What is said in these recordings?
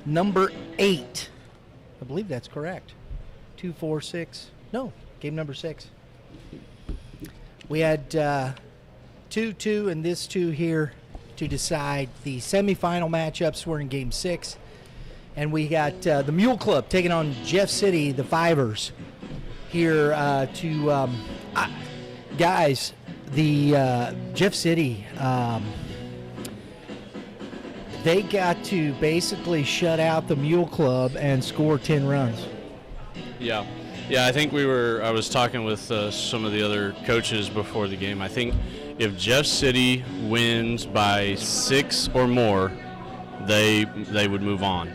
number 8. I believe that's correct. 2, 4, 6. No, game number 6. We had 2-2 and this 2 here to decide the semifinal matchups. We're in game 6. And we got the Mule Club taking on Jeff City, the Fivers, here guys, the Jeff City, they got to basically shut out the Mule Club and score 10 runs. Yeah, I think I was talking with some of the other coaches before the game. I think if Jeff City wins by 6 or more, they would move on.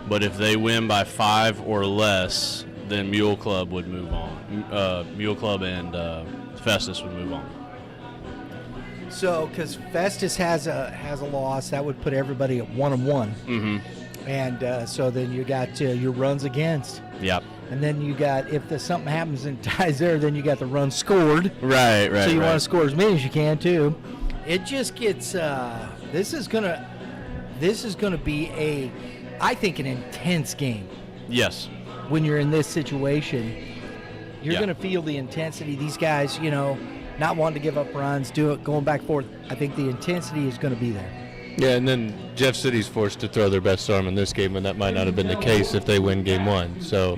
But if they win by 5 or less, then Mule Club would move on. Mule Club and Festus would move on. So, because Festus has a loss, that would put everybody at 1-1. Mm-hmm. And so then you got your runs against. Yep. And then you got, if something happens and ties there, then you got the run scored. Right. So you want to score as many as you can too. It just gets. This is gonna be I think an intense game. Yes. When you're in this situation, you're going to feel the intensity. These guys, not wanting to give up runs, going back and forth. I think the intensity is going to be there. Yeah, and then Jeff City's forced to throw their best arm in this game, and that might not have been the case if they win game 1. So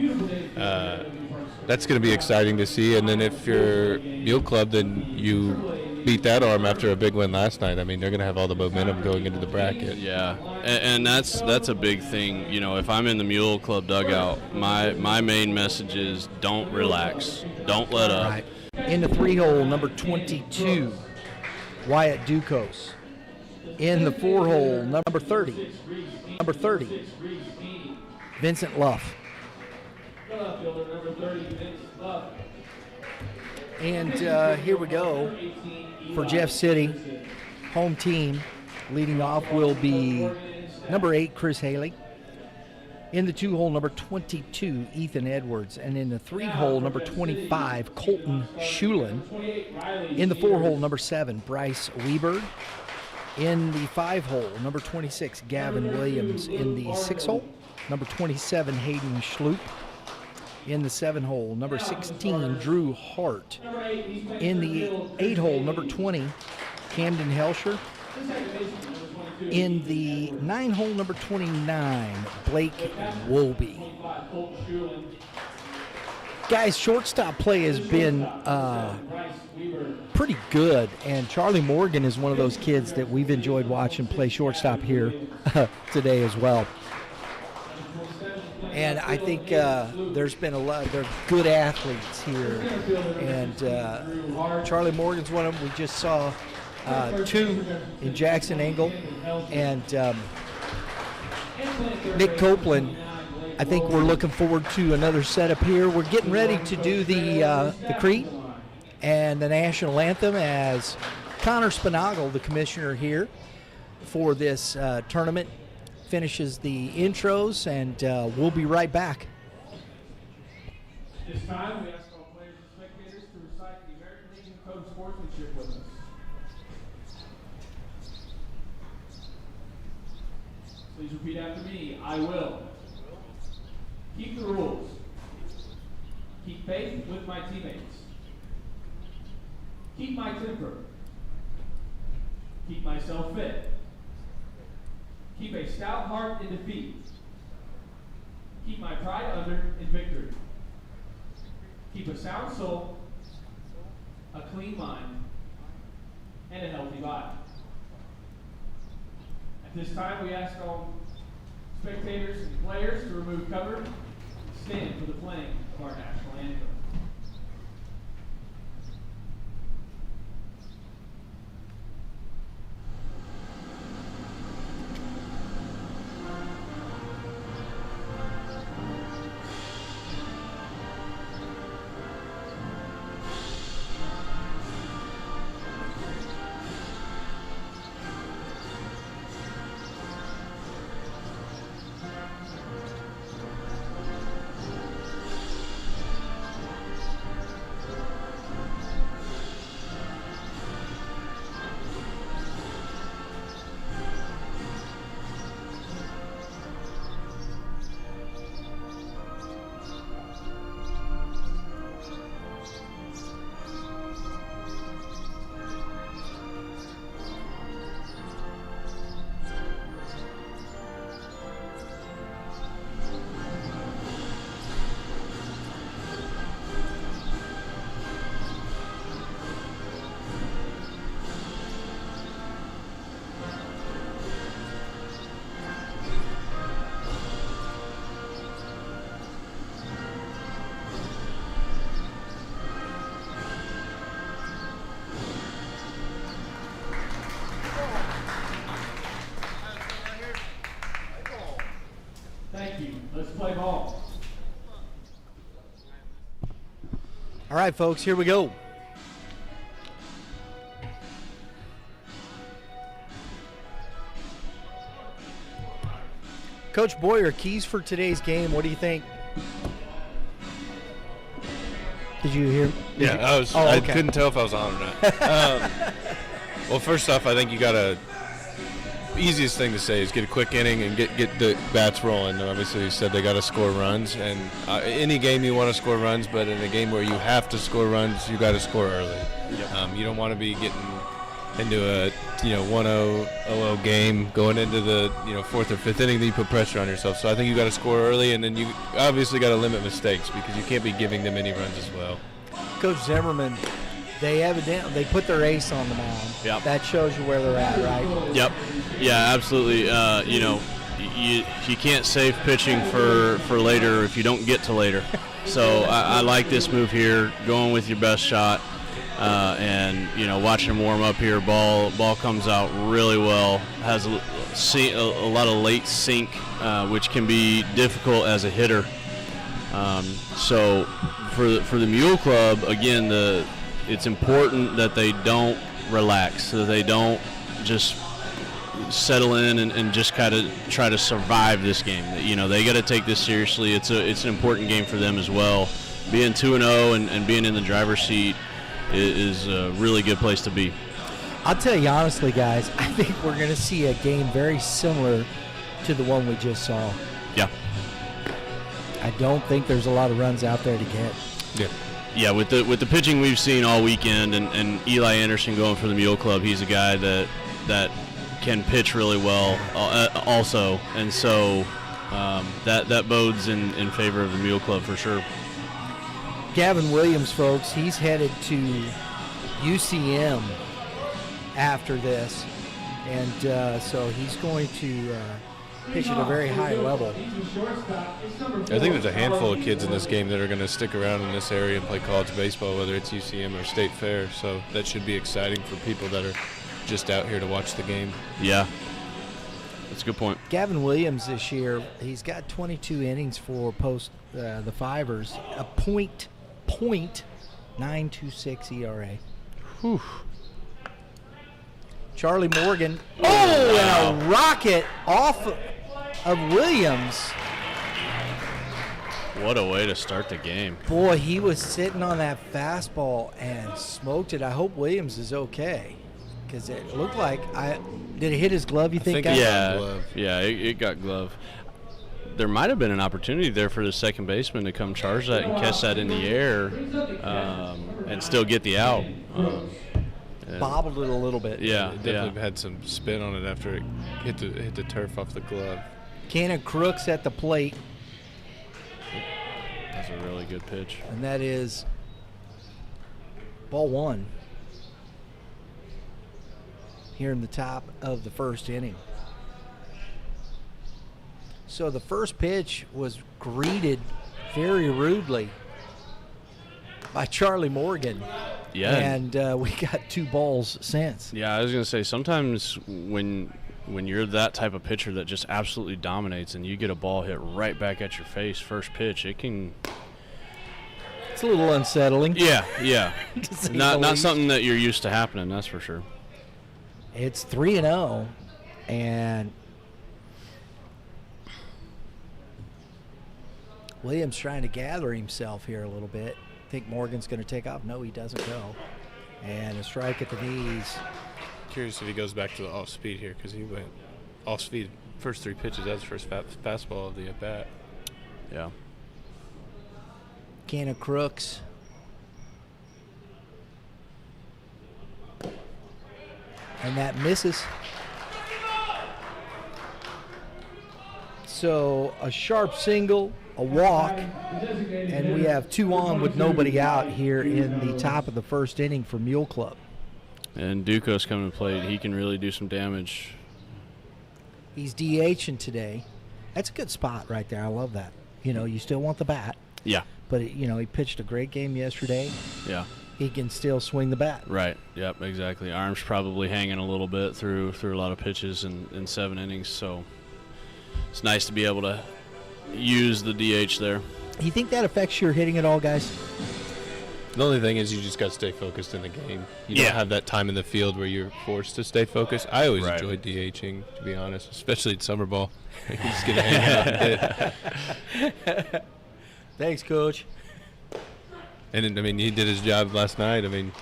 that's going to be exciting to see. And then if you're Mule Club, then you beat that arm after a big win last night. I mean, they're going to have all the momentum going into the bracket. Yeah, and that's a big thing. If I'm in the Mule Club dugout, my main message is don't relax. Don't let up. Right. In the 3-hole, number 22, Wyatt Ducos. In the 4-hole, number 30, Vincent Luff. And here we go for Jeff City. Home team leading off will be number 8, Chris Haley. In the 2-hole, number 22, Ethan Edwards. And in the 3-hole, number 25, Colton Schulin. In the 4-hole, number 7, Bryce Weber. In the 5-hole, number 26, Gavin Williams. In the 6-hole, number 27, Hayden Schloop. In the 7-hole, number 16, Drew Hart. In the 8-hole, number 20, Camden Helsher. In the 9-hole, number 29, Blake Wolby. Guys, shortstop play has been pretty good, and Charlie Morgan is one of those kids that we've enjoyed watching play shortstop here today as well. And I think there's been there are good athletes here, and Charlie Morgan's one of them. We just saw 2 in Jackson Engel, and Nick Copeland. I think we're looking forward to another setup here. We're getting ready to do the Crete and the national anthem as Connor Spinagle, the commissioner here for this tournament, finishes the intros, and we'll be right back. This time, we ask all players and spectators to recite the American Legion Code of Sportsmanship with us. Please repeat after me. I will keep the rules, keep faith with my teammates, keep my temper, keep myself fit, keep a stout heart in defeat, keep my pride under in victory, keep a sound soul, a clean mind, and a healthy body. At this time, we ask all spectators and players to remove cover and stand for the playing of our national anthem. Thank you. Let's play ball. All right, folks, here we go. Coach Boyer, keys for today's game. What do you think? Did you hear? Yeah, I was. Oh, I okay. couldn't tell if I was on or not. Well, first off, I think you got to. Easiest thing to say is get a quick inning and get the bats rolling. Obviously, you said they got to score runs, and any game you want to score runs, but in a game where you have to score runs, you got to score early. Yep. You don't want to be getting into a 1-0 0-0 game going into the fourth or fifth inning. Then you put pressure on yourself. So I think you got to score early, and then you obviously got to limit mistakes because you can't be giving them any runs as well. Coach Zimmerman, they put their ace on the mound. Yep. That shows you where they're at, right? Yep. Yeah, absolutely. You can't save pitching for later if you don't get to later. So I like this move here, going with your best shot, and watching him warm up here. Ball comes out really well. Has a lot of late sink, which can be difficult as a hitter. So for the Mule Club, again, it's important that they don't relax, so they don't just settle in and just kind of try to survive this game. They got to take this seriously. It's an important game for them as well. Being 2-0 and being in the driver's seat is a really good place to be. I'll tell you honestly, guys, I think we're going to see a game very similar to the one we just saw. Yeah. I don't think there's a lot of runs out there to get. Yeah. Yeah, with the pitching we've seen all weekend, and Eli Anderson going for the Mule Club, he's a guy that can pitch really well also, and so that bodes in favor of the Mule Club for sure. Gavin Williams, folks, he's headed to UCM after this, and so he's going to pitch at a very high level. I think there's a handful of kids in this game that are going to stick around in this area and play college baseball, whether it's UCM or State Fair. So that should be exciting for people that are just out here to watch the game. Yeah, that's a good point. Gavin Williams this year, he's got 22 innings for the Fivers, a .926 ERA. Whew. Charlie Morgan, and a rocket off of Williams. What a way to start the game. Boy, he was sitting on that fastball and smoked it. I hope Williams is okay, because it looked like did it hit his glove, you think? think guys? Yeah, it got glove. There might have been an opportunity there for the second baseman to come charge that and catch that in the air and still get the out. Bobbled it a little bit. Yeah, It definitely had some spin on it after it hit the turf off the glove. Cannon Crooks at the plate, That's a really good pitch. and that is ball one here in the top of the first inning. So the first pitch was greeted very rudely by Charlie Morgan. Yeah. And we got 2 balls since. Yeah, I was gonna say sometimes when you're that type of pitcher that just absolutely dominates and you get a ball hit right back at your face first pitch, it can. It's a little unsettling. Yeah. to say the not least. something that you're used to happening, that's for sure. It's 3-0, and Williams trying to gather himself here a little bit. Think Morgan's going to take off. No, he doesn't go. And a strike at the knees. Curious if he goes back to the off speed here, because he went off speed first 3 pitches. That's the first fastball of the at bat. Yeah. Cannon Crooks. And that misses. So a sharp single, a walk, and we have 2 on with nobody out here in the top of the first inning for Mule Club. And Duco's coming to plate. He can really do some damage. He's DHing today. That's a good spot right there. I love that. You still want the bat, Yeah. but he pitched a great game yesterday. Yeah. He can still swing the bat. Right. Yep. Exactly. Arm's probably hanging a little bit through a lot of pitches in 7 innings. So it's nice to be able to use the DH there. You think that affects your hitting at all, guys? The only thing is you just got to stay focused in the game. You Yeah. don't have that time in the field where you're forced to stay focused. I always Right. enjoyed DHing, to be honest, especially at summer ball. You just get to hang out and hit. Thanks, Coach. And I mean, he did his job last night. I mean,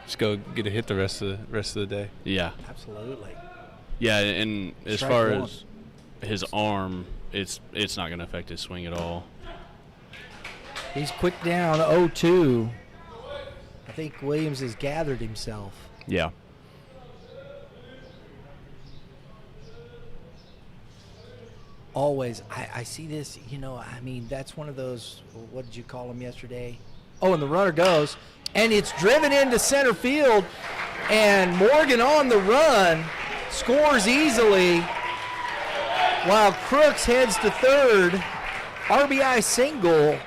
just go get a hit the rest of the day. Yeah. Absolutely. Yeah, and as Strike far one. as his arm, it's not going to affect his swing at all. He's quick down 0-2. I think Williams has gathered himself. Yeah. Always, I see this, I mean, that's one of those, what did you call them yesterday? Oh, and the runner goes, and it's driven into center field, and Morgan on the run scores easily, while Crooks heads to third. RBI single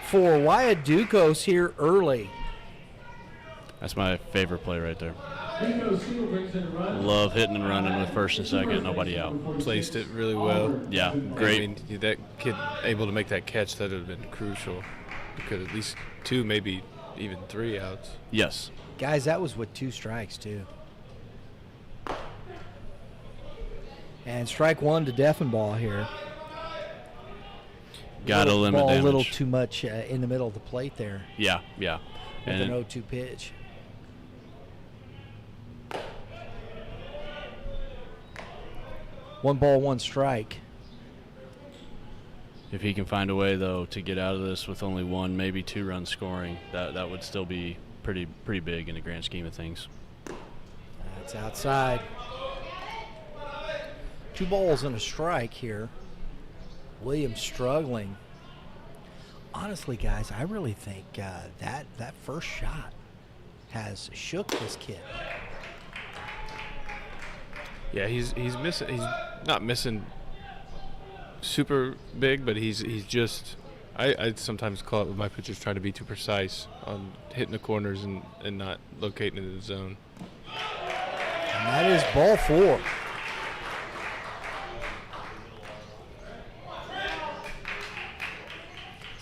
for Wyatt Ducos here early. That's my favorite play right there. Rico Steele brings in a run. Love hitting and running with first and second, nobody out. Placed it really well. Yeah, great. I mean, that kid able to make that catch, that would have been crucial. Because at least 2, maybe even 3 outs. Yes. Guys, that was with 2 strikes, too. And strike 1 to Deffenbaugh here. Got to limit ball damage. a little too much in the middle of the plate there Yeah, yeah. with And an 0-2 pitch. One ball, one strike. if he can find a way, though, to get out of this with only 1, maybe 2 runs scoring, that would still be pretty big in the grand scheme of things. That's outside. 2 balls and a strike here. Williams struggling. Honestly, guys, I really think that first shot has shook this kid. Yeah, he's missing. He's not missing super big, but he's just. I sometimes call it with my pitchers trying to be too precise on hitting the corners and not locating in the zone. And that is ball 4.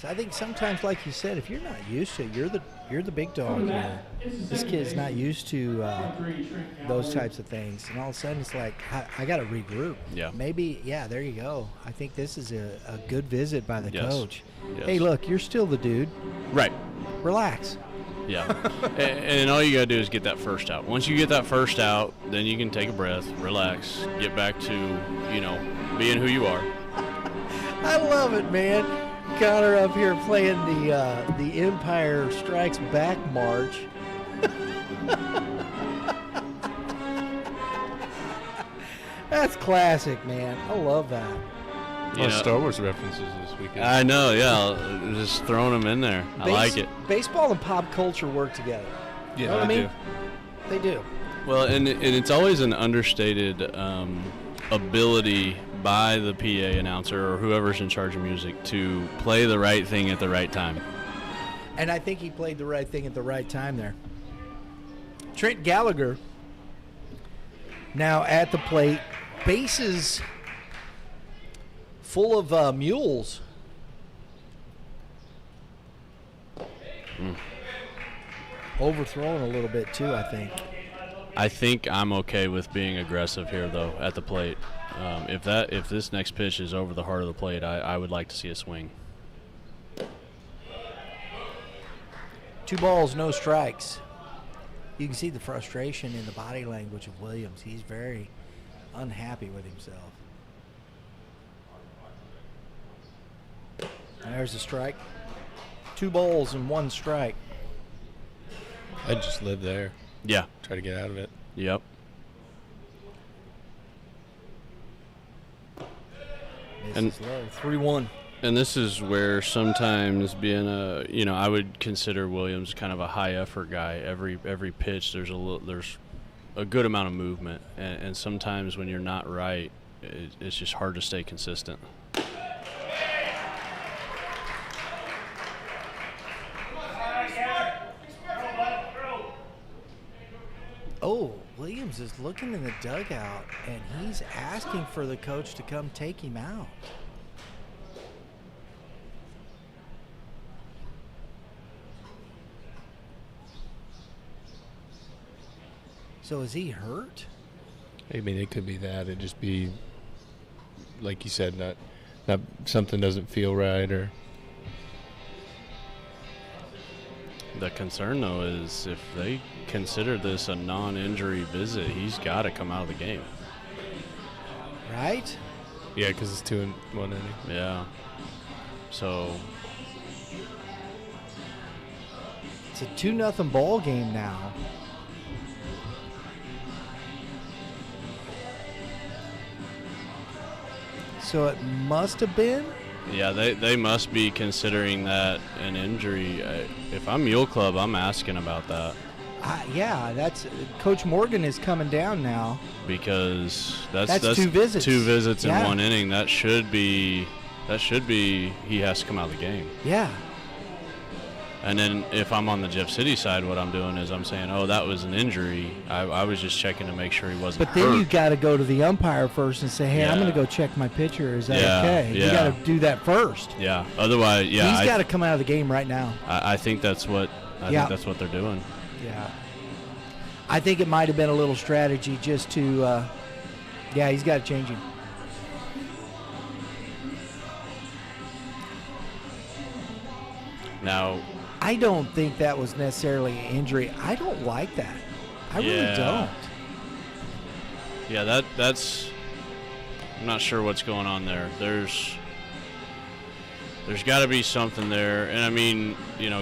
So I think sometimes, like you said, if you're not used to it, you're the big dog here. This kid's not used to those types of things, and all of a sudden it's like I got to regroup. Yeah. Maybe, yeah. There you go. I think this is a good visit by the Yes. coach. Yes. Hey, look, you're still the dude. Right. Relax. Yeah. and all you got to do is get that first out. Once you get that first out, then you can take a breath, relax, get back to, being who you are. I love it, man. Connor up here playing the Empire Strikes Back march. That's classic, man. I love that. A lot of Star Wars references this weekend. I know, yeah. Just throwing them in there. I like it. Baseball and pop culture work together. yeah, You know what I they mean? They do. Well, and it's always an understated ability by the PA announcer or whoever's in charge of music to play the right thing at the right time. And I think he played the right thing at the right time there. Trent Gallagher now at the plate. Bases full of mules. Overthrown a little bit too, I think. I think I'm okay with being aggressive here, though, at the plate. If this next pitch is over the heart of the plate, I would like to see a swing. 2 balls, no strikes. You can see the frustration in the body language of Williams. He's very unhappy with himself. There's a strike. 2 balls and 1 strike. I'd just live there. Yeah. Try to get out of it. Yep. Misses low. 3-1. And this is where sometimes being I would consider Williams kind of a high effort guy. Every pitch there's a good amount of movement, and sometimes when you're not right, it's just hard to stay consistent. Oh, Williams is looking in the dugout, and he's asking for the coach to come take him out. So is he hurt? I mean, it could be that. It'd just be, like you said, not something doesn't feel right or. The concern, though, is if they consider this a non-injury visit, he's got to come out of the game. Right? Yeah, because it's 2 in 1 inning. Yeah. So It's a 2-0 ball game now. So it must have been? yeah, they must be considering that an injury. If I'm Mule Club, I'm asking about that Yeah, that's Coach Morgan is coming down now. because that's 2 visits. 2 visits Yeah. in 1 inning. That should be he has to come out of the game. Yeah. And then if I'm on the Jeff City side, what I'm doing is I'm saying, oh, that was an injury. I was just checking to make sure he wasn't But then hurt. you got to go to the umpire first and say, hey, I'm Yeah. going to go check my pitcher. Is that Yeah, okay? You yeah. got to do that first. Yeah. Otherwise, yeah. He's got to come out of the game right now. I think that's what Yeah. they're doing. Yeah. I think it might have been a little strategy just to, he's got to change him. Now, I don't think that was necessarily an injury. I don't like that. I really Yeah. don't. yeah, that's. I'm not sure what's going on there. There's got to be something there, and I mean,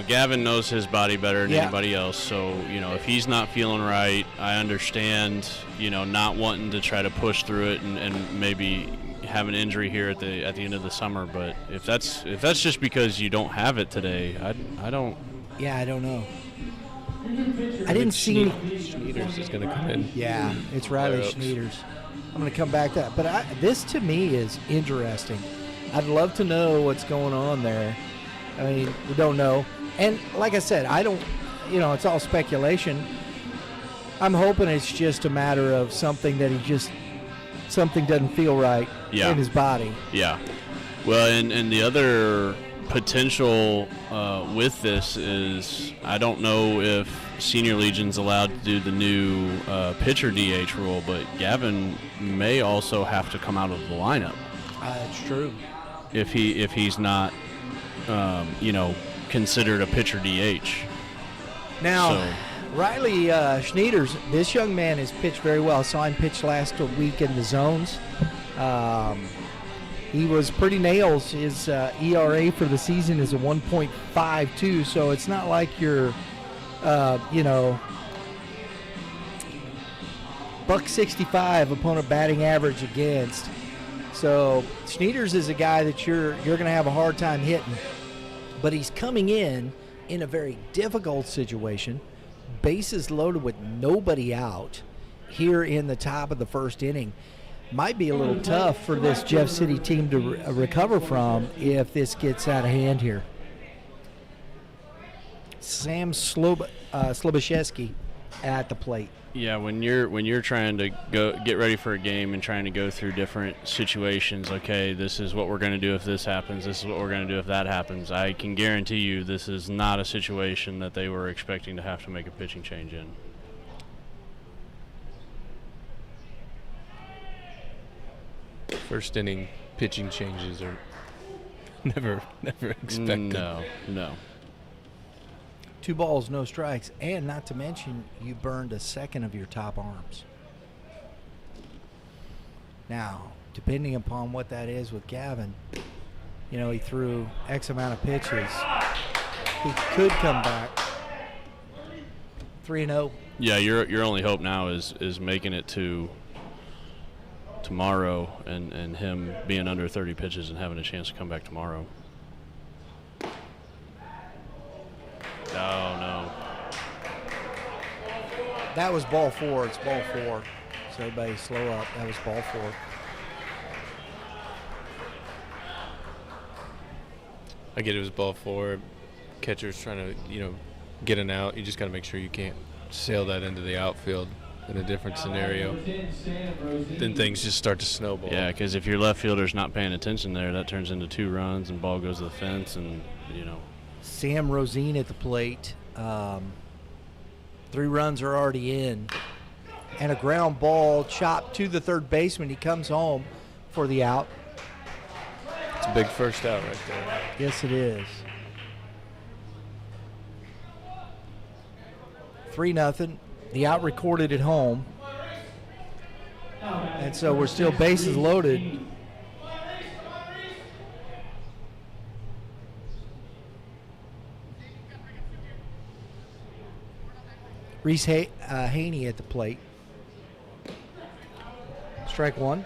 Gavin knows his body better than Yeah. anybody else. So, if he's not feeling right, I understand, not wanting to try to push through it and maybe have an injury here at the end of the summer. But if that's just because you don't have it today, I don't. Yeah, I don't know. I didn't see. Schneiders is going to come in. Yeah, it's Riley Flare-ups. Schneiders. I'm going to come back to that. But this, to me, is interesting. I'd love to know what's going on there. I mean, we don't know. And like I said, I don't, it's all speculation. I'm hoping it's just a matter of something something doesn't feel right Yeah. in his body. Yeah. Well, and the other potential with this is I don't know if Senior Legion's allowed to do the new pitcher DH rule, but Gavin may also have to come out of the lineup It's true. if he's not, considered a pitcher DH. Now, So- Riley Schneiders, this young man has pitched very well. I saw him pitch last week in the zones. He was pretty nails. His ERA for the season is a 1.52, so it's not like you're, .65 opponent batting average against. So Schneiders is a guy that you're going to have a hard time hitting. But he's coming in a very difficult situation, bases loaded with nobody out here in the top of the first inning. Might be a little tough for this Jeff City team to recover from if this gets out of hand here. Sam Slobashevsky at the plate. Yeah, when you're trying to get ready for a game and trying to go through different situations, okay, this is what we're going to do if this happens, this is what we're going to do if that happens. I can guarantee you this is not a situation that they were expecting to have to make a pitching change in. First inning pitching changes are never expected. No. 2 balls, no strikes, and not to mention you burned a second of your top arms. Now, depending upon what that is with Gavin, he threw X amount of pitches. He could come back 3-0. Yeah, your only hope now is making it to tomorrow and him being under 30 pitches and having a chance to come back tomorrow. No. That was ball 4. It's ball 4. So everybody slow up. That was ball 4. I get it was ball 4. Catcher's trying to, get an out. You just got to make sure you can't sail that into the outfield in a different scenario. Then things just start to snowball. Yeah, because if your left fielder's not paying attention there, that turns into 2 runs and ball goes to the fence and, Sam Rosine at the plate. 3 runs are already in and a ground ball chopped to the third baseman. He comes home for the out. It's a big first out right there. Yes, it is. 3-0. The out recorded at home. And so we're still bases loaded. Reese Haney at the plate. Strike one.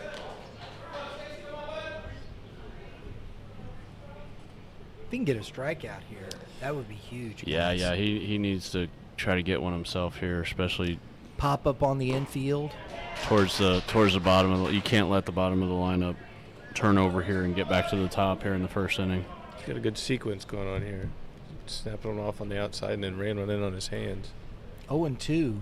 If he can get a strikeout here, that would be huge. Yeah, he needs to try to get one himself here, especially pop up on the infield. Towards the bottom of you can't let the bottom of the lineup turn over here and get back to the top here in the first inning. He's got a good sequence going on here. Snapping one off on the outside and then ran one in on his hands. 0-2.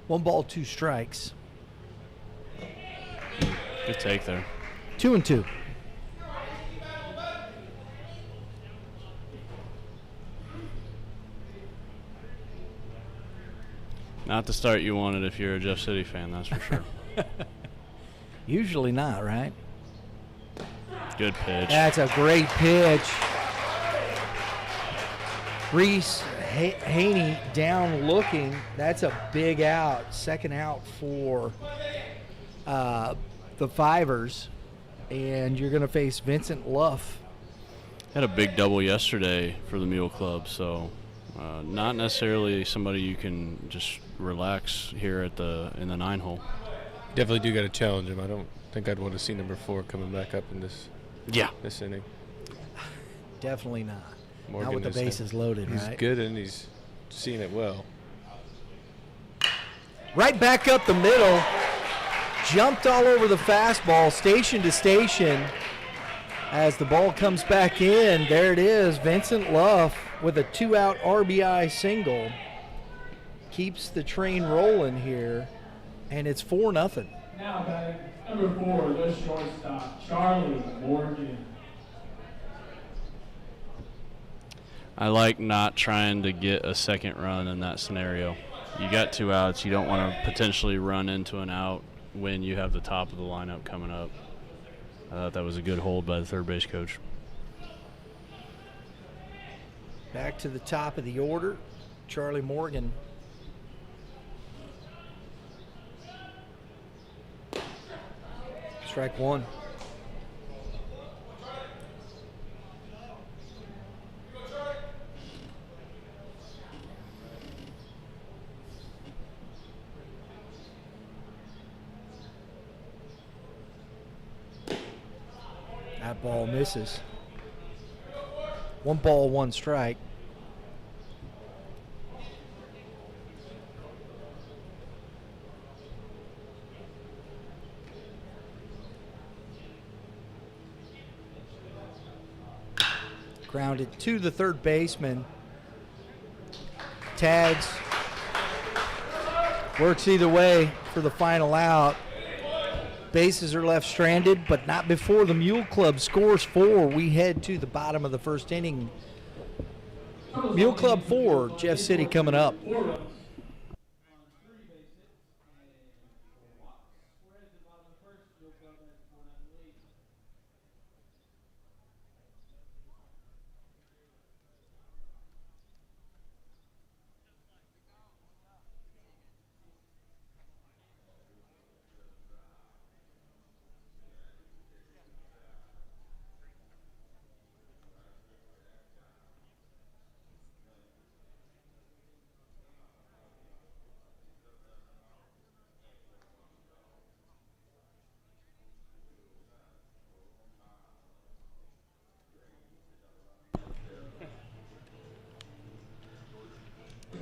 One ball, two strikes. Good take there. 2-2. Not the start you wanted if you're a Jeff City fan, that's for sure. Usually not, right? Good pitch. That's a great pitch. Reese Haney down looking. That's a big out. Second out for the Fivers. And you're going to face Vincent Luff. Had a big double yesterday for the Mule Club, so not necessarily somebody you can just relax here in the 9-hole. Definitely do got to challenge him. I don't think I'd want to see number 4 coming back up in this inning. Definitely not. Morgan not with the bases loaded, he's right? He's good and he's seeing it well. Right back up the middle. Jumped all over the fastball, station to station. As the ball comes back in, there it is. Vincent Luff with a 2-out RBI single. Keeps the train rolling here, and it's 4-0. Now batting number 4, the shortstop, Charlie Morgan. I like not trying to get a second run in that scenario. You got 2 outs. You don't want to potentially run into an out when you have the top of the lineup coming up. I thought that was a good hold by the third base coach. Back to the top of the order, Charlie Morgan. Strike one. That ball misses. 1 ball, 1 strike. Grounded to the third baseman. Tags. Works either way for the final out. Bases are left stranded, but not before the Mule Club scores 4. We head to the bottom of the first inning. Mule Club 4, Jeff City coming up.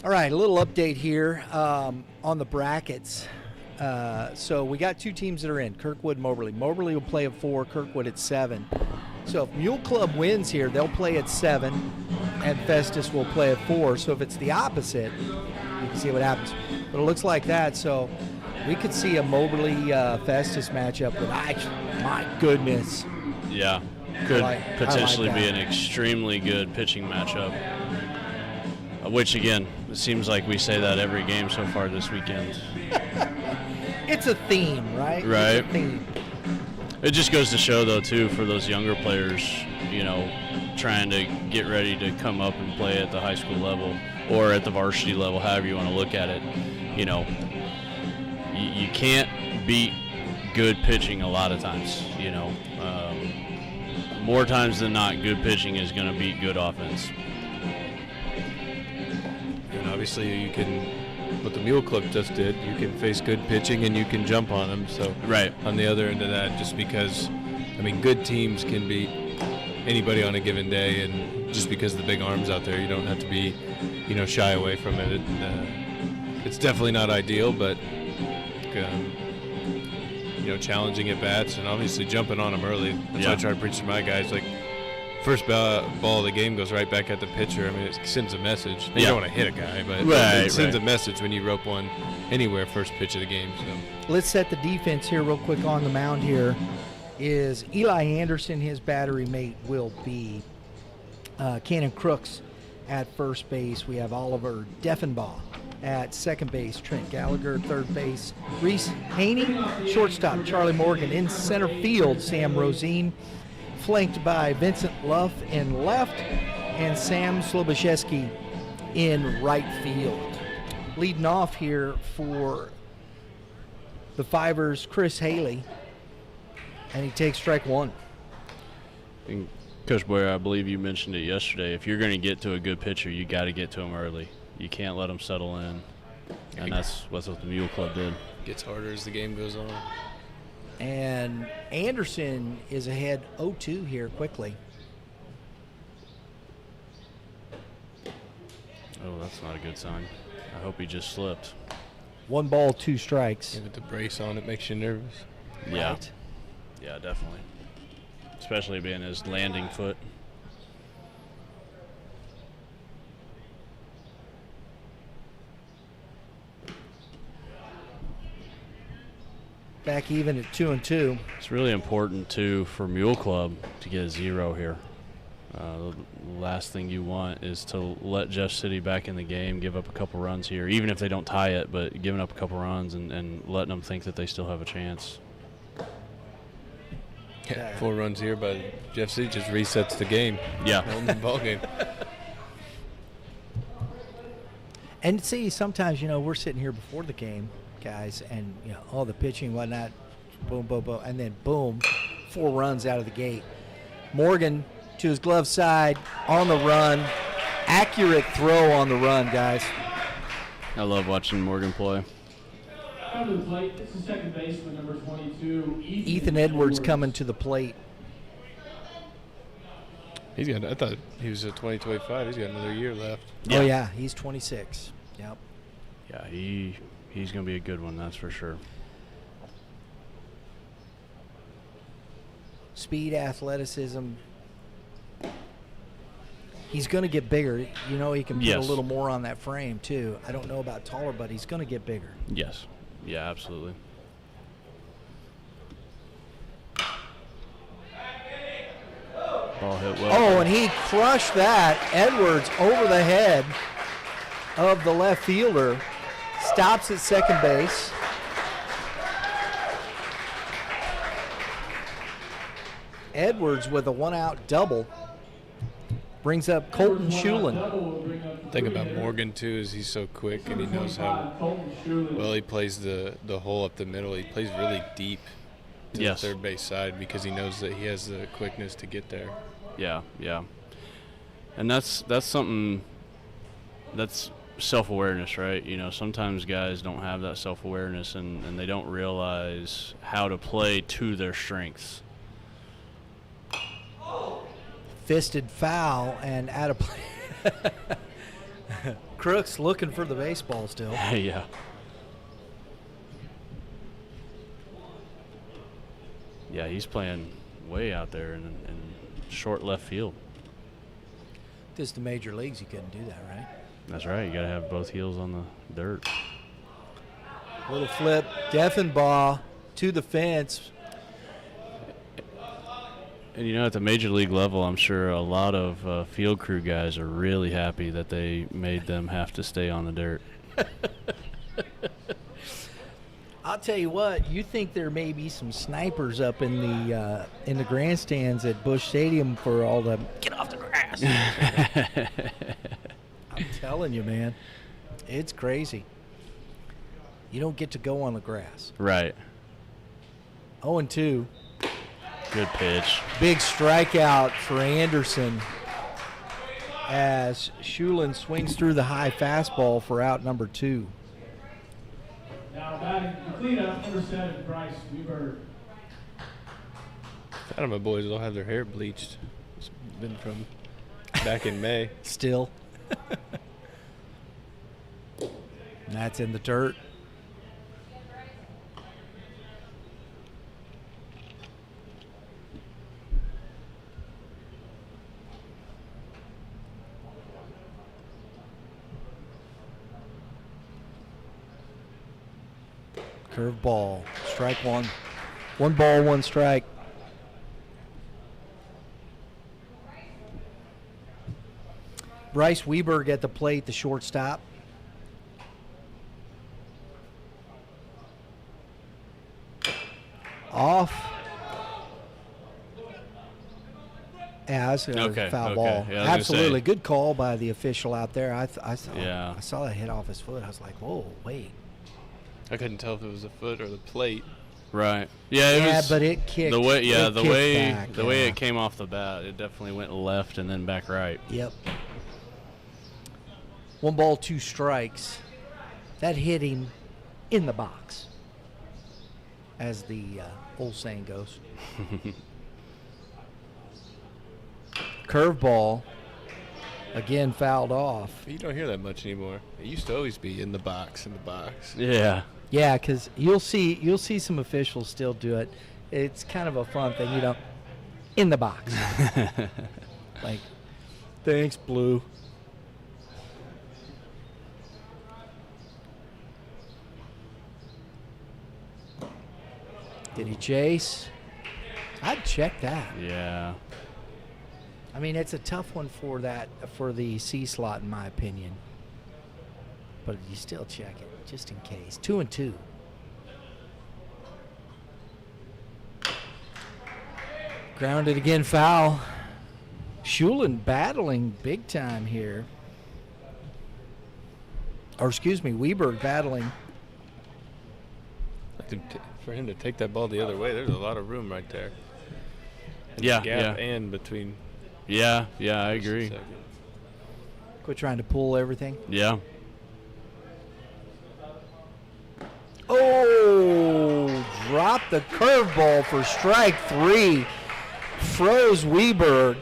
All right, a little update here on the brackets. So we got 2 teams that are in, Kirkwood, Moberly. Moberly will play at 4, Kirkwood at 7. So if Mule Club wins here, they'll play at 7, and Festus will play at 4. So if it's the opposite, you can see what happens. But it looks like that, so we could see a Moberly Festus matchup. But my goodness. Yeah, could potentially I like be that. an extremely good pitching matchup. Which, again, it seems like we say that every game so far this weekend. It's a theme, right? Right. It's a theme. It just goes to show, though, too, for those younger players, you know, trying to get ready to come up and play at the high school level or at the varsity level, however you want to look at it. You know, you can't beat good pitching a lot of times, you know. More times than not, good pitching is going to beat good offense. And obviously, you can, what the Mule Club just did, you can face good pitching and you can jump on them. So Right. on the other end of that, just because, I mean, good teams can beat anybody on a given day, and just because of the big arms out there, you don't have to be, you know, shy away from it. It's definitely not ideal, but you know, challenging at bats and obviously jumping on them early. That's what I try to preach to my guys. Like, first ball of the game goes right back at the pitcher. I mean, it sends a message. You don't want to hit a guy, but it sends a message when you rope one anywhere first pitch of the game. So Let's set the defense here real quick on the mound here. Is Eli Anderson, his battery mate will be Cannon Crooks at first base. We have Oliver Deffenbaugh at second base, Trent Gallagher third base, Reese Haney, shortstop, Charlie Morgan in center field, Sam Rosine, flanked by Vincent Luff in left, and Sam Slobaszewski in right field. Leading off here for the Fivers, Chris Haley, and he takes strike one. And Coach Boyer, I believe you mentioned it yesterday. If you're going to get to a good pitcher, you got to get to him early. You can't let them settle in, and that's what the Mule Club did. gets harder as the game goes on. And Anderson is ahead 0-2 here quickly. Oh, that's not a good sign. I hope he just slipped. 1 ball, 2 strikes. Yeah, with the brace on, it makes you nervous. Yeah. Right. Yeah, definitely. Especially being his landing foot. Back even at 2-2. It's really important, too, for Mule Club to get a 0 here. The last thing you want is to let Jeff City back in the game, give up a couple runs here, even if they don't tie it, but giving up a couple runs and letting them think that they still have a chance. Yeah, 4 runs here, but Jeff City just resets the game. Yeah. Home the ball game. And see, sometimes, you know, we're sitting here before the game, guys, and, you know, all the pitching, whatnot, boom, boom, boom, and then boom, 4 runs out of the gate. Morgan to his glove side, on the run, accurate throw on the run, guys. I love watching Morgan play. Out of the plate, this is second baseman number 22, Ethan Edwards coming to the plate. He's got. I thought he was at 2025. He's got another year left. Yeah. Oh, yeah, he's 26. Yep. Yeah, he's going to be a good one, that's for sure. Speed, athleticism. He's going to get bigger. You know, he can put a Yes. little more on that frame, too. I don't know about taller, but he's going to get bigger. Yes. Yeah, absolutely. Ball hit well. Oh, and he crushed that. Edwards over the head of the left fielder. Stops at second base. Edwards with a 1-out double. Brings up Colton Shulin. The thing about Morgan too is he's so quick and he knows how well he plays the hole up the middle. He plays really deep to Yes. the third base side because he knows that he has the quickness to get there. Yeah, yeah. And that's something that's self-awareness, right? You know, sometimes guys don't have that self-awareness and they don't realize how to play to their strengths. Fisted foul and out of play. Crooks looking for the baseball still. Yeah. Yeah, he's playing way out there and short left field. This the major leagues, you couldn't do that, right? That's right. You got to have both heels on the dirt. Little flip, Deffenbaugh to the fence. And, at the major league level, I'm sure a lot of field crew guys are really happy that they made them have to stay on the dirt. I'll tell you what, you think there may be some snipers up in the grandstands at Busch Stadium for all the get off the grass. I'm telling you, man, it's crazy. You don't get to go on the grass. Right. 0-2. Good pitch. Big strikeout for Anderson as Shulin swings through the high fastball for out number 2. Now batting the cleanup, number 7, Bryce Weber. I don't know, boys will have their hair bleached. It's been from back in May. Still. And that's in the dirt. Curve ball, strike one. 1 ball, 1 strike. Bryce Weberg at the plate, the shortstop. Off as a foul ball. Yeah, absolutely, good call by the official out there. I saw that hit off his foot. I was like, whoa, wait. I couldn't tell if it was a foot or the plate. Right. Yeah, it was, but it kicked. The way, Back, the way it came off the bat, it definitely went left and then back right. Yep. 1 ball, 2 strikes. That hit him in the box, as the old saying goes. Curveball, again fouled off. You don't hear that much anymore. It used to always be in the box. Yeah. Yeah, because you'll see some officials still do it. It's kind of a fun thing, in the box. Like, thanks, Blue. Did he chase? I'd check that. Yeah. I mean, it's a tough one for the C slot, in my opinion. But you still check it, just in case. 2-2. Grounded again, foul. Shulin battling big time here. Or excuse me, Weberg battling. For him to take that ball the other way, there's a lot of room right there. Yeah, Gap and between. Yeah, I agree. Quit trying to pull everything. Yeah. Oh, dropped the curveball for strike 3. Froze Weberg.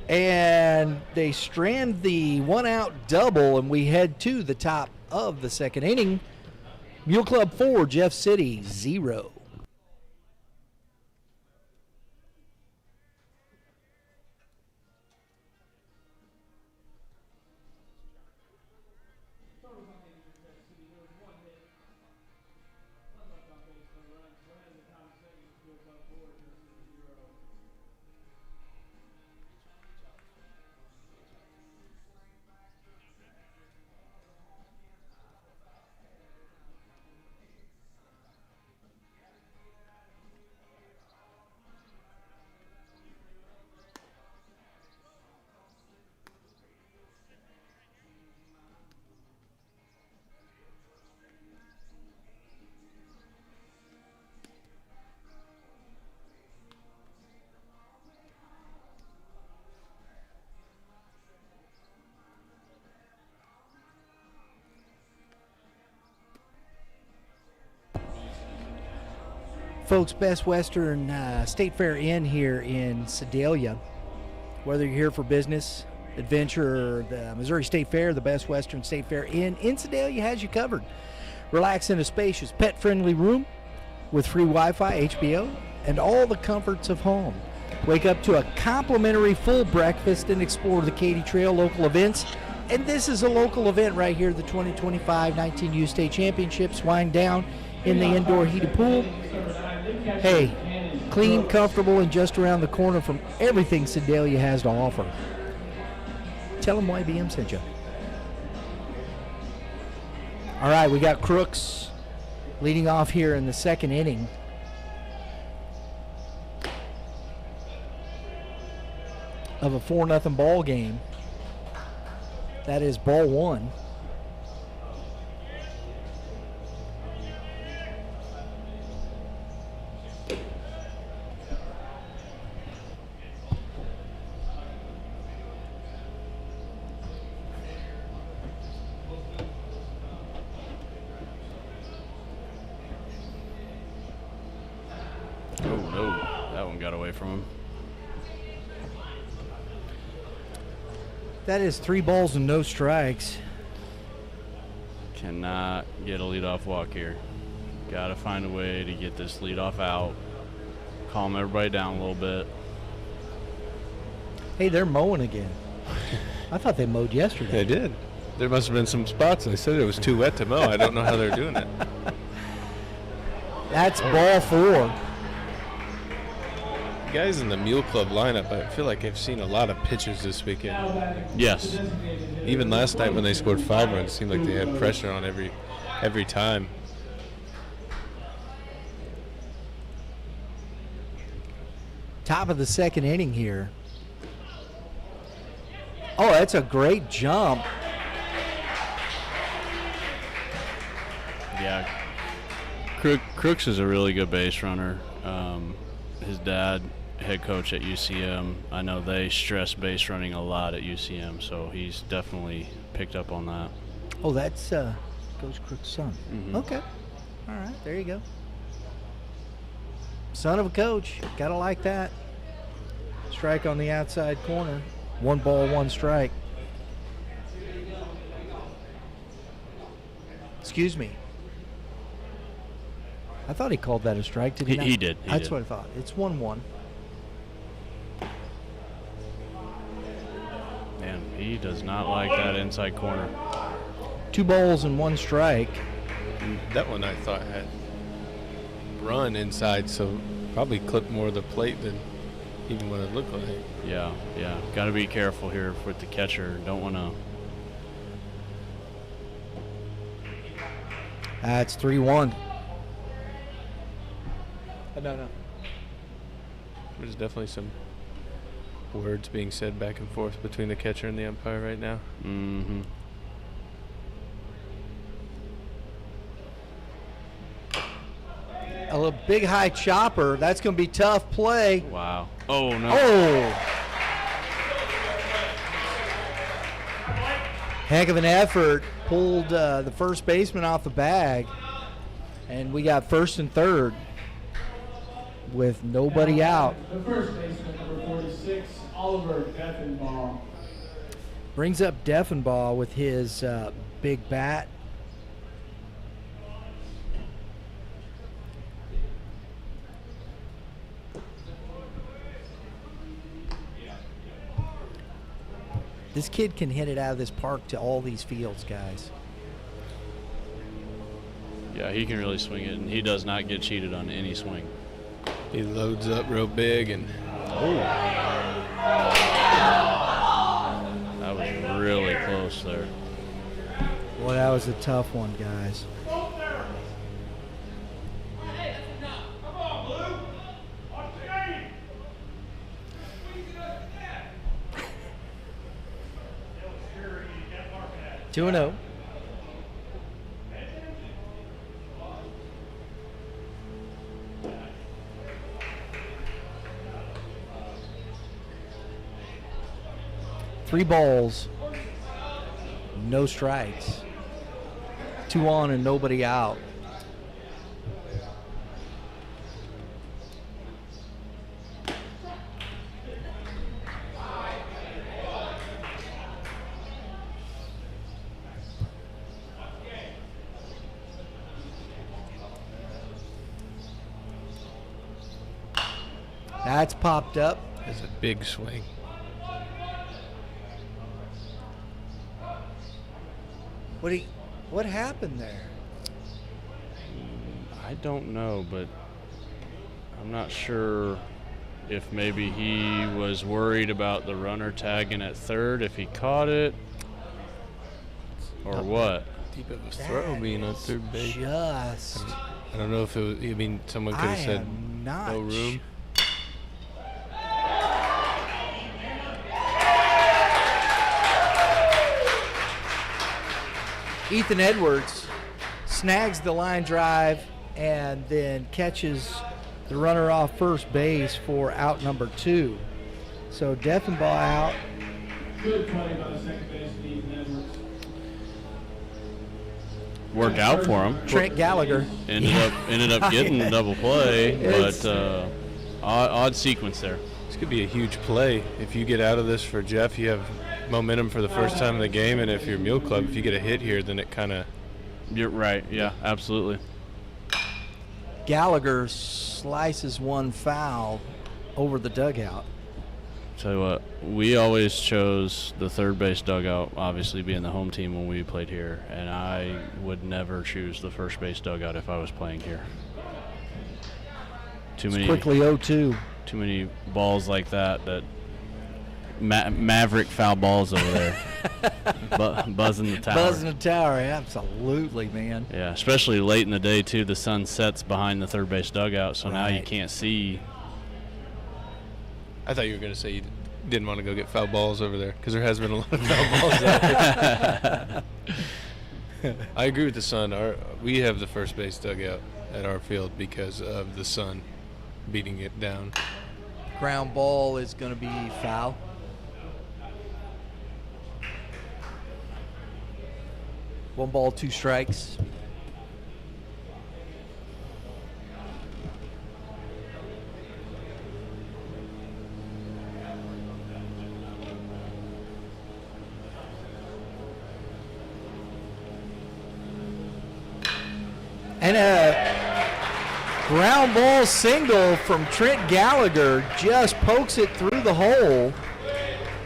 And they strand the 1-out double, and we head to the top of the second inning. Mule Club 4, Jeff City 0. Folks, Best Western State Fair Inn here in Sedalia. Whether you're here for business, adventure, or the Missouri State Fair, the Best Western State Fair Inn in Sedalia has you covered. Relax in a spacious, pet-friendly room with free Wi-Fi, HBO, and all the comforts of home. Wake up to a complimentary full breakfast and explore the Katy Trail local events. And this is a local event right here, the 2025 19U State Championships, wind down in the indoor heated pool. Hey, clean, comfortable, and just around the corner from everything Sedalia has to offer. Tell them YBM sent you. All right, we got Crooks leading off here in the second inning. Of a 4-0 ball game. That is ball one. Oh, no. That one got away from him. That is 3 balls and no strikes. Cannot get a leadoff walk here. Got to find a way to get this leadoff out. Calm everybody down a little bit. Hey, they're mowing again. I thought they mowed yesterday. They did. There must have been some spots. They said it was too wet to mow. I don't know how they're doing it. That's ball 4. Guys in the Mule Club lineup, I feel like I've seen a lot of pitches this weekend. Yes. Even last night when they scored 5 runs, it seemed like they had pressure on every time. Top of the second inning here. Oh, that's a great jump. Yeah. Crooks is a really good base runner. His dad, head coach at UCM, I know they stress base running a lot at UCM, so he's definitely picked up on that. Oh, that's Coach Crook's son. Mhm. Okay. All right, there you go. Son of a coach. Gotta like that. Strike on the outside corner. 1 ball, 1 strike. Excuse me. I thought he called that a strike. Did he not? He did. He That's did. what I thought. It's 1-1. And he does not like that inside corner. 2 balls and 1 strike. And that one I thought had run inside, so probably clipped more of the plate than even what it looked like. Yeah. Got to be careful here with the catcher. Don't want to. It's 3-1. No. There's definitely some words being said back and forth between the catcher and the umpire right now. Mm-hmm. A little big high chopper. That's going to be tough play. Wow. Oh, no. Oh! Heck of an effort. Pulled the first baseman off the bag. And we got first and third with nobody out. The first baseman, number 46, Oliver Deffenbaugh. Brings up Deffenbaugh with his big bat. This kid can hit it out of this park to all these fields, guys. Yeah, he can really swing it, and he does not get cheated on any swing. He loads up real big and That was really close there. Well, that was a tough one, guys. Two and 0. Three balls, no strikes. 2 on and nobody out. That's popped up. That's a big swing. What happened there? I don't know, but I'm not sure if maybe he was worried about the runner tagging at third if he caught it or what. Deep of a throw being on third base. Just. I don't know if it was, I mean, someone could have said no room. Ethan Edwards snags the line drive and then catches the runner off first base for out number 2. So Deffenbaugh out. Good play by the second baseman, Ethan Edwards. Worked out for him. Trent Gallagher Ended up getting the double play, but odd sequence there. This could be a huge play. If you get out of this for Jeff, you have momentum for the first time in the game, and if you're Mule Club, if you get a hit here, then it kind of... You're right, yeah, absolutely. Gallagher slices one foul over the dugout. Tell you what, we always chose the third base dugout, obviously being the home team when we played here, and I would never choose the first base dugout if I was playing here. Quickly 0-2. Too many balls like that maverick foul balls over there. Buzzing the tower. Buzzing the tower, absolutely, man. Yeah, especially late in the day, too. The sun sets behind the third base dugout, so now you can't see. I thought you were going to say you didn't want to go get foul balls over there, because there has been a lot of foul balls out there. I agree with the sun. We have the first base dugout at our field because of the sun beating it down. Ground ball is going to be foul. One ball, 2 strikes. And a ground ball single from Trent Gallagher just pokes it through the hole.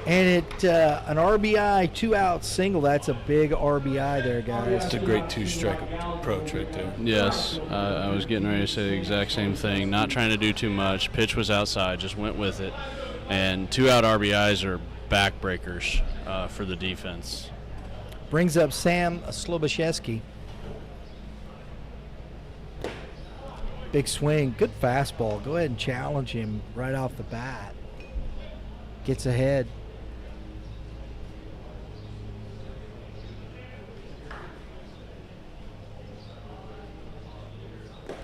And an RBI 2-out single. That's a big RBI there, guys. It's a great 2-strike approach right there. Yes, I was getting ready to say the exact same thing. Not trying to do too much. Pitch was outside, just went with it. And 2-out RBIs are backbreakers for the defense. Brings up Sam Slobaszewski. Big swing, good fastball. Go ahead and challenge him right off the bat. Gets ahead.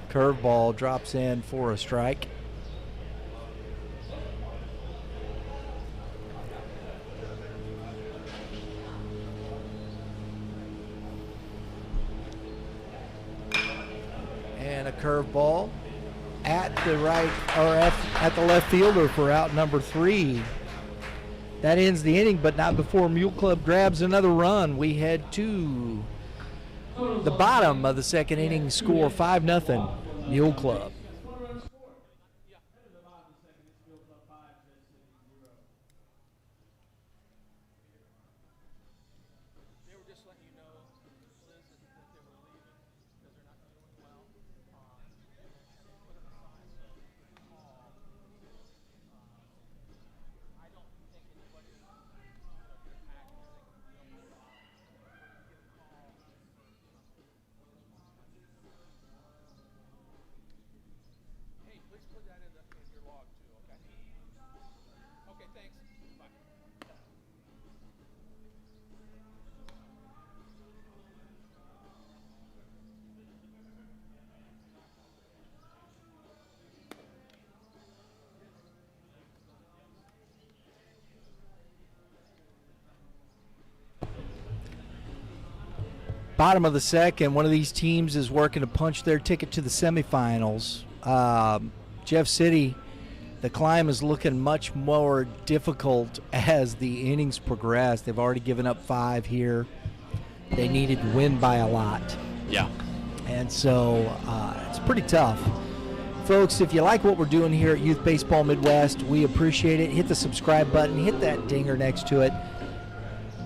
Curveball drops in for a strike. And a curveball at the right, or at the left fielder for out number 3. That ends the inning, but not before Mule Club grabs another run. We head to the bottom of the second inning, score 5-0 Mule Club. Bottom of the second, one of these teams is working to punch their ticket to the semifinals. Jeff City, the climb is looking much more difficult as the innings progress. They've already given up 5 here. They needed to win by a lot. Yeah. And so it's pretty tough Folks, if you like what we're doing here at Youth Baseball Midwest, we appreciate it. Hit the subscribe button, hit that dinger next to it.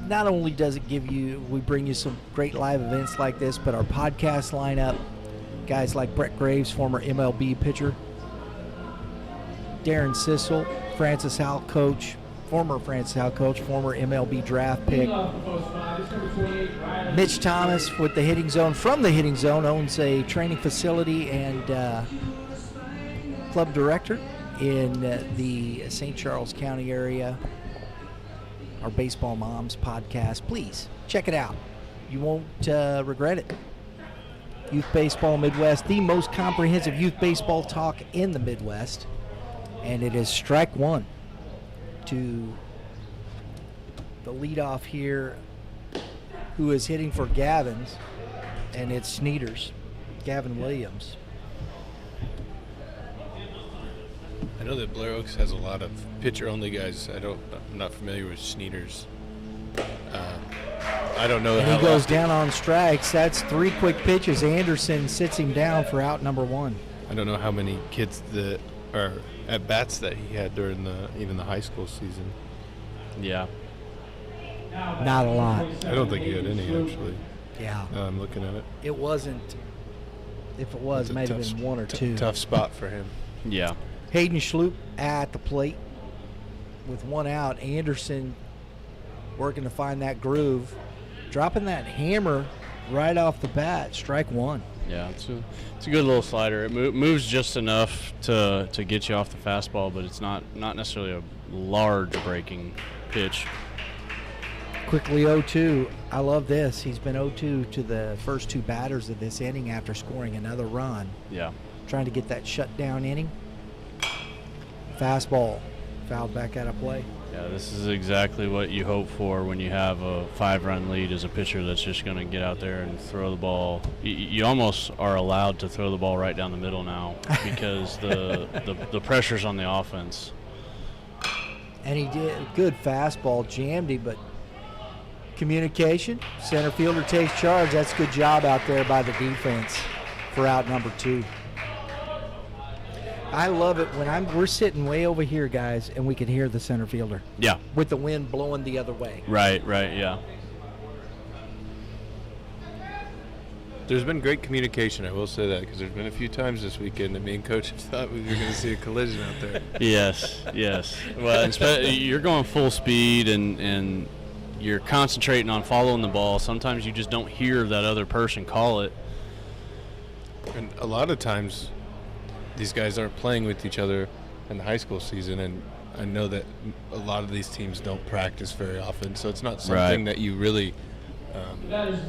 Not only does it we bring you some great live events like this, but our podcast lineup, guys like Brett Graves, former MLB pitcher, Darren Sissel, Francis Howell coach, former MLB draft pick, Mitch Thomas with the Hitting Zone, from the Hitting Zone, owns a training facility and club director in the St. Charles County area. Our Baseball Moms podcast. Please check it out. You won't regret it. Youth Baseball Midwest, the most comprehensive youth baseball talk in the Midwest. And it is strike one to the leadoff here, who is hitting for Gavin's, and it's Sneeders, Gavin Williams. I know that Blair Oaks has a lot of pitcher-only guys. I'm not familiar with Sneeders. I don't know And how he goes often- down on strikes. That's 3 quick pitches. Anderson sits him down for out number 1. I don't know how many kids that are at bats that he had during even the high school season. Yeah. Not a lot. I don't think he had any, actually. Yeah. Now I'm looking at it. It wasn't. If it was, It's it a might have tough- been 1 or 2. Tough spot for him. Yeah. Hayden Schloop at the plate with 1 out. Anderson working to find that groove, dropping that hammer right off the bat. Strike 1. Yeah, it's a good little slider. It moves just enough to get you off the fastball, but it's not necessarily a large breaking pitch. Quickly 0-2. I love this. He's been 0-2 to the first 2 batters of this inning after scoring another run. Yeah. Trying to get that shutdown inning. Fastball fouled back out of play. Yeah, this is exactly what you hope for when you have a 5-run lead as a pitcher that's just going to get out there and throw the ball. You almost are allowed to throw the ball right down the middle now because the pressure's on the offense. And he did a good fastball, jammed him, but communication. Center fielder takes charge. That's a good job out there by the defense for out number 2. I love it when we're sitting way over here, guys, and we can hear the center fielder. Yeah. With the wind blowing the other way. Right, yeah. There's been great communication, I will say that, because there's been a few times this weekend that me and Coach thought we were going to see a collision out there. Yes. Well, you're going full speed and you're concentrating on following the ball. Sometimes you just don't hear that other person call it. And a lot of times, these guys aren't playing with each other in the high school season, and I know that a lot of these teams don't practice very often, so it's not something that you really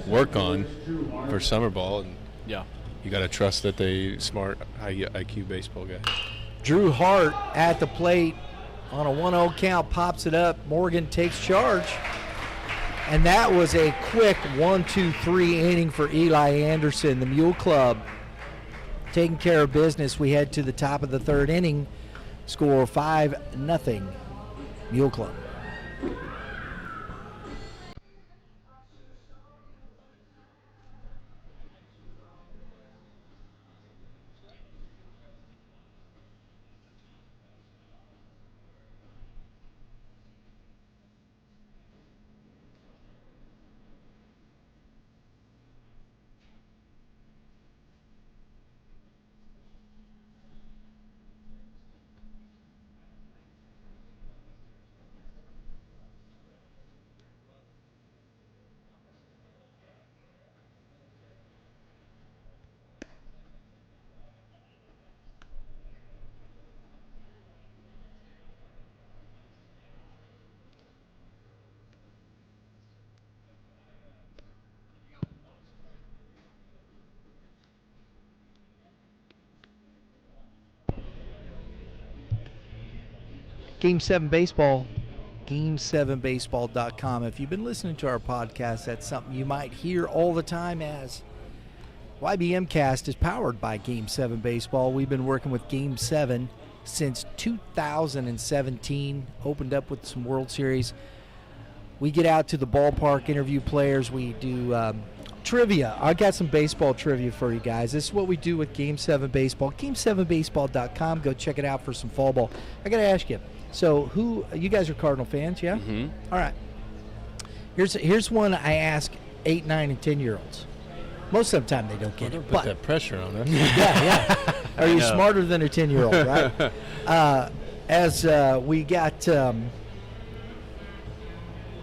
work on for summer ball, and Yeah. you got to trust that they smart, high IQ baseball guys. Drew Hart at the plate on a 1-0 count, pops it up. Morgan takes charge. And that was a quick 1-2-3 inning for Eli Anderson. The Mule Club taking care of business. We head to the top of the 3rd inning. Score 5-0 Mule Club. Game 7 Baseball, game7baseball.com. If you've been listening to our podcast, that's something you might hear all the time, as YBM Cast is powered by Game 7 Baseball. We've been working with Game 7 since 2017, opened up with some World Series. We get out to the ballpark, interview players. We do trivia. I got some baseball trivia for you guys. This is what we do with Game 7 Baseball. Game7baseball.com. Go check it out for some fall ball. I got to ask you. So, you guys are Cardinal fans, yeah? Mm-hmm. All right. Here's one I ask 8, 9, and 10-year-olds. Most of the time they don't get it. Put that pressure on us. Yeah. Are you smarter than a 10-year-old, right? As we got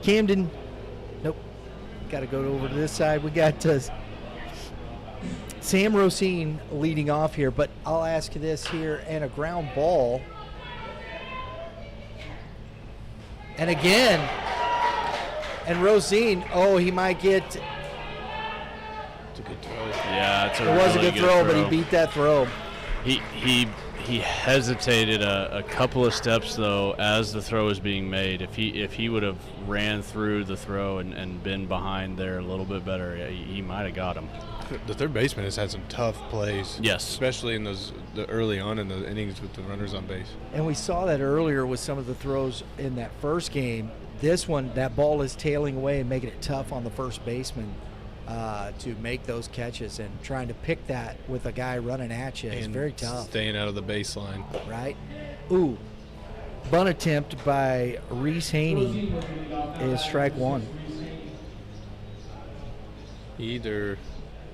Camden. Nope. Got to go over to this side. We got Sam Rosine leading off here, but I'll ask you this here, and a ground ball. And again, and Rosine, he might get. It's a good throw. Yeah, it's a It was really a good throw, but he beat that throw. He hesitated a couple of steps though as the throw was being made. If he would have ran through the throw and been behind there a little bit better, he might have got him. The third baseman has had some tough plays. Yes, especially in the early on in the innings with the runners on base. And we saw that earlier with some of the throws in that first game. This one, that ball is tailing away and making it tough on the first baseman to make those catches, and trying to pick that with a guy running at you is very tough. Staying out of the baseline. Right? Ooh. Bunt attempt by Reese Haney is strike one. Either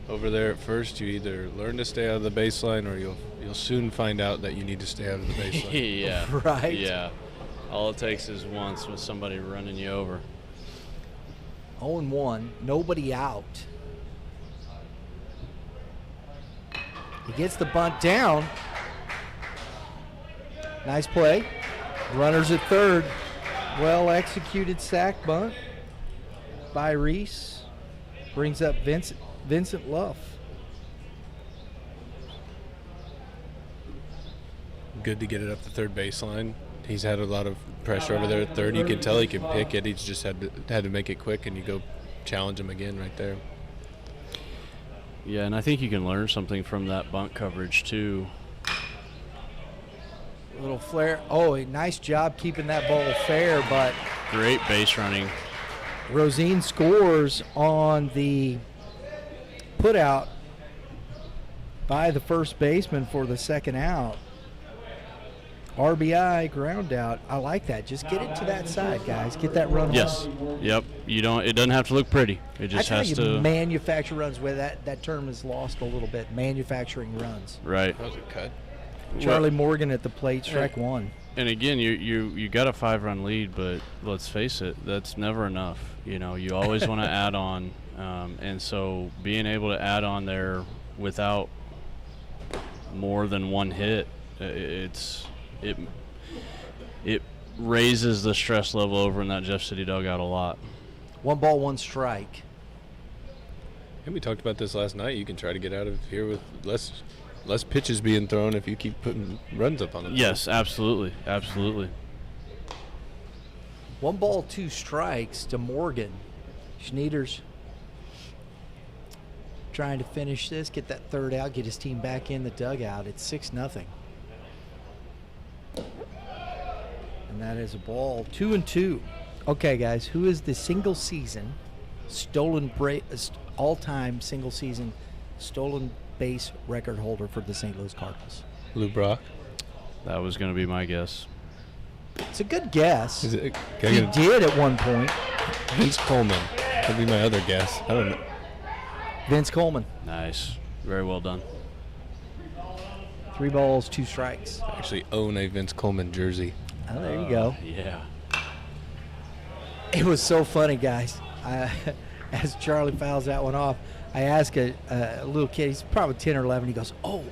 over there at first, you either learn to stay out of the baseline, or you'll soon find out that you need to stay out of the baseline. Yeah. Right? Yeah. All it takes is once with somebody running you over. 0-1, nobody out. He gets the bunt down. Nice play. Runners at third. Well executed sack bunt by Reese. Brings up Vincent Luff. Good to get it up the third baseline. He's had a lot of pressure over there at third. You can tell he can pick it. He's just had to make it quick, and you go challenge him again right there. Yeah, and I think you can learn something from that bunt coverage too. A little flare. Oh, a nice job keeping that ball fair, but Great base running. Rosine scores on the putout by the first baseman for the second out. RBI, ground out. I like that. Just get it to that side, guys. Get that run. Yes. home. Yep. It doesn't have to look pretty. It just That's has how you to. manufacture runs. Where that term is lost a little bit. Manufacturing runs. Right. That was a cut. Charlie Morgan at the plate, strike one. And again, you got a 5-run lead, but let's face it, that's never enough. You always want to add on, and so being able to add on there without more than one hit, it raises the stress level over in that Jeff City dugout a lot. 1 ball, 1 strike. And we talked about this last night. You can try to get out of here with less pitches being thrown if you keep putting runs up on the board. Yes, absolutely. 1 ball, 2 strikes to Morgan. Schneiders trying to finish this, get that third out, get his team back in the dugout. It's 6-0. And that is a ball. 2-2. Okay, guys, who is the single season all-time single season stolen base record holder for the St. Louis Cardinals? Lou Brock. That was going to be my guess. It's a good guess. Is it? He did at one point. Vince Coleman. That'd be my other guess. I don't know. Vince Coleman. Nice. Very well done. 3 balls, 2 strikes. I actually own a Vince Coleman jersey. Oh, there you go. Yeah. It was so funny, guys. As Charlie fouls that one off, I asked a little kid, he's probably 10 or 11, he goes, oh,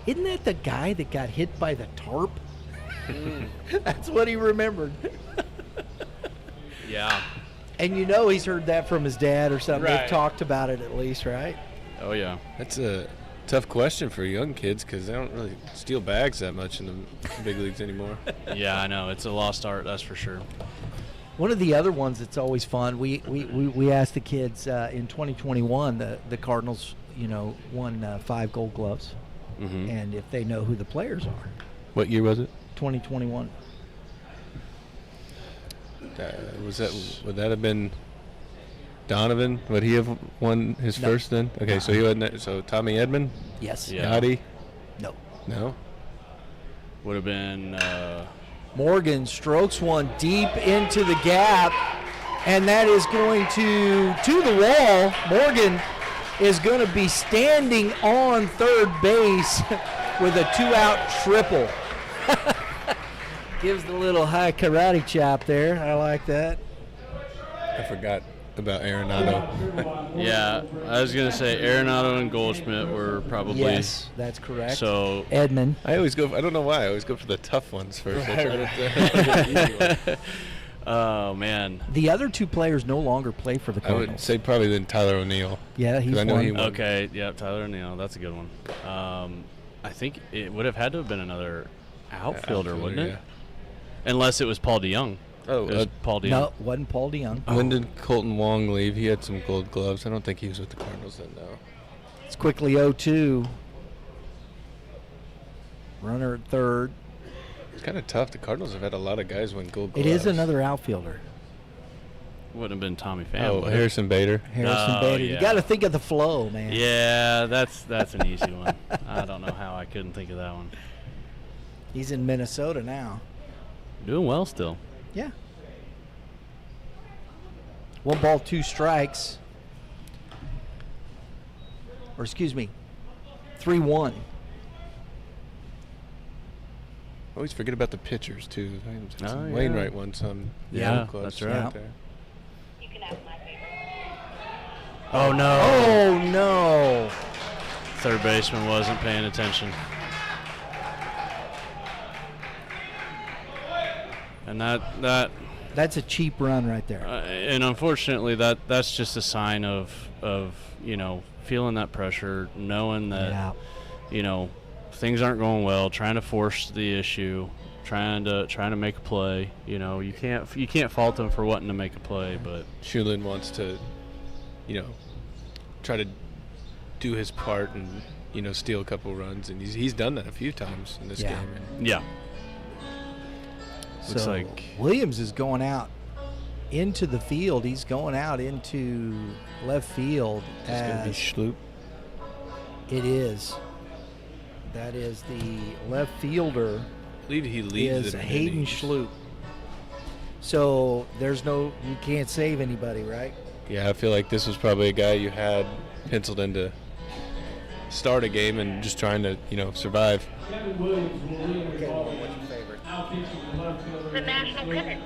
isn't that the guy that got hit by the tarp? That's what he remembered. Yeah. And he's heard that from his dad or something. Right. They've talked about it at least, right? Oh, yeah. That's a tough question for young kids because they don't really steal bags that much in the big leagues anymore. Yeah, I know. It's a lost art, that's for sure. One of the other ones that's always fun, we asked the kids in 2021, the Cardinals, won 5 Gold Gloves, Mm-hmm. and if they know who the players are. What year was it? 2021. Would that have been Donovan, would he have won his first then? Okay, so he wasn't. So Tommy Edmond, Yes. Yeah. Gotti, No. no. Would have been Morgan strokes one deep into the gap, and that is going to the wall. Morgan is going to be standing on third base with a 2-out triple. Gives the little high karate chop there. I like that. I forgot about Arenado. yeah. I was gonna say Arenado and Goldschmidt were probably Yes, that's correct. so. Edmund. I always go. I don't know why. I always go for the tough ones first. Oh man. The other two players no longer play for the I Cardinals. would say probably then Tyler O'Neill. Yeah, he's I know one. he won. Okay. Yeah. Tyler O'Neill. That's a good one. I think it would have had to have been another outfielder, wouldn't it? Yeah. Unless it was Paul DeYoung. Oh, It was Paul DeYoung. No, wasn't Paul DeYoung. when did Colton Wong leave? He had some gold gloves. I don't think he was with the Cardinals then, though. It's quickly 0-2. Runner at third. It's kind of tough. The Cardinals have had a lot of guys win gold It gloves. is another outfielder. Wouldn't have been Tommy Pham. Oh, would it? Harrison Bader. Harrison Oh, Bader. yeah. You got to think of the flow, man. Yeah, that's an easy one. I don't know how I couldn't think of that one. He's in Minnesota now. Doing well still. Yeah. 1 ball, 2 strikes. Or excuse me, 3-1. Always forget about the pitchers, too. Oh, yeah. Wainwright won some. Yeah, gold gloves that's right. there. You can have my favorite. Oh no. Oh, no. Third baseman wasn't paying attention. And That's a cheap run right there. and unfortunately that's just a sign of feeling that pressure, knowing that Yeah. things aren't going well, trying to force the issue, trying to make a play. You can't fault them for wanting to make a play, but Shulin wants to, try to do his part and, steal a couple runs. And he's done that a few times in this Yeah. game. And yeah. Looks So like Williams is going out into the field. He's going out into left field. it's going to be As Schloop. it is. That is the left fielder. I believe he leads Is it in Hayden innings. Schloop. So you can't save anybody, right? Yeah, I feel like this was probably a guy you had penciled in to start a game and just trying to, survive. Kevin Williams will lead the ball. What's your favorite? Out pitching the left fielder. The national pennant.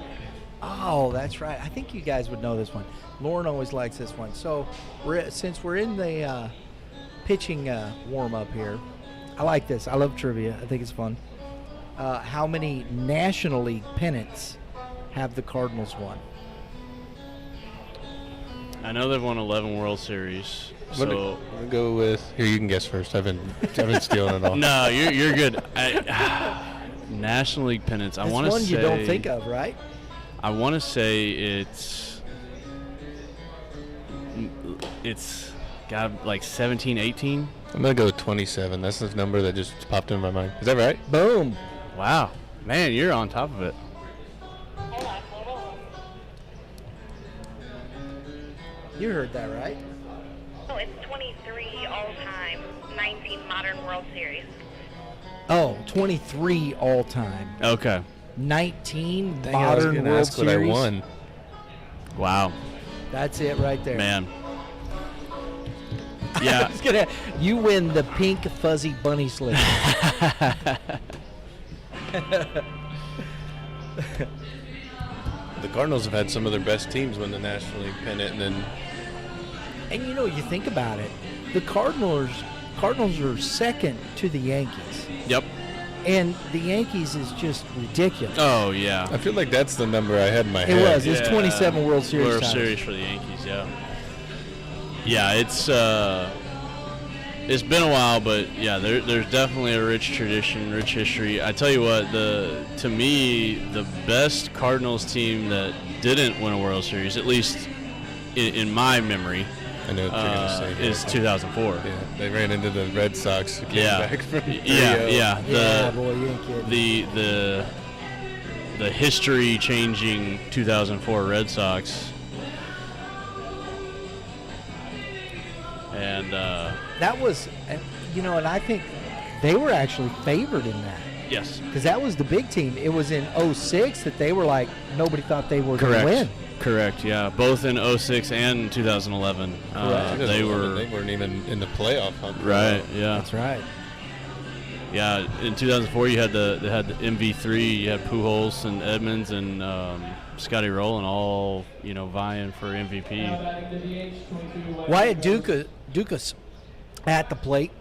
Oh, that's right. I think you guys would know this one. Lauren always likes this one. So since we're in the pitching warm-up here, I like this. I love trivia. I think it's fun. How many National League pennants have the Cardinals won? I know they've won 11 World Series. I'm So gonna go with here. You can guess first. I've been stealing it all. no, you're good. National League pennants. I That's want to one say you don't think of, right? I want to say it's got like 17, 18. I'm gonna go with 27. That's the number that just popped in my mind. Is that right? Boom. Wow, man, you're on top of it. Hold on, hold on. You heard that, right? Oh, it's 23 all-time, 19 modern World Series. Oh, 23 all-time. Okay. 19 Dang, I was modern gonna World ask what Series. I won. Wow, That's it right there. man. I Yeah. was gonna, you win the pink fuzzy bunny slipper. The Cardinals have had some of their best teams win the National League pennant, and then And you think about it, the Cardinals are second to the Yankees. Yep. And the Yankees is just ridiculous. Oh yeah. I feel like that's the number I had in my It head. was. It's 27 World Series World titles. Series for the Yankees. Yeah. Yeah, it's been a while, but yeah, there's definitely a rich tradition, rich history. I tell you what, to me, the best Cardinals team that didn't win a World Series, at least in my memory, I know what you're gonna say. is 2004. Yeah, they ran into the Red Sox. Who came Yeah. back from 3-0. Yeah. Yeah, boy, you ain't kidding. The history-changing 2004 Red Sox. And That was, and I think they were actually favored in that. yes, Because that was the big team. It was in 06 that they were like, nobody thought they were going to win. Correct, yeah. Both in 06 and 2011. They weren't even in the playoff hunt. Right, yeah. That's right. Yeah, in 2004 you had the MV3, you had Pujols and Edmonds and Scotty Rowland all, vying for MVP. Wyatt Dukas at the plate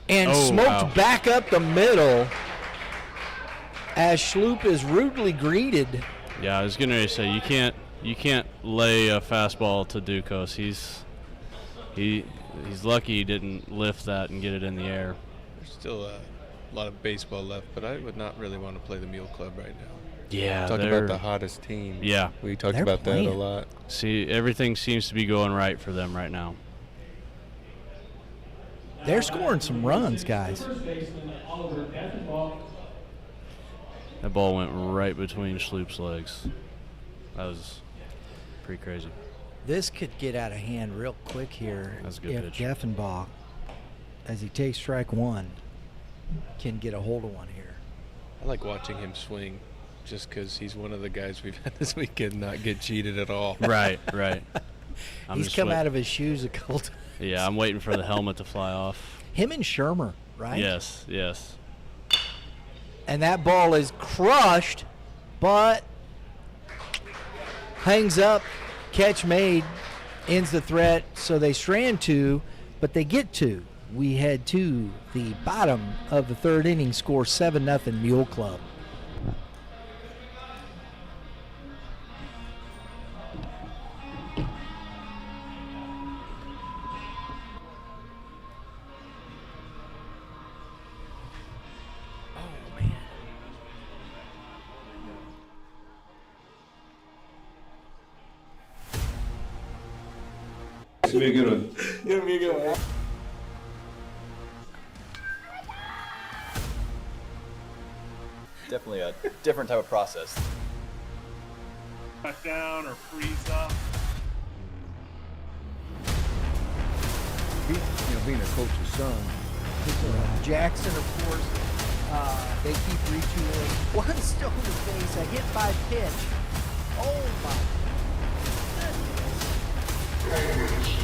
and Oh, smoked wow. back up the middle as Schloop is rudely greeted. Yeah, I was getting ready to say you can't lay a fastball to Ducos. He's lucky he didn't lift that and get it in the air. There's still a lot of baseball left, but I would not really want to play the Mule Club right now. Yeah, Talk about the hottest team. Yeah, we talked They're about playing. that a lot. See, everything seems to be going right for them right now. They're scoring some runs, guys. That ball went right between Schloop's legs. That was pretty crazy. This could get out of hand real quick here. That's a good if pitch. Jeffenbach, as he takes strike one, can get a hold of one here. I like watching him swing just because he's one of the guys we've had this weekend not get cheated at all. Right. He's come out of his shoes a couple times. Yeah, I'm waiting for the helmet to fly off. Him and Shermer, right? Yes. And that ball is crushed, but hangs up, catch made, ends the threat. So they strand two, but they get two. We head to the bottom of the third inning, score 7-0 Mule Club. It's gonna be a good one. Gonna be a good one. Definitely a different type of process. Cut down or freeze up. Being a coach's son. Jackson, of course, they keep retooling. One stone to face, a hit by pitch. Oh my goodness.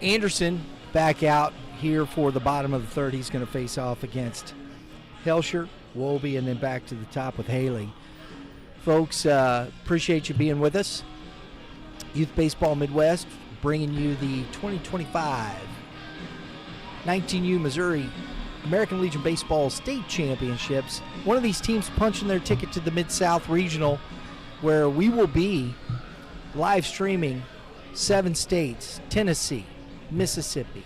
Anderson back out here for the bottom of the third. He's going to face off against Helsher, Wolby, and then back to the top with Haley. Folks, appreciate you being with us. Youth Baseball Midwest bringing you the 2025 19U Missouri American Legion Baseball State Championships. One of these teams punching their ticket to the Mid-South Regional, where we will be live streaming 7 states: Tennessee, Mississippi,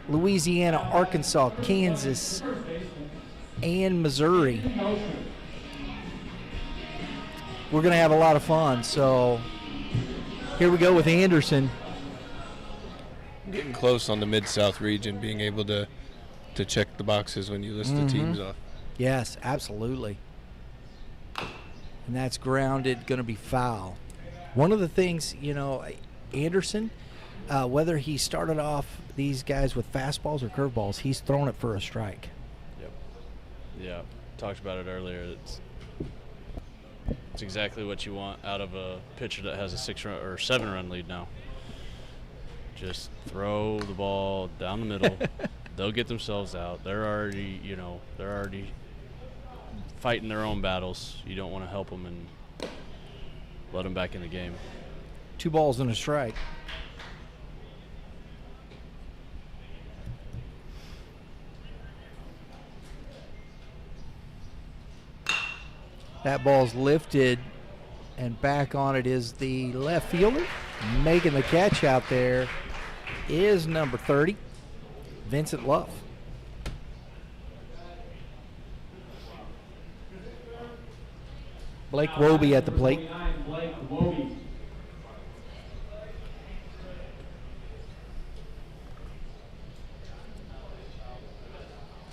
Louisiana, Arkansas, Kansas, and Missouri. We're going to have a lot of fun. So here we go with Anderson. Getting close on the Mid-South region, being able to check the boxes when you list the teams off. Yes, absolutely. And that's grounded, going to be foul. One of the things, Anderson, whether he started off these guys with fastballs or curveballs, he's thrown it for a strike. Yep. Yeah. Talked about it earlier. It's exactly what you want out of a pitcher that has a 6-run or 7-run lead now. Just throw the ball down the middle. They'll get themselves out. They're already fighting their own battles. You don't want to help them and let them back in the game. 2 balls and a strike. That ball's lifted, and back on it is the left fielder. Making the catch out there is number 30, Vincent Luff. Blake Wobie at the plate. Blake Wobie.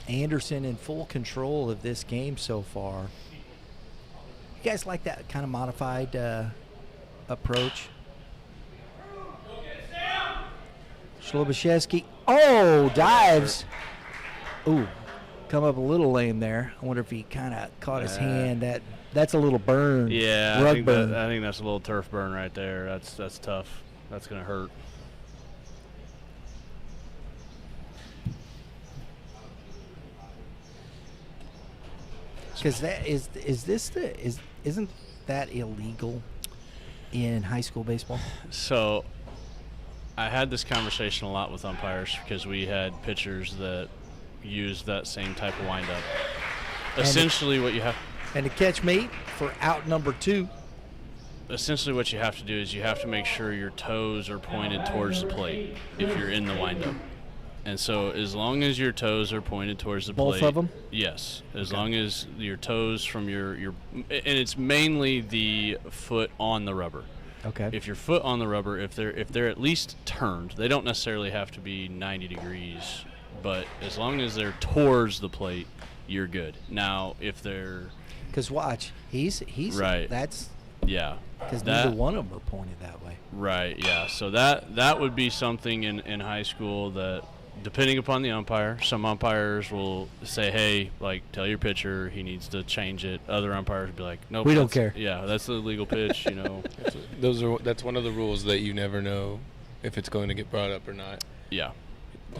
Anderson in full control of this game so far. You guys like that kind of modified approach? Slobashevsky. Oh, dives. Ooh, come up a little lame there. I wonder if he kind of caught his hand. That's a little burn. Yeah, rug burn. I think that's a little turf burn right there. That's tough. That's gonna hurt. Because isn't that illegal in high school baseball? So I had this conversation a lot with umpires because we had pitchers that used that same type of windup. Essentially, what you have. And to catch meat for out number 2. Essentially, what you have to do is you have to make sure your toes are pointed towards the plate if you're in the windup. And so as long as your toes are pointed towards the plate. Both of them? Yes. As long as your toes from your and it's mainly the foot on the rubber. Okay. If your foot on the rubber, if they're at least turned, they don't necessarily have to be 90 degrees, but as long as they're towards the plate, you're good. Now, if they're Because watch, he's right. That's yeah. because neither one of them are pointed that way. Right, yeah. So that would be something in high school that, depending upon the umpire, some umpires will say, hey, like, tell your pitcher he needs to change it. Other umpires will be like, nope. We don't care. Yeah, that's the legal pitch, you know. That's one of the rules that you never know if it's going to get brought up or not. Yeah.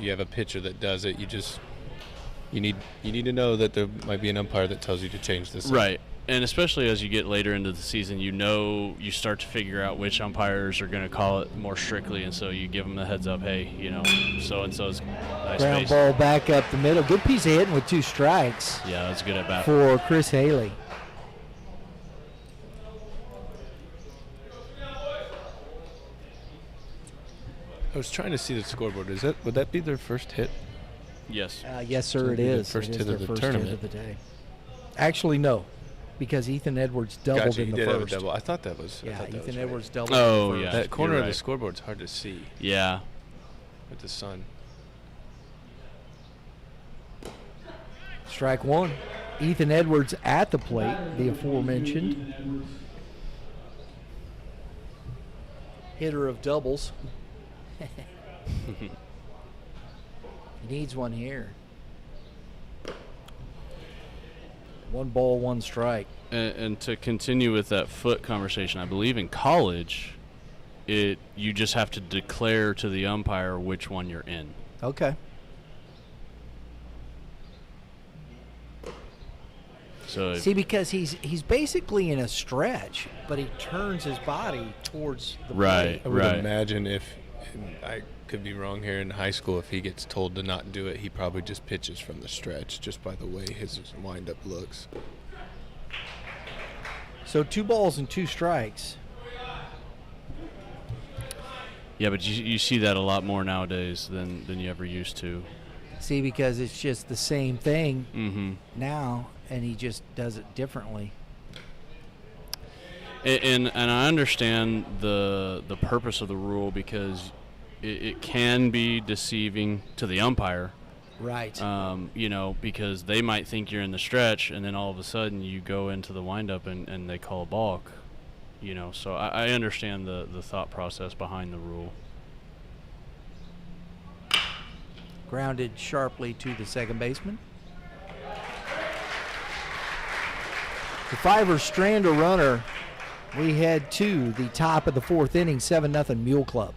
You have a pitcher that does it, you need to know that there might be an umpire that tells you to change this. Right. And especially as you get later into the season, you start to figure out which umpires are going to call it more strictly, and so you give them the heads up, hey, so-and-so's nice Ground base. ball back up the middle. Good piece of hitting with 2 strikes Yeah, that's good at bat. for Chris Haley. I was trying to see the scoreboard. Would that be their first hit? Yes. Yes, sir, So it it'd be the is. first It is hit their of the first tournament. hit of the day. Actually, no, because Ethan Edwards doubled Gotcha, in he the did have a first. double. I thought that was. Yeah, I thought that Ethan was right. Edwards doubled Oh, in the yeah. first. That corner You're of the right. scoreboard's hard to see Yeah. with the sun. Strike 1. Ethan Edwards at the plate, the aforementioned hitter of doubles. He needs one here. 1 ball, 1 strike. And to continue with that foot conversation, I believe in college, you just have to declare to the umpire which one you're in. Okay. So See, because he's basically in a stretch, but he turns his body towards the Right. plate. I would imagine if, and I could be wrong here, in high school, if he gets told to not do it, he probably just pitches from the stretch just by the way his windup looks. So 2 balls and 2 strikes. yeah, but you see that a lot more nowadays than you ever used to. See, because it's just the same thing Mm-hmm. now, and he just does it differently. And I understand the purpose of the rule because it can be deceiving to the umpire. Right. Because they might think you're in the stretch, and then all of a sudden you go into the windup and they call a balk. So I understand the thought process behind the rule. Grounded sharply to the second baseman. The Fivers strand a runner. We head to the top of the 4th inning, 7-0 Mule Club.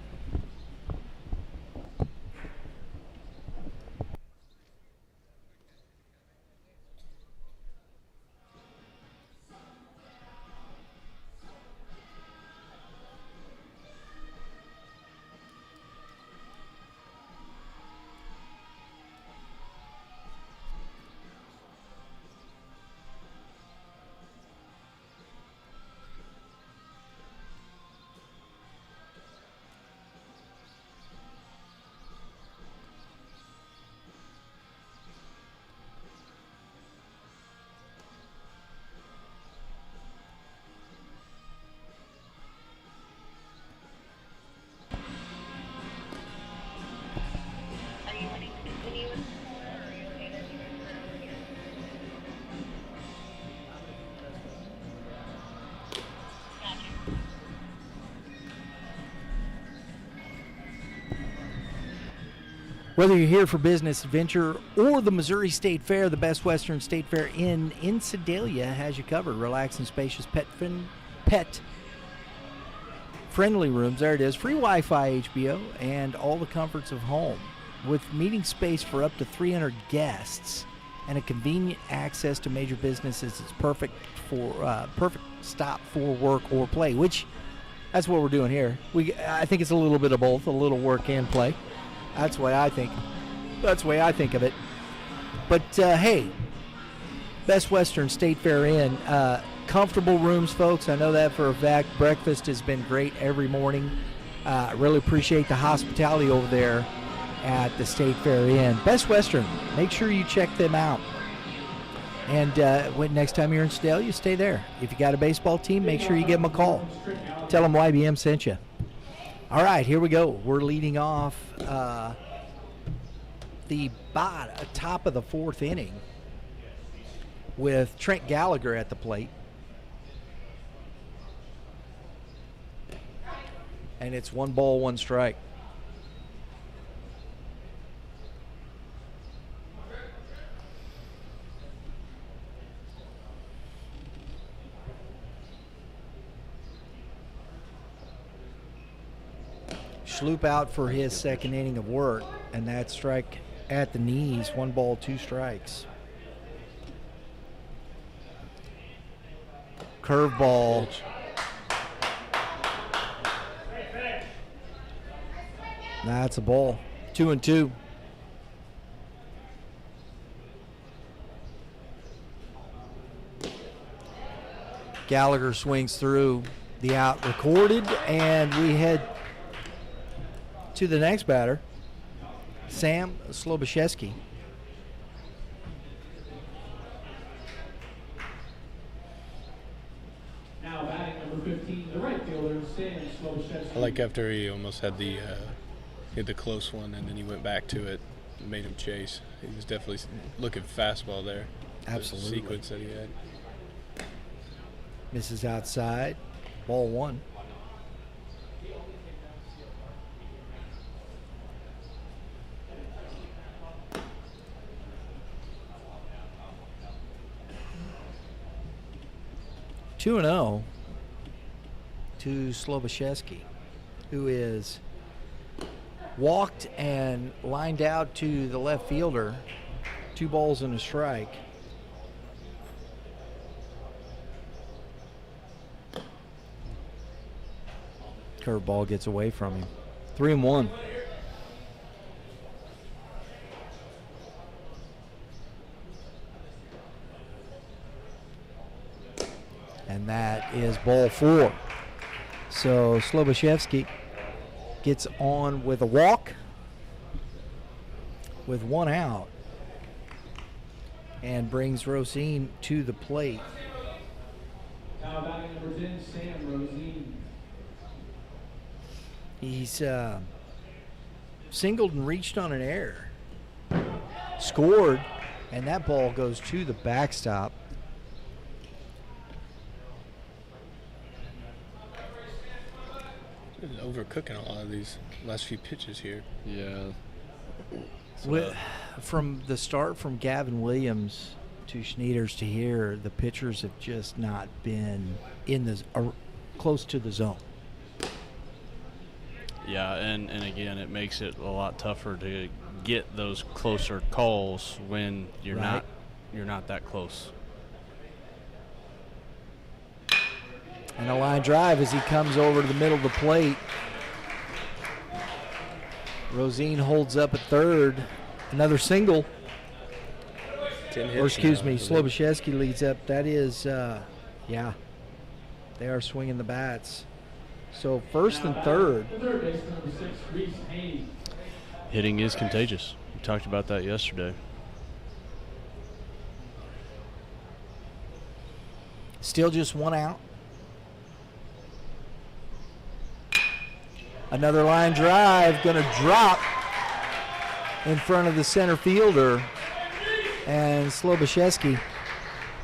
Whether you're here for business adventure or the Missouri State Fair, the Best Western State Fair in Sedalia has you covered. Relaxed and spacious pet friendly rooms. There it is. Free Wi-Fi, HBO, and all the comforts of home. With meeting space for up to 300 guests and a convenient access to major businesses, it's perfect stop for work or play, which that's what we're doing here. I think it's a little bit of both, a little work and play. That's the way I think. That's the way I think of it. But hey, Best Western State Fair Inn, comfortable rooms, folks. I know that for a fact. Breakfast has been great every morning. Really appreciate the hospitality over there at the State Fair Inn. Best Western, make sure you check them out. And next time you're in Sedalia, stay there. If you got a baseball team, make sure you give them a call. Tell them YBM sent you. All right, here we go. We're leading off the top of the fourth inning with Trent Gallagher at the plate. And it's 1 ball, 1 strike. Schloop out for his second inning of work, and that strike at the knees. 1 ball, 2 strikes. Curveball. That's a ball. 2-2. Gallagher swings through, the out recorded, and we head to the next batter, Sam Slobaszewski. Now batting number 15, the right fielder, Sam Slobaszewski. I like after he almost had the close one, and then he went back to it and made him chase. He was definitely looking fastball there. Absolutely. The sequence that he had. Misses outside, ball 1. Two and 0 to Slobaszewski, who is walked and lined out to the left fielder. 2 balls and a strike. Curveball gets away from him. 3-1. And that is ball 4. So Slobaszewski gets on with a walk with 1 out and brings Rosine to the plate. Now batting number 10, Sam Rosine. He's singled and reached on an error. Scored, and that ball goes to the backstop. Overcooking a lot of these last few pitches here. Yeah. From the start from Gavin Williams to Schneiders to here, the pitchers have just not been close to the zone. Yeah, and again, it makes it a lot tougher to get those closer calls when you're Right. not that close. And a line drive as he comes over to the middle of the plate. Rosine holds up at third. Another single. 10 hits Or excuse now, me, I believe. Slobaszewski leads up. That is, yeah, they are swinging the bats. So first and third. The third base number 6, Reese Haney. Hitting is contagious. We talked about that yesterday. Still just 1 out. Another line drive, going to drop in front of the center fielder. And Slobaszewski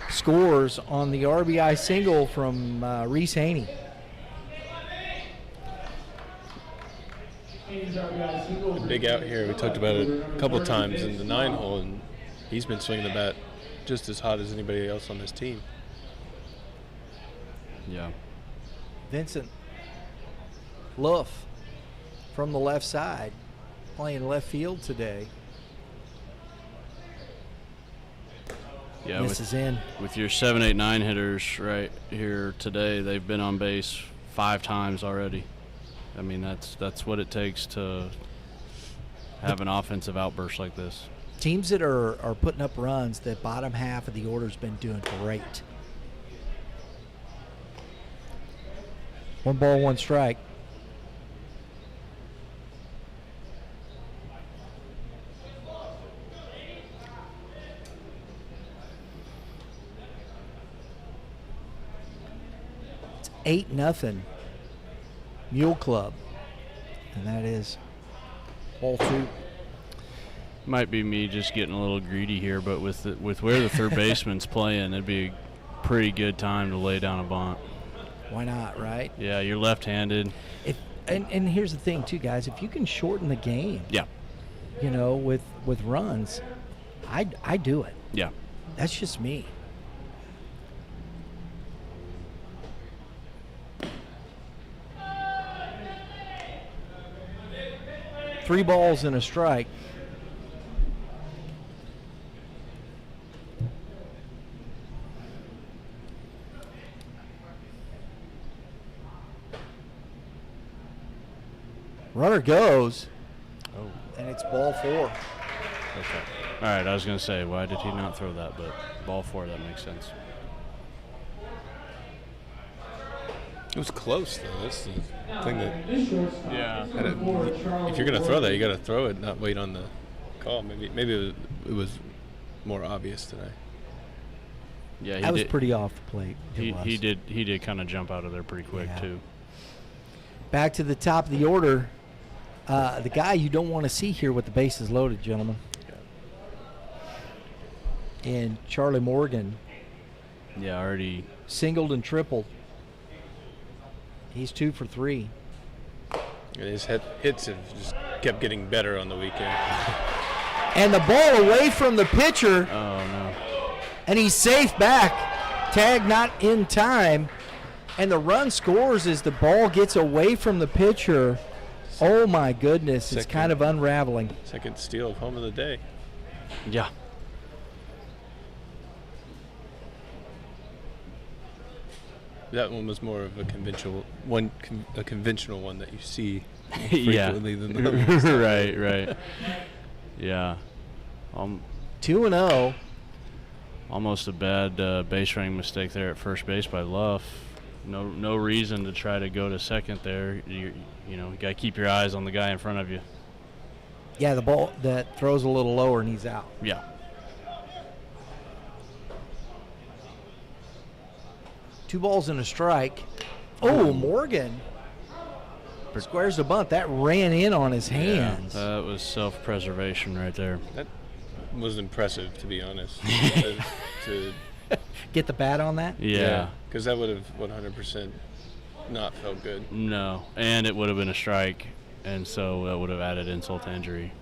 scores on the RBI single from Reese Haney. The big out here, we talked about it a couple times in the 9-hole, and he's been swinging the bat just as hot as anybody else on this team. Yeah. Vincent Luff from the left side, playing left field today. Yeah, Misses in. with your 7, 8, 9 hitters right here today, they've been on base 5 times already. I mean, that's what it takes to have an offensive outburst like this. Teams that are putting up runs, the bottom half of the order's been doing great. 1 ball, 1 strike. It's 8-0 Mule Club, and that is ball 2. Might be me just getting a little greedy here, but with where the third baseman's playing, it'd be a pretty good time to lay down a bunt. Why not, right? Yeah, you're left-handed. And here's the thing, too, guys. If you can shorten the game, Yeah. you know, with runs, I do it. Yeah. That's just me. Three balls and a strike. Runner goes, and it's ball 4. Okay. All right, I was going to say, why did he not throw that? But ball 4, that makes sense. It was close, though. That's the thing that. Yeah. If you're gonna throw that, you gotta throw it, not wait on the call. Maybe it was more obvious today. Yeah, That was pretty off the plate. He did kind of jump out of there pretty quick too. Back to the top of the order. The guy you don't want to see here with the bases loaded, gentlemen. And Charlie Morgan. Yeah, already singled and tripled. He's 2 for 3. And his hits have just kept getting better on the weekend. And the ball away from the pitcher. Oh, no. And he's safe back. Tag not in time. And the run scores as the ball gets away from the pitcher. Oh, my goodness. It's kind of unraveling. Second steal of home of the day. Yeah. That one was more of a conventional one that you see Yeah. frequently than the others. right. Yeah. 2-0. Almost a bad base running mistake there at first base by Luff. No reason to try to go to second there. You got to keep your eyes on the guy in front of you. Yeah, the ball that throws a little lower and he's out. Yeah. 2 balls and a strike. Oh, Morgan squares the bunt. That ran in on his hands. Yeah, that was self-preservation right there. That was impressive, to be honest. to Get the bat on that? Yeah. Because that would have 100% not felt good. No, and it would have been a strike, and so that would have added insult to injury.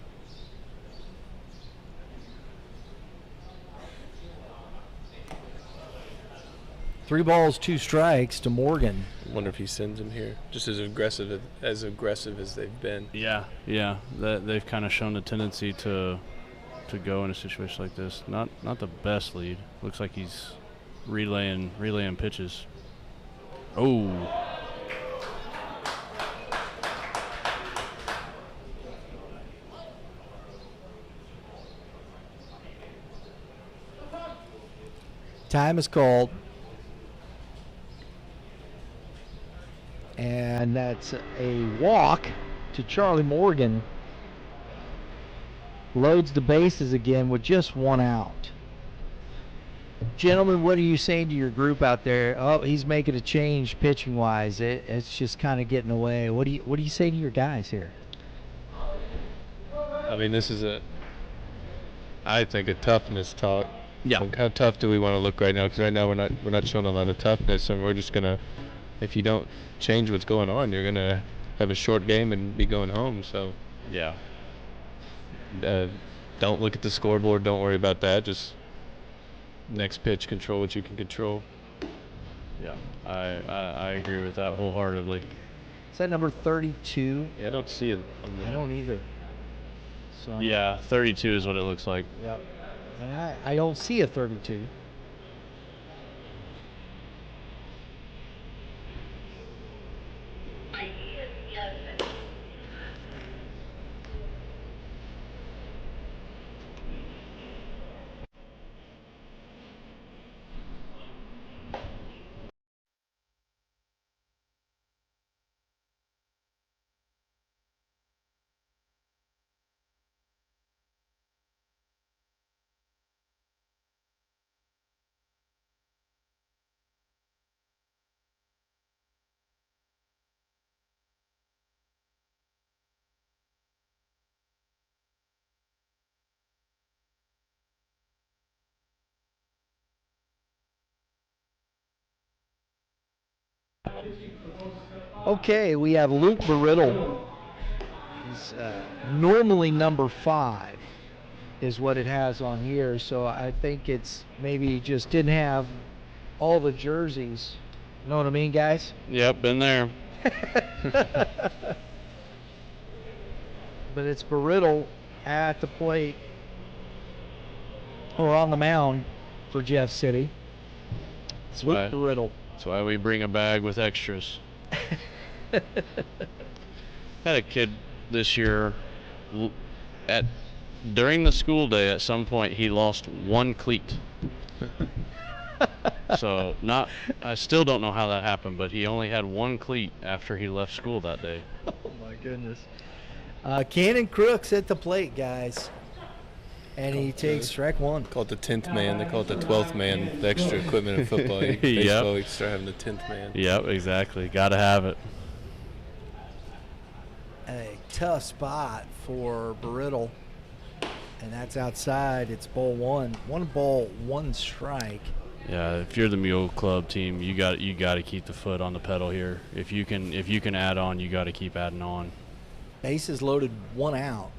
Three balls, 2 strikes to Morgan. I wonder if he sends him here. Just as aggressive as they've been. Yeah. They've kind of shown a tendency to go in a situation like this. Not the best lead. Looks like he's relaying pitches. Oh. Time is called. And that's a walk to Charlie Morgan. Loads the bases again with just 1 out. Gentlemen, what are you saying to your group out there? Oh, he's making a change pitching wise. It's just kind of getting away. What do you say to your guys here? I mean, this is I think a toughness talk. Yeah. Like, how tough do we want to look right now? Because right now we're not showing a lot of toughness, and we're just gonna, if you don't change what's going on, you're gonna have a short game and be going home. So Yeah. don't look at the scoreboard. Don't worry about that. Just next pitch, control what you can control. Yeah. I agree with that wholeheartedly. Is that number 32? Yeah, I don't see it. I don't either. So Yeah, 32 is what it looks like. Yep. And I don't see a 32. Okay, we have Luke Brittle. He's normally number 5 is what it has on here, so I think it's maybe just didn't have all the jerseys. You know what I mean, guys? Yep, been there. But it's Brittle at the plate or on the mound for Jeff City. It's Luke Brittle. That's why we bring a bag with extras. Had a kid this year during the school day. At some point, he lost one cleat. So I still don't know how that happened, but he only had one cleat after he left school that day. Oh my goodness. Cannon Crooks at the plate, guys. And he takes strike one. Call it the 10th man. They call it the 12th man. The extra equipment in football. Baseball, you start having the 10th man. Yep, exactly. Got to have it. A tough spot for Brittle. And that's outside. It's ball one. 1 ball, 1 strike. Yeah, if you're the Mule Club team, you got to keep the foot on the pedal here. If you can add on, you got to keep adding on. Bases loaded, 1 out.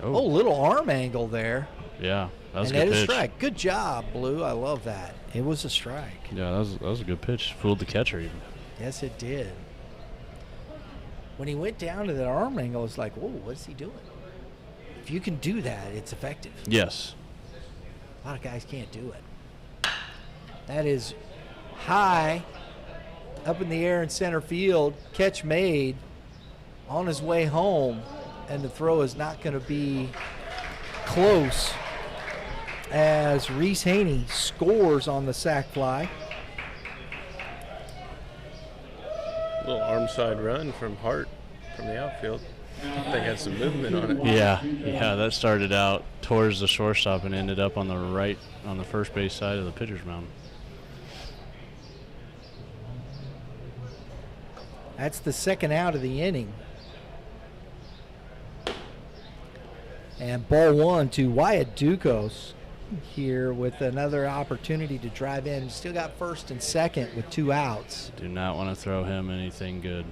Oh, little arm angle there. Yeah, that was and a good that is pitch. strike. Good job, Blue. I love that. It was a strike. Yeah, that was a good pitch. Fooled the catcher even. Yes, it did. When he went down to that arm angle, it's like, whoa, what's he doing? If you can do that, it's effective. Yes. A lot of guys can't do it. That is high, up in the air in center field. Catch made on his way home, and the throw is not going to be close as Reese Haney scores on the sac fly. Little arm side run from Hart from the outfield. They had some movement on it. Yeah, that started out towards the shortstop and ended up on the first base side of the pitcher's mound. That's the second out of the inning. And ball 1 to Wyatt Ducos here with another opportunity to drive in. Still got first and second with 2 outs. Do not want to throw him anything good.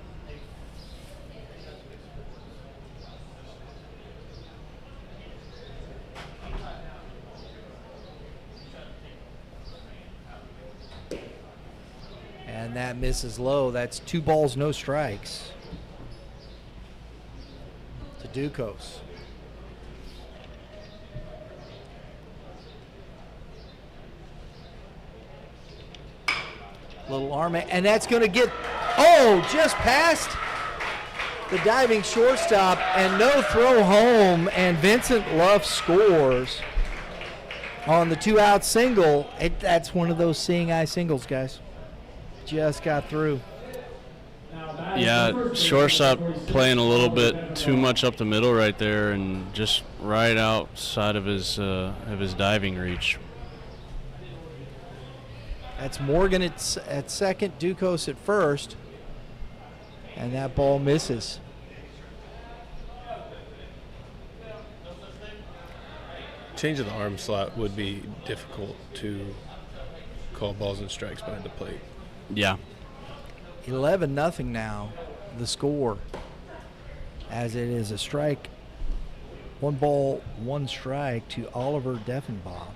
And that misses low. That's 2 balls, no strikes to Ducos. Little arm, and that's going to get, just past the diving shortstop, and no throw home, and Vincent Luff scores on the 2-out single. That's one of those seeing eye singles, guys. Just got through. Yeah, shortstop playing a little bit too much up the middle right there, and just right outside of his diving reach. That's Morgan at second, Ducos at first, and that ball misses. Change of the arm slot would be difficult to call balls and strikes behind the plate. Yeah. 11-0 now, the score, as it is a strike, 1 ball, 1 strike to Oliver Deffenbaugh.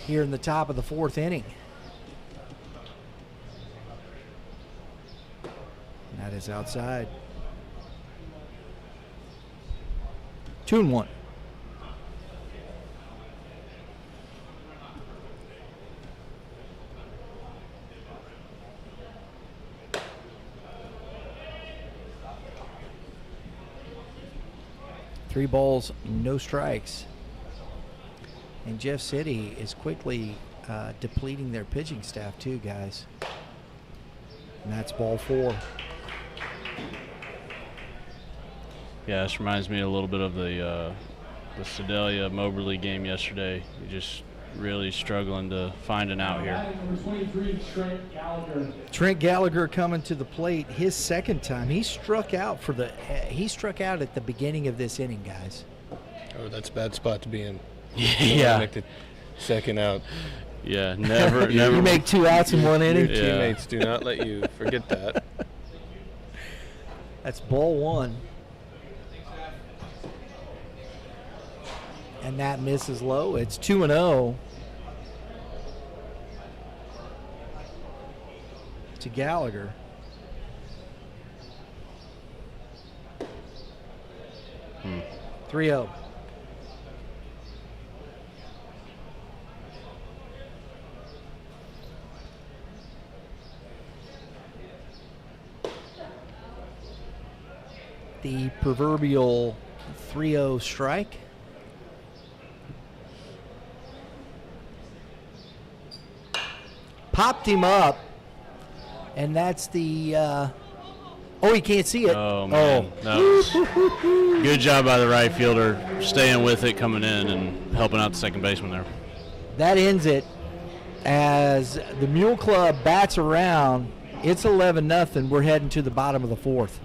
Here in the top of the 4th inning. And that is outside. 2-1. Three balls, no strikes. And Jeff City is quickly depleting their pitching staff too, guys. And that's ball 4. Yeah, this reminds me a little bit of the Sedalia Moberly game yesterday. You're just really struggling to find an out here. Number 23, Trent Gallagher. Trent Gallagher coming to the plate his 2nd time. He struck out at the beginning of this inning, guys. Oh, that's a bad spot to be in. Yeah. Make the 2nd out. Yeah, never. You make 2 outs in 1 inning. Your teammates do not let you forget that. That's ball 1. And that misses low. It's 2-0 to Gallagher. Hmm. 3-0. The proverbial 3-0 strike. Popped him up, and that's the he can't see it. Oh, man. That was good job by the right fielder, staying with it, coming in, and helping out the second baseman there. That ends it as the Mule Club bats around. It's 11-0. We're heading to the bottom of the 4th.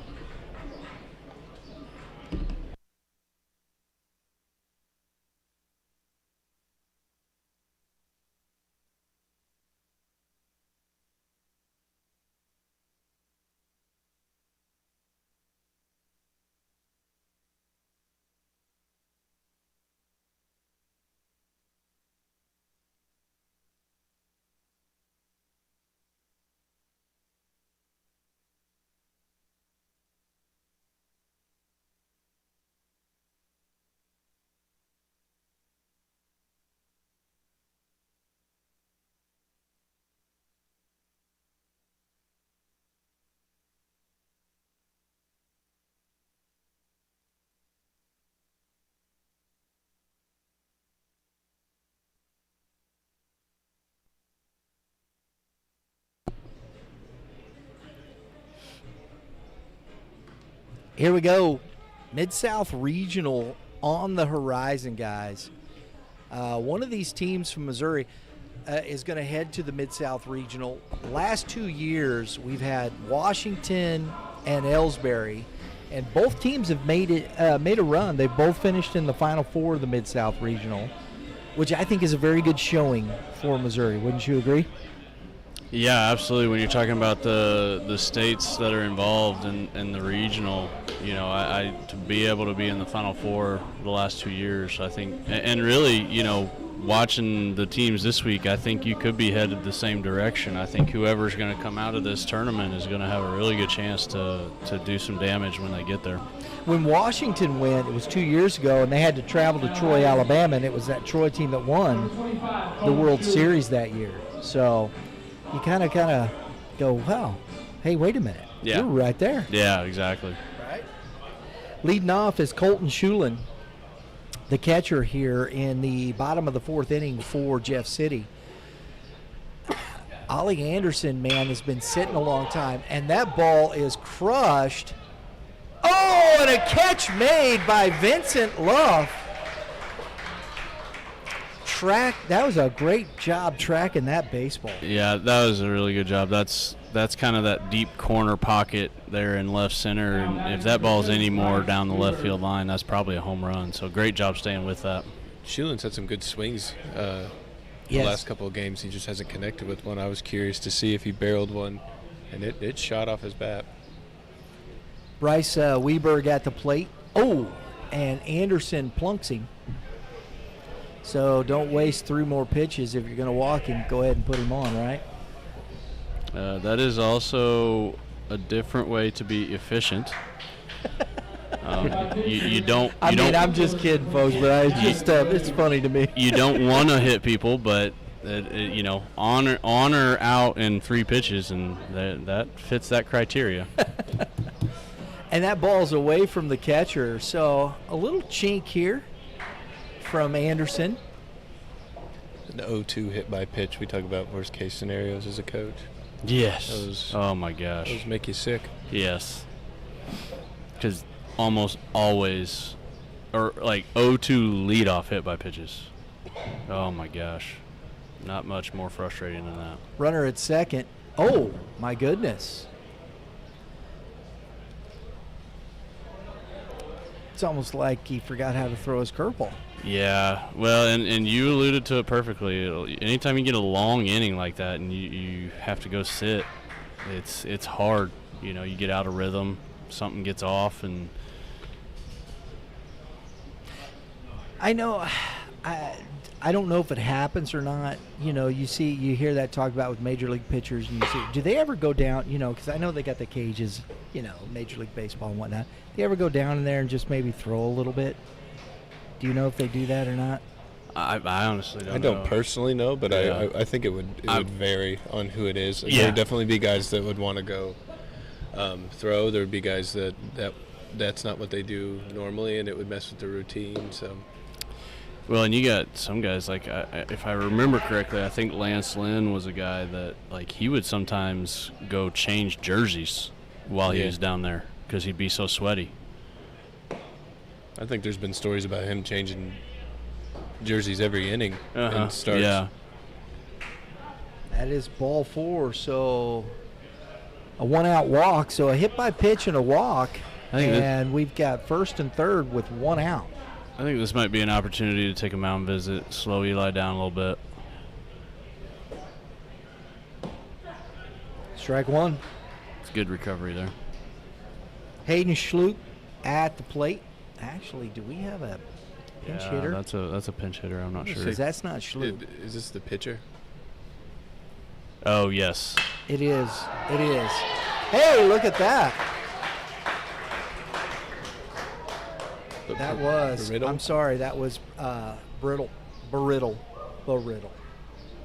Here we go. Mid-South Regional on the horizon, guys. One of these teams from Missouri is going to head to the Mid-South Regional. Last 2 years, we've had Washington and Ellsbury, and both teams have made a run. They've both finished in the Final Four of the Mid-South Regional, which I think is a very good showing for Missouri. Wouldn't you agree? Yeah, absolutely. When you're talking about the states that are involved in the regional, you know, I to be able to be in the Final Four the last 2 years, I think, and really, you know, watching the teams this week, I think you could be headed the same direction. I think whoever's going to come out of this tournament is going to have a really good chance to do some damage when they get there. When Washington went, it was 2 years ago, and they had to travel to Troy, Alabama, and it was that Troy team that won the World Series that year. So you kind of go, wow, hey, wait a minute. Yeah. You're right there. Yeah, exactly. Right. Leading off is Colton Schulin, the catcher here in the bottom of the 4th inning for Jeff City. Ollie Anderson, man, has been sitting a long time, and that ball is crushed. Oh, and a catch made by Vincent Luff. That was a great job tracking that baseball. Yeah, that was a really good job. That's kind of that deep corner pocket there in left center, and if that ball's any more down the left field line, that's probably a home run. So great job staying with that. Schulin's had some good swings Yes. The last couple of games, he just hasn't connected with one. I was curious to see if he barreled one, and it shot off his bat. Bryce Weberg at the plate. Oh, and Anderson plunks him. So don't waste 3 more pitches. If you're going to walk him, go ahead and put him on, right? That is also a different way to be efficient. You don't. I'm just kidding, folks, but it's funny to me. You don't want to hit people, but on or out in 3 pitches, and that fits that criteria. And that ball's away from the catcher, so a little chink here from Anderson. The 0-2 hit by pitch. We talk about worst case scenarios as a coach. Yes. Oh my gosh. Those make you sick. Yes. Because almost always, or like 0-2 leadoff hit by pitches. Oh my gosh. Not much more frustrating than that. Runner at second. Oh my goodness. It's almost like he forgot how to throw his curveball. Yeah, well, and you alluded to it perfectly. Anytime you get a long inning like that and you have to go sit, it's hard. You get out of rhythm, something gets off, and I know, I don't know if it happens or not. You hear that talked about with major league pitchers, and you see, do they ever go down? Because I know they got the cages, Major League Baseball and whatnot. Do they ever go down in there and just maybe throw a little bit? Do you know if they do that or not? I honestly don't know. I don't personally know, but yeah. I think it would vary on who it is. Yeah. There would definitely be guys that would want to go throw. There would be guys that's not what they do normally, and it would mess with the routine. So. Well, and you got some guys, like, if I remember correctly, I think Lance Lynn was a guy that, like, he would sometimes go change jerseys while he was down there because he'd be so sweaty. I think there's been stories about him changing jerseys every inning and starts. Yeah. That is ball 4, so a 1-out walk. So a hit by pitch and a walk, and we've got first and third with 1 out. I think this might be an opportunity to take a mound visit, slow Eli down a little bit. Strike 1. It's good recovery there. Hayden Schlup at the plate. Actually, do we have a pinch hitter? That's a pinch hitter. I'm not sure. Because that's not Schlup. Is this the pitcher? Oh, yes. It is. It is. Hey, look at that. That was, I'm sorry, that was Brittle. Luke Brittle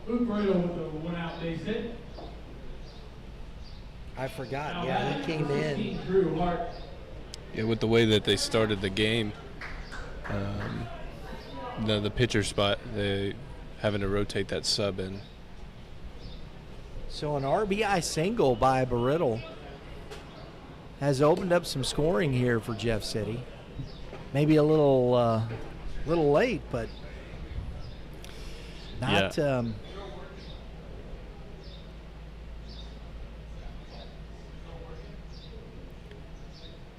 with the 1-out base hit. I forgot. Yeah, he came in. Drew Hart. Yeah, with the way that they started the game, the pitcher spot, they having to rotate that sub in. So an RBI single by Brittle has opened up some scoring here for Jeff City. Maybe a little late, but not. Yeah.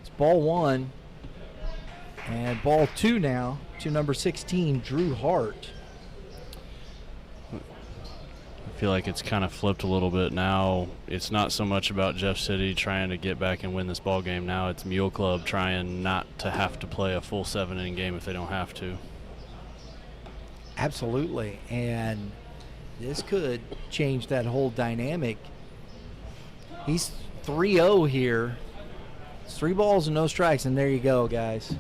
It's ball 1 and ball 2 now to number 16, Drew Hart. I feel like it's kind of flipped a little bit now. It's not so much about Jeff City trying to get back and win this ball game. Now it's Mule Club trying not to have to play a full 7-inning game if they don't have to. Absolutely, and this could change that whole dynamic. He's 3-0 here. It's 3 balls and no strikes, and there you go, guys.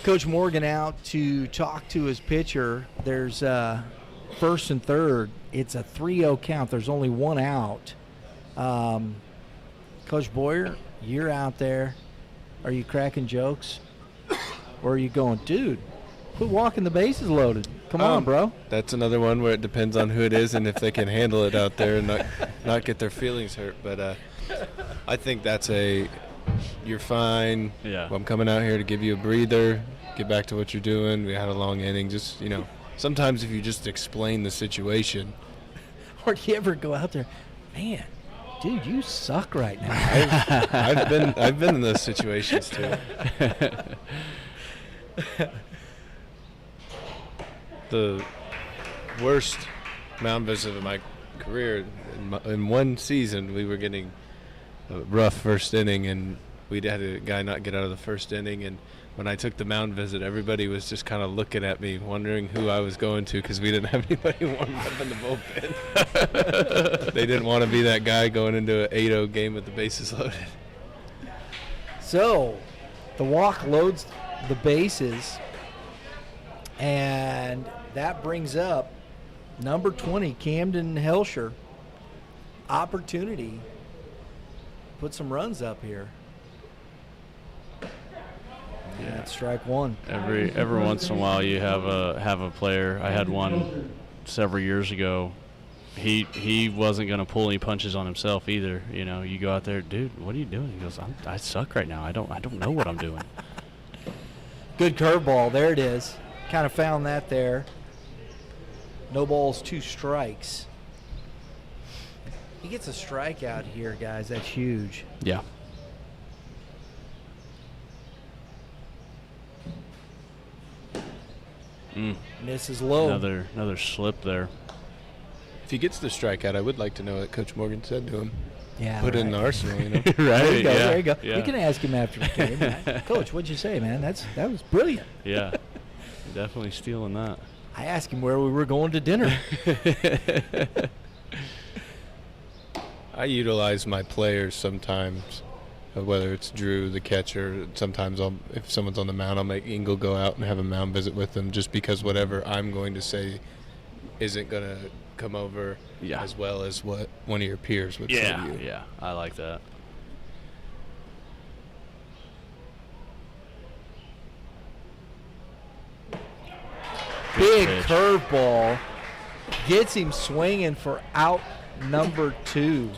Coach Morgan out to talk to his pitcher. There's first and third. It's a 3-0 count. There's only 1 out. Coach Boyer, you're out there. Are you cracking jokes? Or are you going, dude, quit walking the bases loaded. Come on, bro. That's another one where it depends on who it is and if they can handle it out there and not get their feelings hurt. But I think that's you're fine. Yeah. I'm coming out here to give you a breather, get back to what you're doing. We had a long inning. Just, sometimes if you just explain the situation. Or do you ever go out there, man, dude, you suck right now. I've been in those situations too. the worst mound visit of my career. In one season, we were getting a rough first inning, and we'd had a guy not get out of the first inning. And when I took the mound visit, everybody was just kind of looking at me, wondering who I was going to, because we didn't have anybody warmed up in the bullpen. They didn't want to be that guy going into an 8-0 game with the bases loaded. So the walk loads the bases, and that brings up number 20, Camden Helsher. Opportunity. Put some runs up here. Yeah, strike one. Every once in a while you have a player. I had one several years ago. He wasn't going to pull any punches on himself either. You know, you go out there, dude, what are you doing? He goes, I suck right now. I don't know what I'm doing. Good curveball. There it is. Kind of found that there. No balls, 2 strikes. He gets a strikeout here, guys. That's huge. Yeah. Misses low. Another slip there. If he gets the strikeout, I would like to know what Coach Morgan said to him. Yeah, Put it in the arsenal, you know. Right. There you go. Yeah, There you go. yeah. You can ask him after the game. Coach, what'd you say, man? That was brilliant. Yeah. Definitely stealing that. I asked him where we were going to dinner. I utilize my players sometimes, whether it's Drew, the catcher. Sometimes if someone's on the mound, I'll make Engel go out and have a mound visit with them, just because whatever I'm going to say isn't going to come over as well as what one of your peers would say to you. Yeah, I like that. Big pitch. curveball. Gets him swinging for out number 2.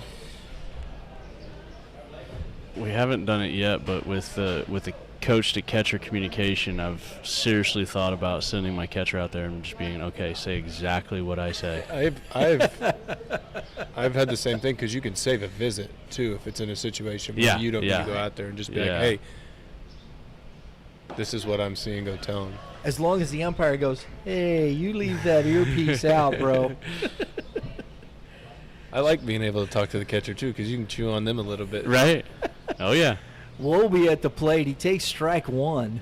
We haven't done it yet, but with the coach to catcher communication, I've seriously thought about sending my catcher out there and just being, okay, say exactly what I say. I've had the same thing, because you can save a visit too if it's in a situation where you don't need to go out there and just be like, hey, this is what I'm seeing, go tell him. As long as the umpire goes, hey, you leave that earpiece out, bro. I like being able to talk to the catcher too, because you can chew on them a little bit. Right. Oh, yeah. Wolby at the plate. He takes strike 1.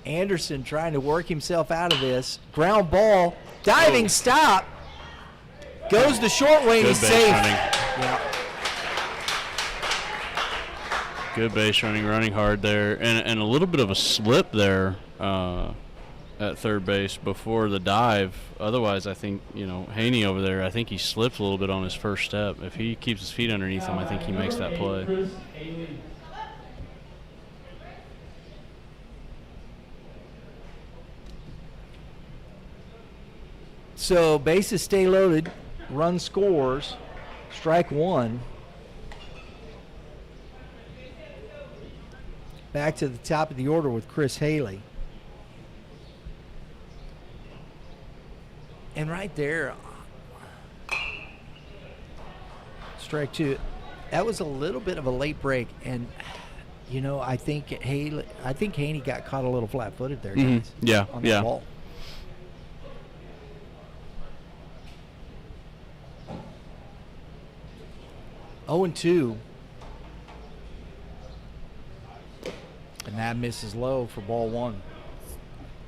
Anderson trying to work himself out of this. Ground ball. Diving stop. Goes the short way and he's base safe. running. Yeah. Good base running hard there. And a little bit of a slip there at third base before the dive. Otherwise, I think, Haney over there, I think he slipped a little bit on his first step. If he keeps his feet underneath him, I think he makes that play. So bases stay loaded. Run scores. Strike 1. Back to the top of the order with Chris Haley. And right there, strike 2. That was a little bit of a late break, and I think Haney got caught a little flat-footed there, guys. Yeah, on that ball. Oh, 0-2. And that misses low for ball 1.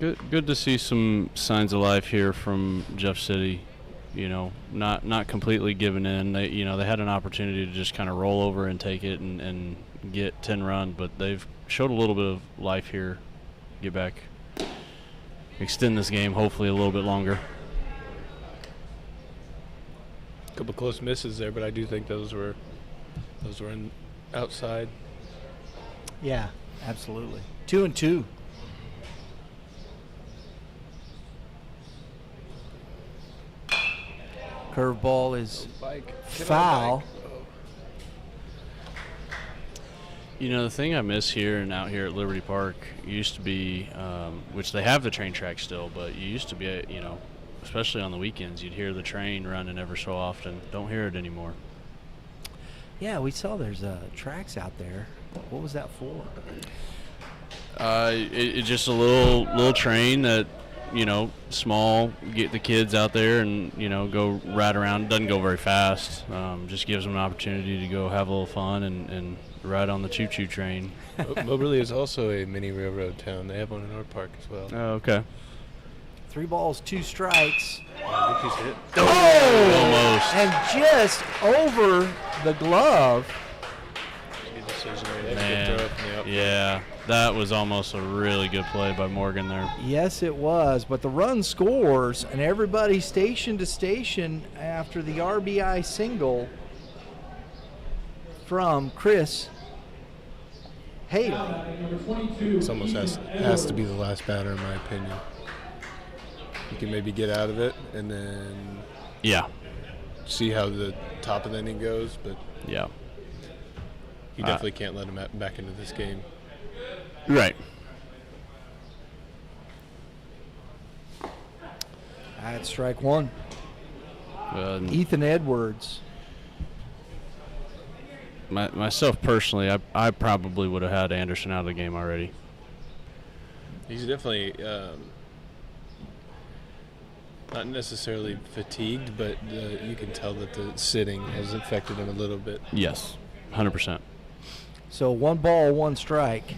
Good to see some signs of life here from Jeff City. Not completely giving in. They had an opportunity to just kind of roll over and take it and get 10 runs, but they've showed a little bit of life here. Get back, extend this game hopefully a little bit longer. A couple close misses there, but I do think those were in outside. Yeah, absolutely. 2-2. Curveball is foul. The thing I miss here and out here at Liberty Park used to be, which they have the train track still, but you used to be, especially on the weekends, you'd hear the train running ever so often. Don't hear it anymore. Yeah, we saw there's tracks out there. What was that for? It's just a little train that small, get the kids out there and, go ride around. Doesn't go very fast. Just gives them an opportunity to go have a little fun and ride on the choo-choo train. Moberly is also a mini railroad town. They have one in our park as well. Oh, okay. 3 balls, 2 strikes. Good piece of hit. Almost. And just over the glove. Good decision there. That's a Man, good throw from the outfield. yeah, that was almost a really good play by Morgan there. Yes, it was. But the run scores, and everybody station to station after the RBI single from Chris Haley. This almost has to be the last batter, in my opinion. You can maybe get out of it and then Yeah, see how the top of the inning goes, but yeah. you definitely can't let him back into this game. Right. That's strike 1. Ethan Edwards. Myself personally, I probably would have had Anderson out of the game already. He's definitely not necessarily fatigued, but you can tell that the sitting has affected him a little bit. Yes, 100%. So 1 ball, 1 strike.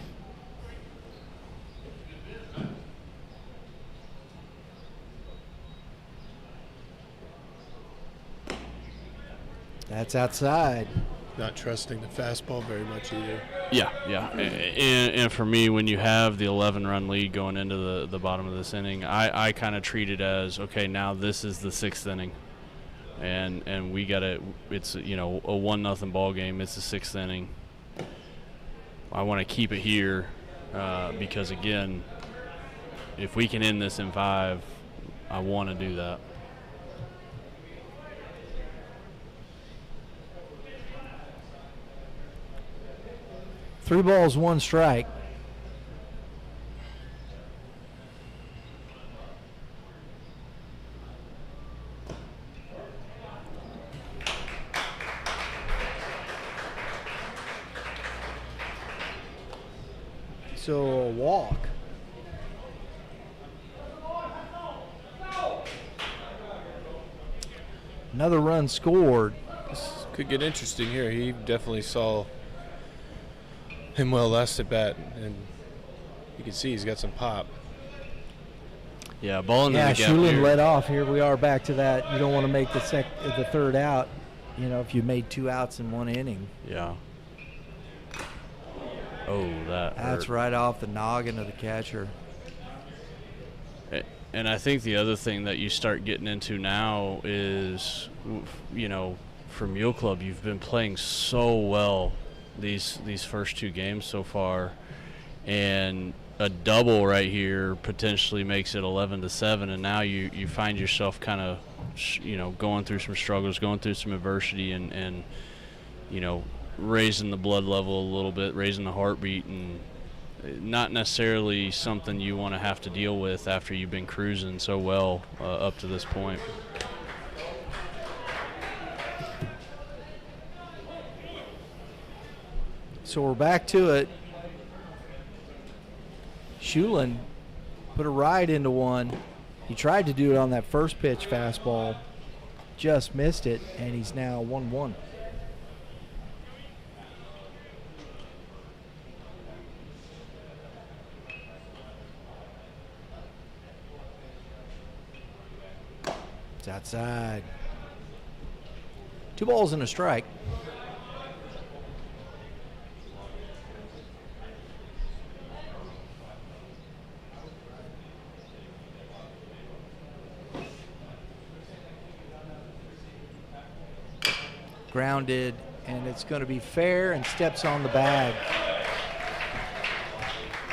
That's outside. Not trusting the fastball very much either. Yeah. And for me, when you have the 11-run lead going into the bottom of this inning, I kind of treat it as, okay, now this is the 6th inning. And we got to, it's, a 1-0 ball game. It's the 6th inning. I want to keep it here because, again, if we can end this in 5, I want to do that. Three balls, 1 strike. So a walk. Another run scored. This could get interesting here. He definitely saw him well last at bat, and you can see he's got some pop. Yeah, ball in the gap Shulin here. led off. Here we are back to that. You don't want to make the 3rd out, if you made 2 outs in 1 inning. Yeah. Oh, That's hurt. right off the noggin of the catcher. And I think the other thing that you start getting into now is, for Mule Club, you've been playing so well these first 2 games so far, and a double right here potentially makes it 11-7, and now you find yourself kind of going through some struggles, going through some adversity, and raising the blood level a little bit, raising the heartbeat, and not necessarily something you want to have to deal with after you've been cruising so well up to this point. So we're back to it. Shulin put a ride into one. He tried to do it on that first pitch fastball, just missed it, and he's now 1-1. It's outside. 2 balls and a strike. Grounded, and it's going to be fair, and steps on the bag.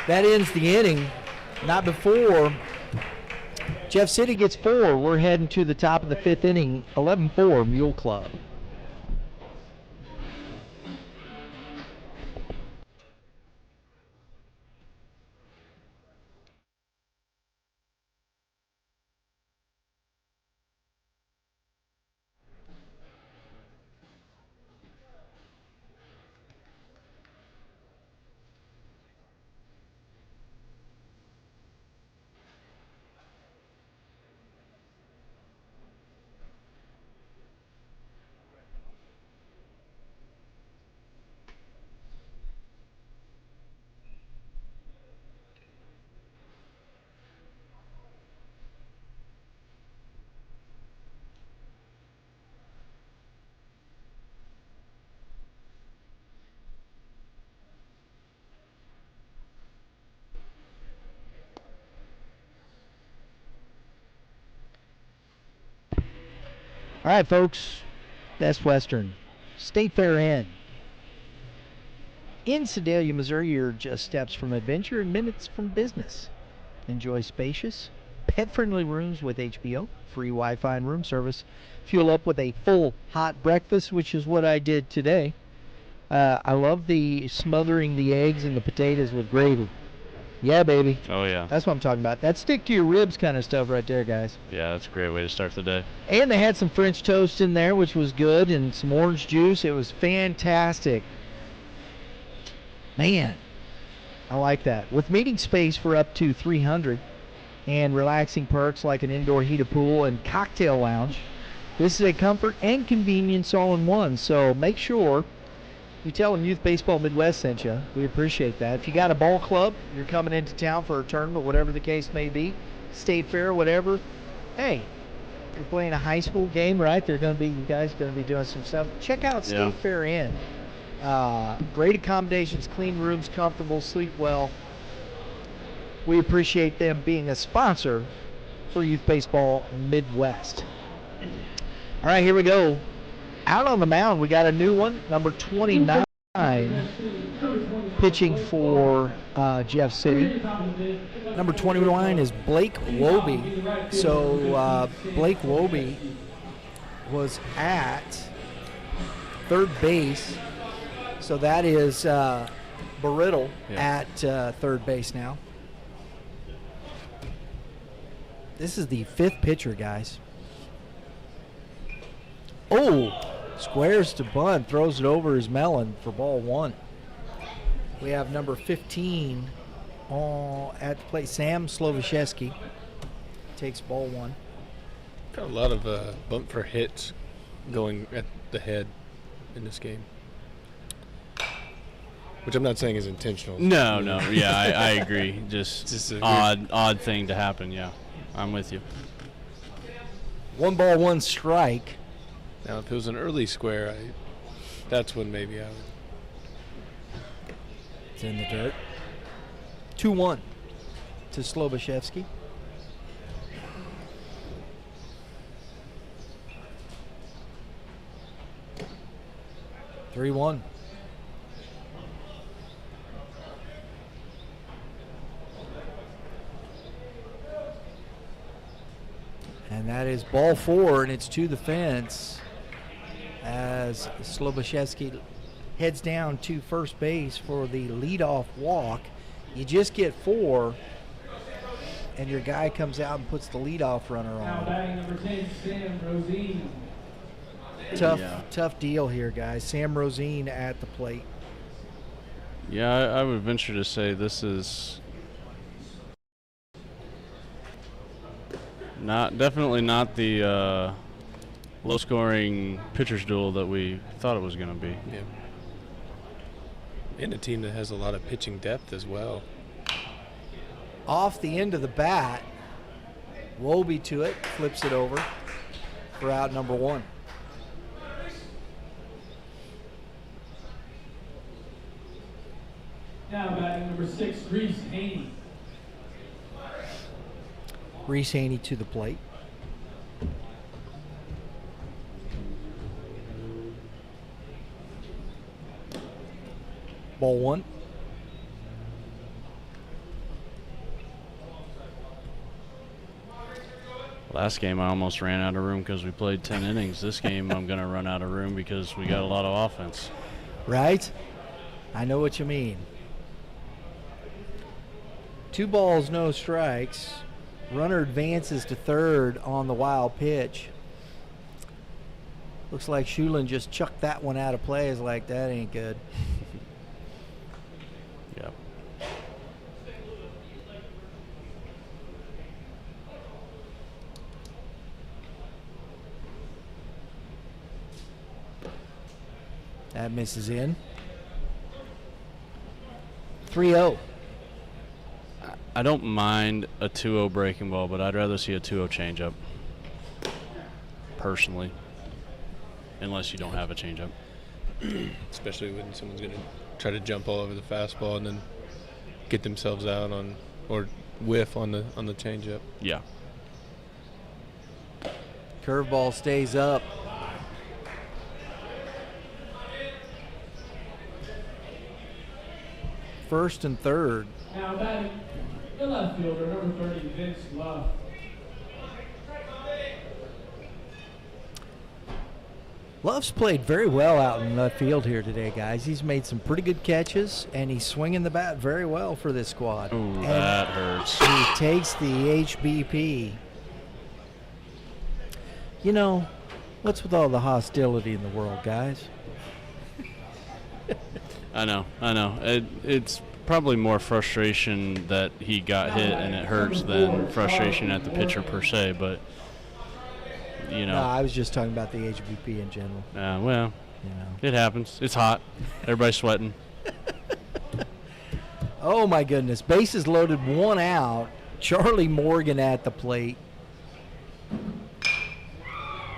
That ends the inning. Not before Jeff City gets 4. We're heading to the top of the 5th inning, 11-4 Mule Club. All right, folks. Best Western. State Fair Inn. In Sedalia, Missouri, you're just steps from adventure and minutes from business. Enjoy spacious, pet-friendly rooms with HBO, free Wi-Fi and room service. Fuel up with a full hot breakfast, which is what I did today. I love the smothering the eggs and the potatoes with gravy. Yeah, baby. Oh, yeah. That's what I'm talking about. That stick to your ribs kind of stuff right there, guys. Yeah, that's a great way to start the day. And they had some French toast in there, which was good, and some orange juice. It was fantastic. Man, I like that. With meeting space for up to 300 and relaxing perks like an indoor heated pool and cocktail lounge, this is a comfort and convenience all in one. So make sure you tell them Youth Baseball Midwest sent you. We appreciate that. If you got a ball club, you're coming into town for a tournament, whatever the case may be, state fair, whatever, hey, you're playing a high school game, right? You guys going to be doing some stuff. Check out State Fair Inn. Great accommodations, clean rooms, comfortable, sleep well. We appreciate them being a sponsor for Youth Baseball Midwest. All right, here we go. Out on the mound, we got a new one, number 29, pitching for Jeff City. Number 29 is Blake Wobe. So Blake Wobe was at third base. So that is Barittle at third base now. This is the fifth pitcher, guys. Oh! Squares to bunt, throws it over his melon for ball one. We have number 15 at the plate, Sam Slovashevsky. Takes ball one. Got a lot of bump for hits going at the head in this game. Which I'm not saying is intentional. No. Yeah, I agree. Just an odd thing to happen, yeah. I'm with you. 1 ball, 1 strike. Now, if it was an early square, that's when maybe I would. It's in the dirt. 2-1 to Slobashevsky. Three-one. And that is ball 4, and it's to the fence as Slobashevsky heads down to first base for the leadoff walk. You just get 4, and your guy comes out and puts the leadoff runner on. Batting number 10, Sam Rosine. Tough deal here, guys. Sam Rosine at the plate. Yeah, I would venture to say this is definitely not the low-scoring pitcher's duel that we thought it was going to be. Yeah. And a team that has a lot of pitching depth as well. Off the end of the bat, Wobe to it, flips it over for out number 1. Now batting number 6, Reese Haney. Reese Haney to the plate. Ball 1. Last game I almost ran out of room because we played 10 innings. This game I'm going to run out of room because we got a lot of offense. Right? I know what you mean. 2 balls, no strikes. Runner advances to third on the wild pitch. Looks like Shulin just chucked that one out of play. Is like, that ain't good. Yep. That misses in. 3-0. I don't mind a 2-0 breaking ball, but I'd rather see a 2-0 changeup. Personally. Unless you don't have a changeup. Especially when someone's going to try to jump all over the fastball and then get themselves out on or whiff on the changeup. Yeah. Curveball stays up. First and third. Now batting, the left fielder, number 30, Vince Love. Love's played very well out in left field here today, guys. He's made some pretty good catches, and he's swinging the bat very well for this squad. Ooh, And that hurts. he takes the HBP. You know, what's with all the hostility in the world, guys? I know. It's probably more frustration that he got hit and it hurts than frustration at the pitcher per se, but, you No, know. I was just talking about the HBP in general. Well, You know. it happens. It's hot. Everybody's sweating. Oh, my goodness. Bases loaded, 1 out. Charlie Morgan at the plate.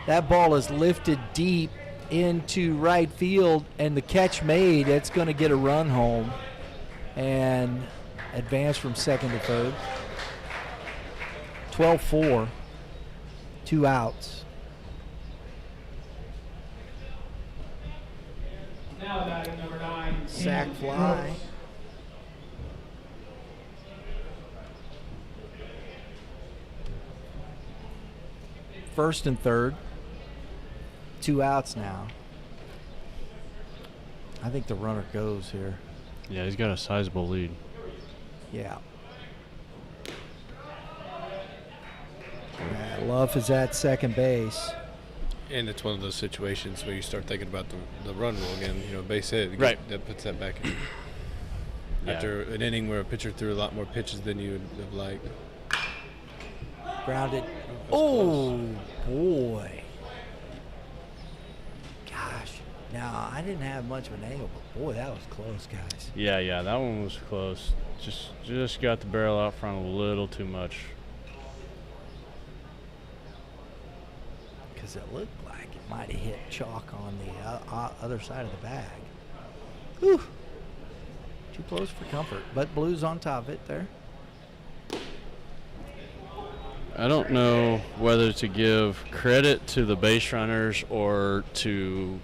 That ball is lifted deep into right field, and the catch made. It's going to get a run home and advance from second to third. 12-4, 2 outs. Now batting, number 9, Sack Ken fly. Brooks. First and third, 2 outs now. I think the runner goes here. Yeah, he's got a sizable lead. Yeah. Love is at second base. And it's one of those situations where you start thinking about the run rule again, base hit. Right. That puts that back in. Yeah. After an inning where a pitcher threw a lot more pitches than you would have liked. Grounded. Oh, boy. Gosh. Now, I didn't have much of an angle, but boy, that was close, guys. Yeah, that one was close. Just got the barrel out front a little too much. Because it looked like it might have hit chalk on the other side of the bag. Whew. Too close for comfort, but Blue's on top of it there. I don't know whether to give credit to the base runners or to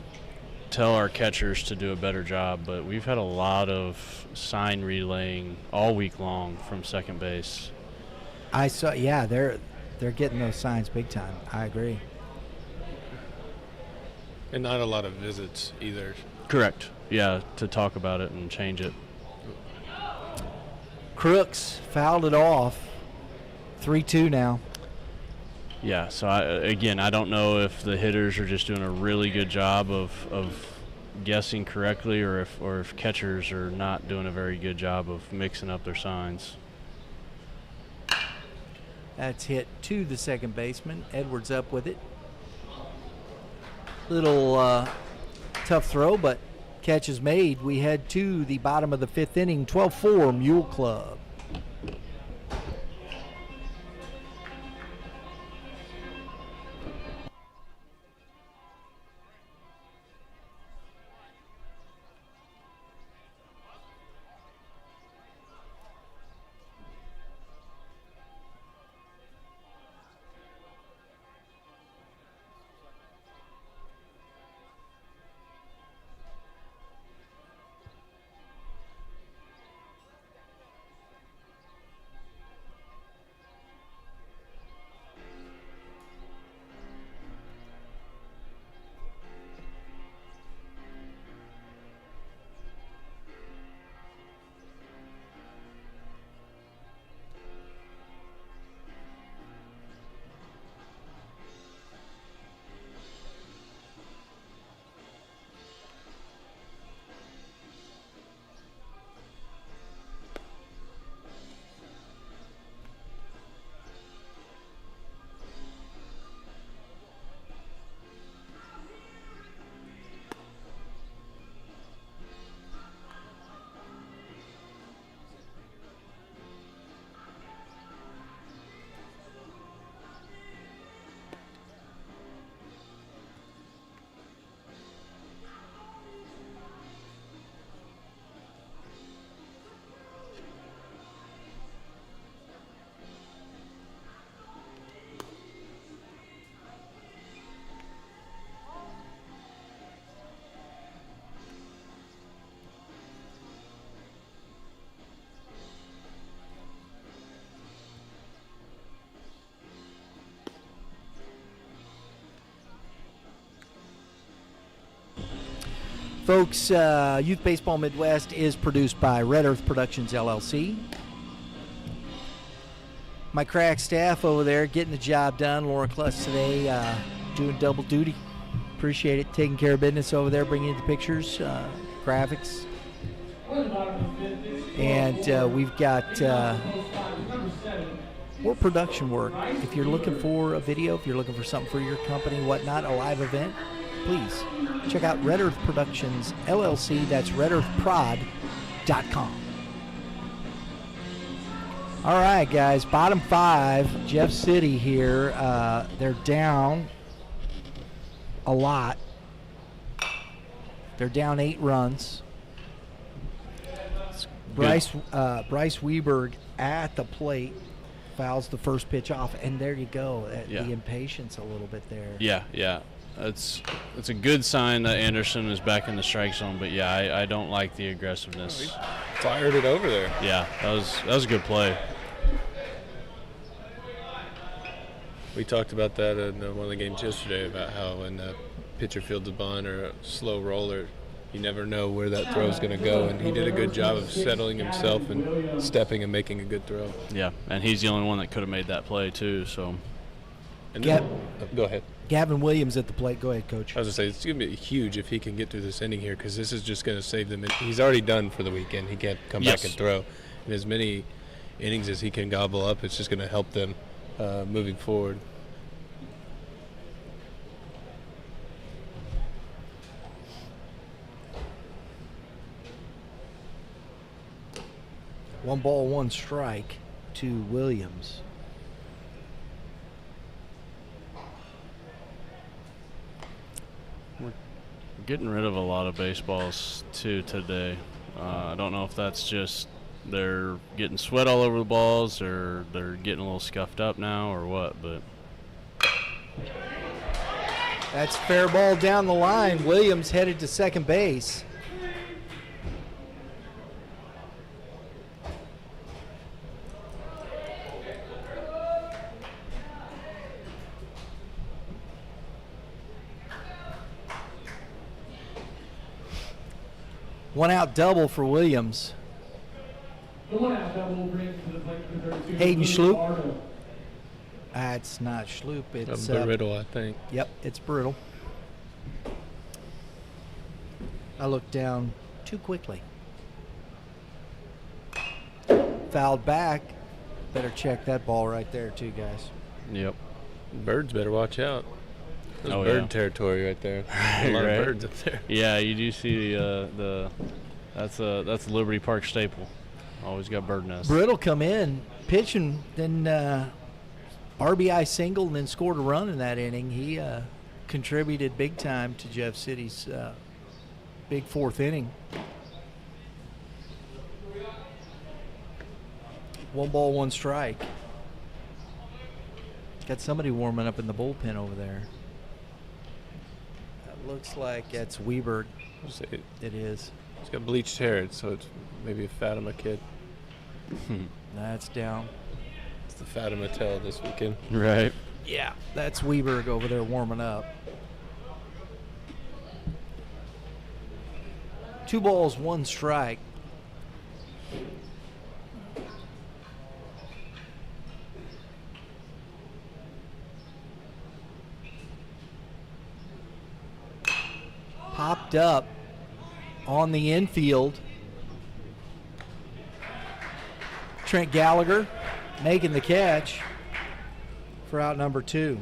tell our catchers to do a better job, but we've had a lot of sign relaying all week long from second base. I saw, yeah, they're getting those signs big time. I agree. And not a lot of visits either. Correct. Yeah, to talk about it and change it. Crooks fouled it off. 3-2 now. Yeah, so I don't know if the hitters are just doing a really good job of guessing correctly or if catchers are not doing a very good job of mixing up their signs. That's hit to the second baseman. Edwards up with it. Little tough throw, but catch is made. We head to the bottom of the 5th inning, 12-4 Mule Club. Folks, Youth Baseball Midwest is produced by Red Earth Productions, LLC. My crack staff over there getting the job done. Laura Klutz today doing double duty. Appreciate it. Taking care of business over there, bringing in the pictures, graphics. And we've got more production work. If you're looking for a video, if you're looking for something for your company, whatnot, a live event, please check out Red Earth Productions, LLC. That's redearthprod.com. All right, guys, bottom 5, Jeff City here. They're down a lot. They're down 8 runs. Bryce Weberg at the plate fouls the first pitch off, and there you go. The impatience a little bit there. Yeah. It's a good sign that Anderson is back in the strike zone, but yeah, I don't like the aggressiveness. Fired it over there. Yeah, that was a good play. We talked about that in one of the games yesterday about how when the pitcher fields a bunt or a slow roller, you never know where that throw is going to go, and he did a good job of settling himself and stepping and making a good throw. Yeah, and he's the only one that could have made that play too. So, and then, go ahead. Gavin Williams at the plate. Go ahead, Coach. I was going to say, it's going to be huge if he can get through this inning here, because this is just going to save them. He's already done for the weekend. He can't come back and throw. And as many innings as he can gobble up, it's just going to help them moving forward. One ball, one strike to Williams. We're getting rid of a lot of baseballs too today. I don't know if that's just they're getting sweat all over the balls or they're getting a little scuffed up now or what, but that's fair ball down the line. Williams headed to second base. One out double for Williams. Hayden Schloop. It's not Schloop. It's Brittle, I think. Yep, it's Brittle. I looked down too quickly. Fouled back. Better check that ball right there too, guys. Yep. Birds better watch out. There's bird territory right there. A lot of birds up there. Yeah, you do see that's a Liberty Park staple. Always got bird nests. Brittle come in pitching, then RBI single, and then scored a run in that inning. He contributed big time to Jeff City's big 4th inning. 1 ball, 1 strike. Got somebody warming up in the bullpen over there. Looks like that's Weberg. It is. He's got bleached hair, so it's maybe a Fatima kid. That's down. It's the Fatima tell this weekend. Right. Yeah, that's Weberg over there warming up. 2 balls, 1 strike. Popped up on the infield. Trent Gallagher making the catch for out number 2.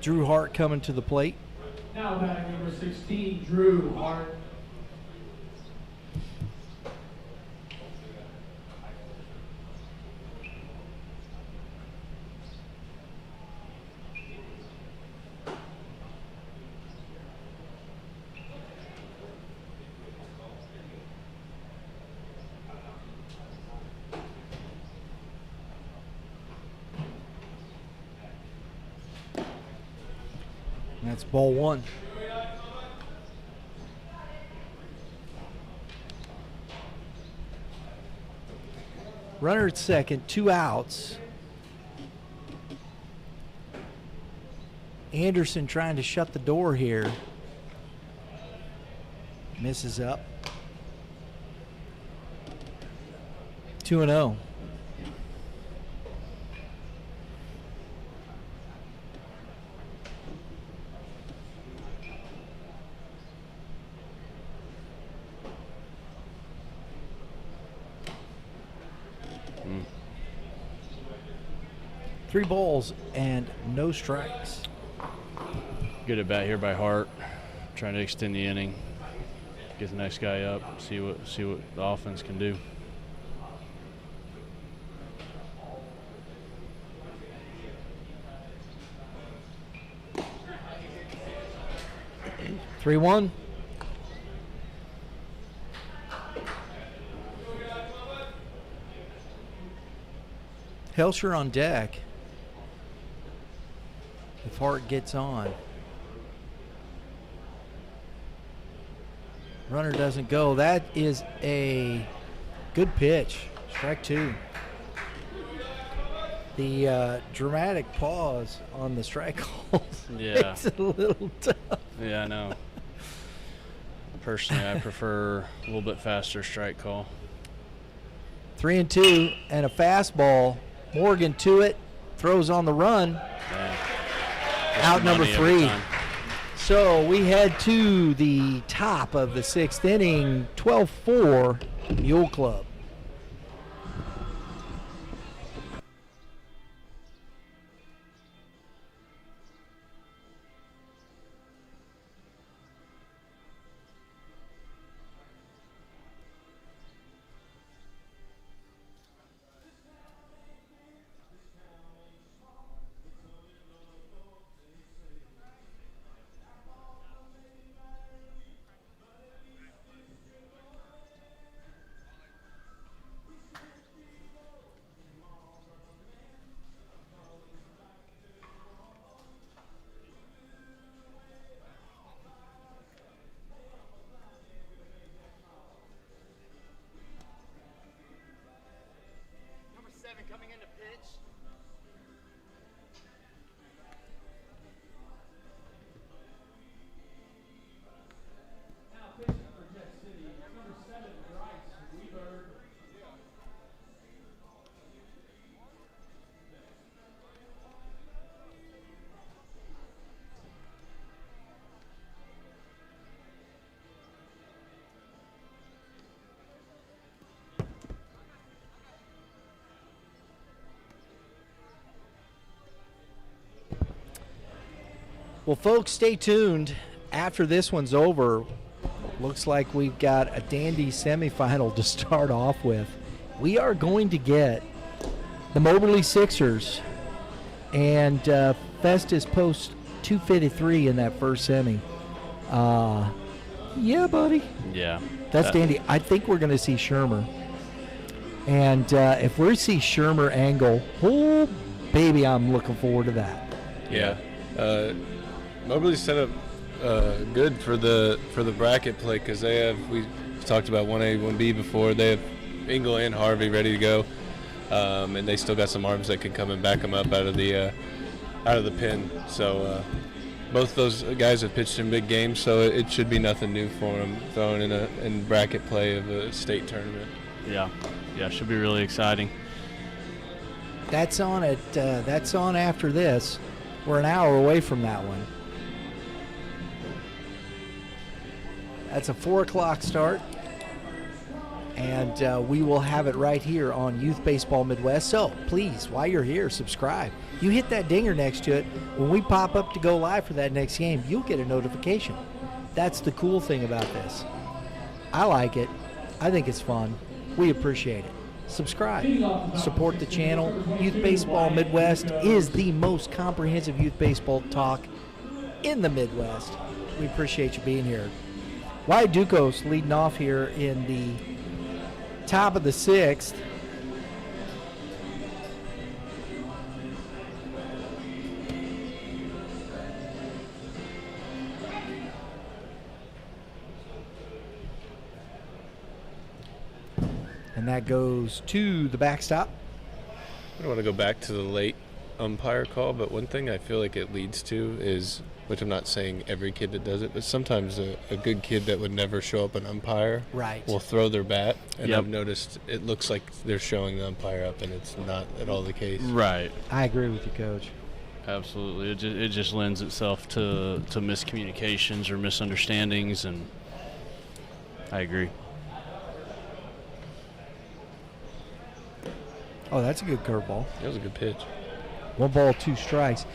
Drew Hart coming to the plate. Now batting number 16, Drew Hart. That's ball 1. Runner at second, 2 outs. Anderson trying to shut the door here. Misses up. 2-0. Three balls and no strikes. Good at bat here by Hart, trying to extend the inning, get the next guy up, see what the offense can do. Three one. Helsher on deck. If Hart gets on. Runner doesn't go. That is a good pitch. Strike two. The dramatic pause on the strike calls makes it a little tough. Yeah, I know. Personally, I prefer a little bit faster strike call. 3-2 and a fastball. Morgan to it. Throws on the run. Yeah. Out number three. So we head to the top of the sixth inning, 12-4 Mule Club. Coming into pitch. Now pitching for Jeff City, number 7, Bryce Weber. Well, folks, stay tuned. After this one's over, looks like we've got a dandy semifinal to start off with. We are going to get the Moberly Sixers and Festus Post 253 in that first semi. Yeah, buddy. Yeah. That's dandy. I think we're going to see Shermer. And if we see Shermer angle, oh, baby, I'm looking forward to that. Yeah. Moberly's set up good for the bracket play because we've talked about 1A, 1B before. They have Engel and Harvey ready to go, and they still got some arms that can come and back them up out of the pin. So both those guys have pitched in big games, so it should be nothing new for them throwing in bracket play of a state tournament. Yeah, should be really exciting. That's on after this. We're an hour away from that one. That's a 4 o'clock start, and we will have it right here on Youth Baseball Midwest. So please, while you're here, subscribe. You hit that dinger next to it. When we pop up to go live for that next game, you'll get a notification. That's the cool thing about this. I like it. I think it's fun. We appreciate it. Subscribe. Support the channel. Youth Baseball Midwest is the most comprehensive youth baseball talk in the Midwest. We appreciate you being here. Wyatt Ducos leading off here in the top of the sixth. And that goes to the backstop. I don't want to go back to the late umpire call, but one thing I feel like it leads to is, which I'm not saying every kid that does it, but sometimes a good kid that would never show up an umpire Right. will throw their bat, and Yep. I've noticed it looks like they're showing the umpire up, and it's not at all the case. Right. I agree with you, Coach. Absolutely. It just lends itself to miscommunications or misunderstandings, and I agree. Oh, that's a good curveball. That was a good pitch. 1 ball, 2 strikes.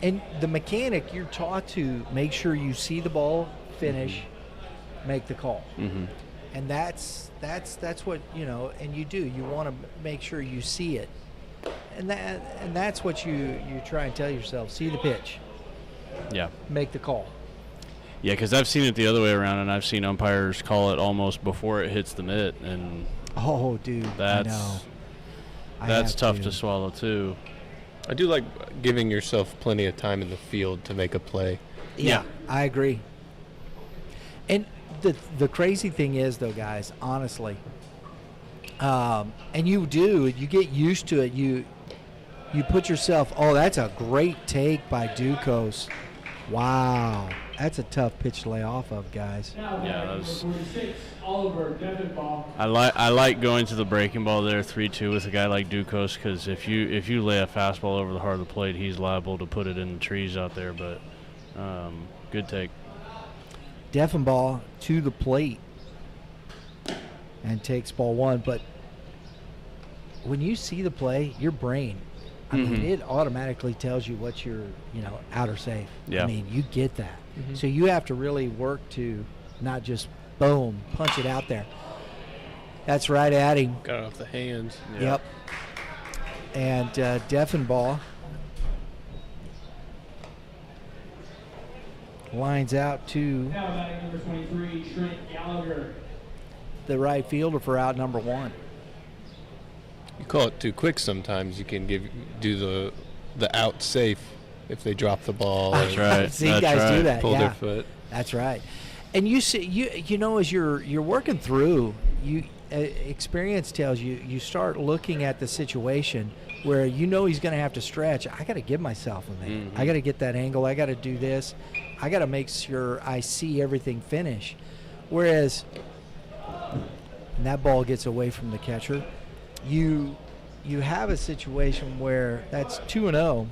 And the mechanic, you're taught to make sure you see the ball, finish, make the call. Mm-hmm. And that's what, and you do. You want to make sure you see it. And that's what you try and tell yourself. See the pitch, Yeah. make the call. Yeah, because I've seen it the other way around, and I've seen umpires call it almost before it hits the mitt, and Oh, dude, I know. that's have tough to swallow too. I do like giving yourself plenty of time in the field to make a play. Yeah, I agree. And the crazy thing is, though, guys, honestly, and you get used to it. You put yourself, oh, that's a great take by Ducos. Wow, that's a tough pitch to lay off of, guys. Yeah, that was. 46, Oliver Devenbaugh. I like going to the breaking ball there 3-2 with a guy like Ducos, because if you lay a fastball over the heart of the plate, he's liable to put it in the trees out there. But good take. Devenbaugh to the plate and takes ball 1. But when you see the play, your brain, I mean, it automatically tells you what you're, out or safe. Yeah. I mean, you get that. So you have to really work to not just, boom, punch it out there. That's right at him. Got it off the hands. Yep. And Devenbaugh lines out to Now batting number 23, Trent Gallagher. the right fielder for out number 1. You call it too quick sometimes. You can do the out safe if they drop the ball. That's or right. See, That's guys do right. that. Pull yeah. their foot. That's right. And you see, as you're working through, experience tells you start looking at the situation where he's going to have to stretch. I got to give myself a minute. I got to get that angle. I got to do this. I got to make sure I see everything finish. Whereas, and that ball gets away from the catcher, you have a situation where that's 2-0.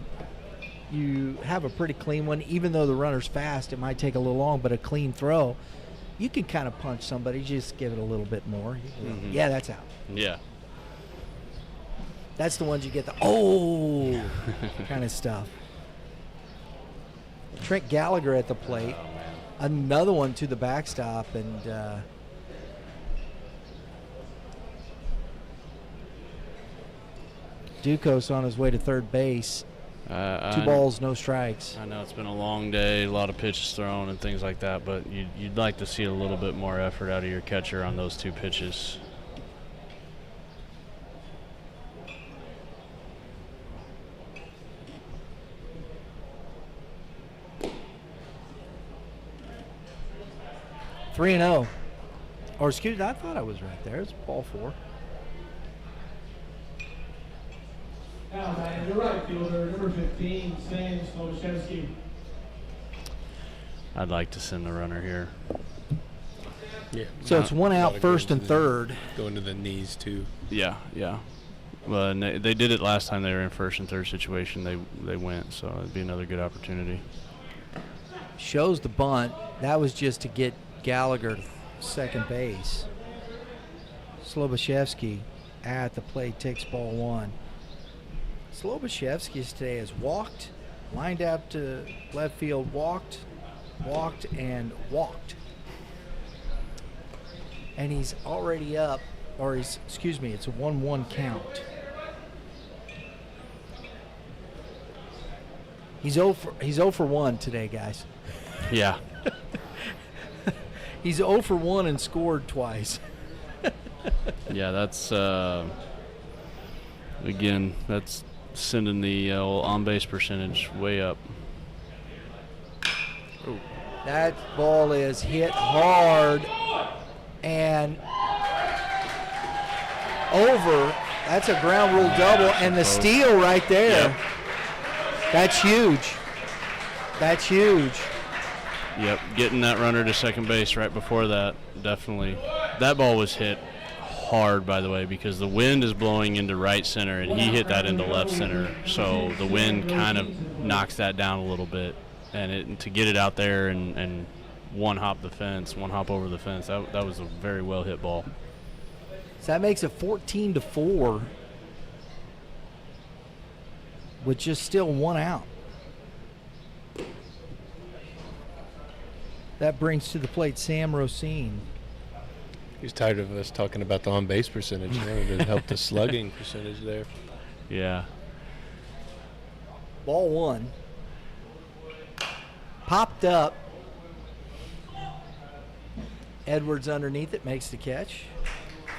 You have a pretty clean one. Even though the runner's fast, it might take a little long, but a clean throw, you can kind of punch somebody, just give it a little bit more. Yeah, that's out. Yeah. That's the ones you get the kind of stuff. Trent Gallagher at the plate. Another one to the backstop, and Ducos on his way to third base. 2 balls, no strikes. I know it's been a long day, a lot of pitches thrown and things like that, but you'd like to see a little bit more effort out of your catcher on those 2 pitches. Three and 0. Or excuse me, I thought I was right there. It's ball 4. Now batting the right fielder, number 15, Sam Sloboszewski. I'd like to send the runner here. Yeah. So it's 1 out, first and third. Going to the knees too. Yeah. Well, and they did it last time they were in first and third situation. They went, so it'd be another good opportunity. Shows the bunt. That was just to get Gallagher to second base. Sloboszewski at the plate takes ball 1. Sloboszewski today has walked, lined out to left field, walked, and walked. And he's already up, it's a 1-1 count. He's 0 for 1 today, guys. Yeah. He's 0 for 1 and scored twice. Yeah, that's again, that's sending the old on-base percentage way up. Ooh. That ball is hit hard and over. That's a ground rule double, and the steal right there. That's huge. That's huge. Yep, getting that runner to second base right before that, definitely. That ball was hit hard, by the way, because the wind is blowing into right center, and he hit that into left center. So the wind kind of knocks that down a little bit. And to get it out there and one hop over the fence, that was a very well hit ball. So that makes it 14-4 with just still one out. That brings to the plate Sam Rosine. He's tired of us talking about the on-base percentage. To help the slugging percentage there. Yeah. Ball one. Popped up. Edwards underneath it makes the catch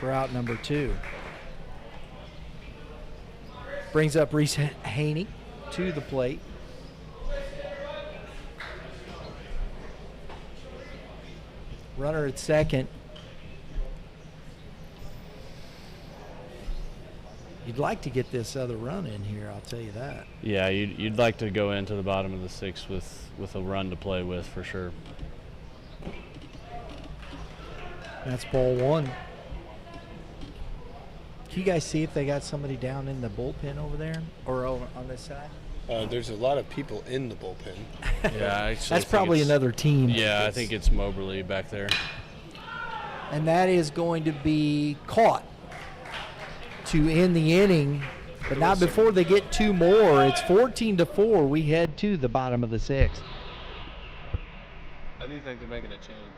for out number 2. Brings up Reese Haney to the plate. Runner at second. You'd like to get this other run in here, I'll tell you that. Yeah, you'd like to go into the bottom of the 6th with a run to play with for sure. That's ball one. Can you guys see if they got somebody down in the bullpen over there or over on this side? There's a lot of people in the bullpen. Yeah, I actually that's think probably another team. Yeah, I think it's Moberly back there. And that is going to be caught to end the inning, but not before they get 2 more. It's 14-4. We head to the bottom of the 6th. I do think they're making a change.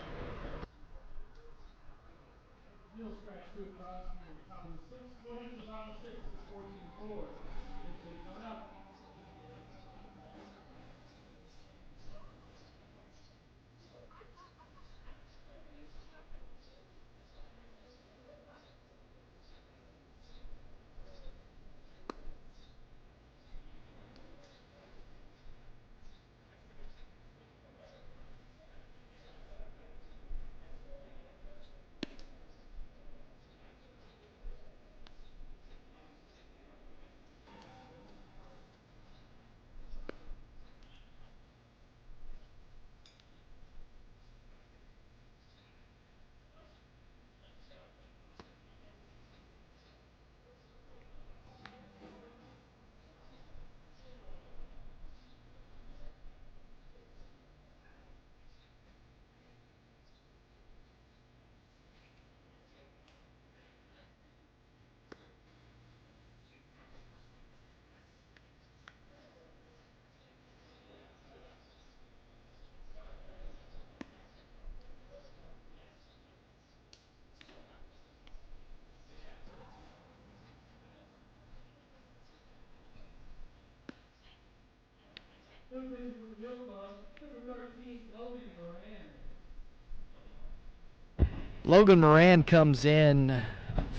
Logan Moran comes in